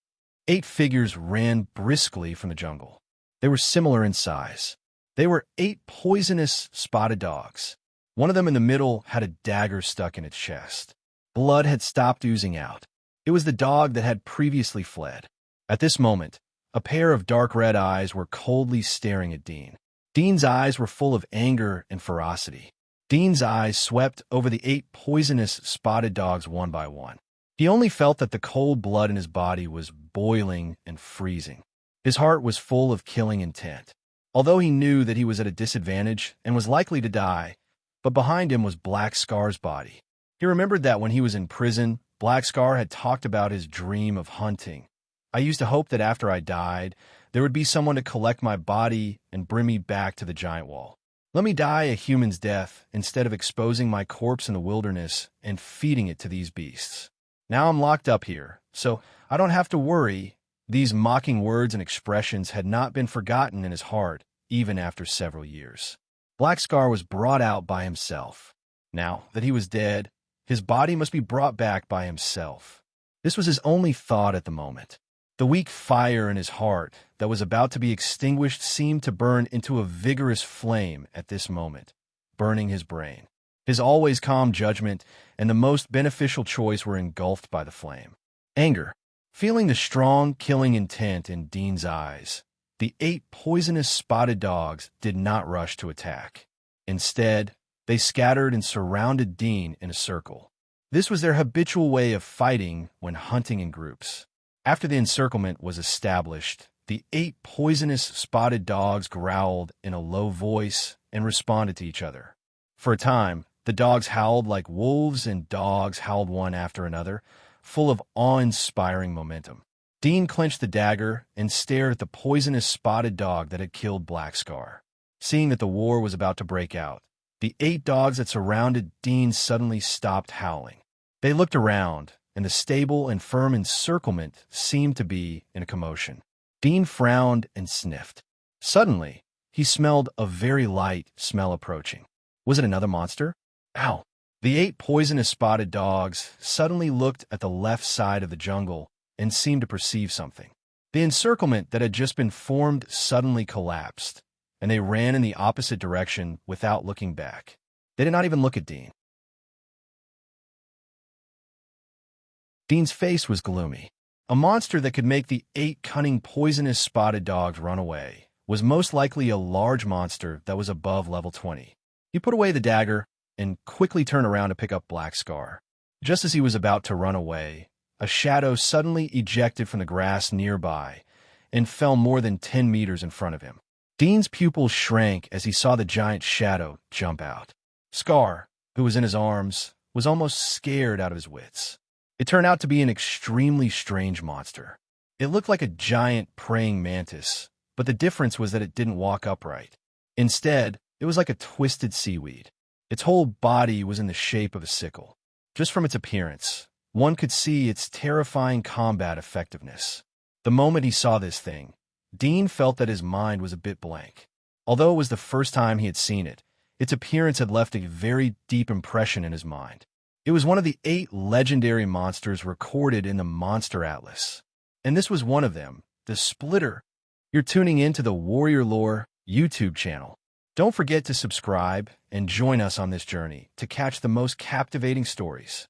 8 figures ran briskly from the jungle. They were similar in size. They were 8 poisonous spotted dogs. One of them in the middle had a dagger stuck in its chest. Blood had stopped oozing out. It was the dog that had previously fled. At this moment, a pair of dark red eyes were coldly staring at Dean. Dean's eyes were full of anger and ferocity. Dean's eyes swept over the 8 poisonous spotted dogs one by one. He only felt that the cold blood in his body was boiling and freezing. His heart was full of killing intent. Although he knew that he was at a disadvantage and was likely to die, but behind him was Black Scar's body. He remembered that when he was in prison, Black Scar had talked about his dream of hunting. I used to hope that after I died, there would be someone to collect my body and bring me back to the giant wall. Let me die a human's death instead of exposing my corpse in the wilderness and feeding it to these beasts. Now I'm locked up here, so I don't have to worry. These mocking words and expressions had not been forgotten in his heart, even after several years. Black Scar was brought out by himself. Now that he was dead, his body must be brought back by himself. This was his only thought at the moment. The weak fire in his heart that was about to be extinguished seemed to burn into a vigorous flame at this moment, burning his brain. His always calm judgment and the most beneficial choice were engulfed by the flame. Anger. Feeling the strong, killing intent in Dean's eyes, the 8 poisonous spotted dogs did not rush to attack. Instead, they scattered and surrounded Dean in a circle. This was their habitual way of fighting when hunting in groups. After the encirclement was established, the 8 poisonous spotted dogs growled in a low voice and responded to each other. For a time, the dogs howled like wolves and dogs howled one after another, full of awe-inspiring momentum. Dean clenched the dagger and stared at the poisonous spotted dog that had killed Black Scar. Seeing that the war was about to break out, the 8 dogs that surrounded Dean suddenly stopped howling. They looked around, and the stable and firm encirclement seemed to be in a commotion. Dean frowned and sniffed. Suddenly, he smelled a very light smell approaching. Was it another monster? Ow! The 8 poisonous spotted dogs suddenly looked at the left side of the jungle and seemed to perceive something. The encirclement that had just been formed suddenly collapsed, and they ran in the opposite direction without looking back. They did not even look at Dean. Dean's face was gloomy. A monster that could make the 8 cunning poisonous spotted dogs run away was most likely a large monster that was above level 20. He put away the dagger and quickly turned around to pick up Black Scar. Just as he was about to run away, a shadow suddenly ejected from the grass nearby and fell more than 10 meters in front of him. Dean's pupils shrank as he saw the giant shadow jump out. Scar, who was in his arms, was almost scared out of his wits. It turned out to be an extremely strange monster. It looked like a giant praying mantis, but the difference was that it didn't walk upright. Instead, it was like a twisted seaweed. Its whole body was in the shape of a sickle. Just from its appearance, one could see its terrifying combat effectiveness. The moment he saw this thing, Dean felt that his mind was a bit blank. Although it was the first time he had seen it, its appearance had left a very deep impression in his mind. It was one of the 8 legendary monsters recorded in the Monster Atlas. And this was one of them, the Splitter. You're tuning in to the Warrior Lore YouTube channel. Don't forget to subscribe and join us on this journey to catch the most captivating stories.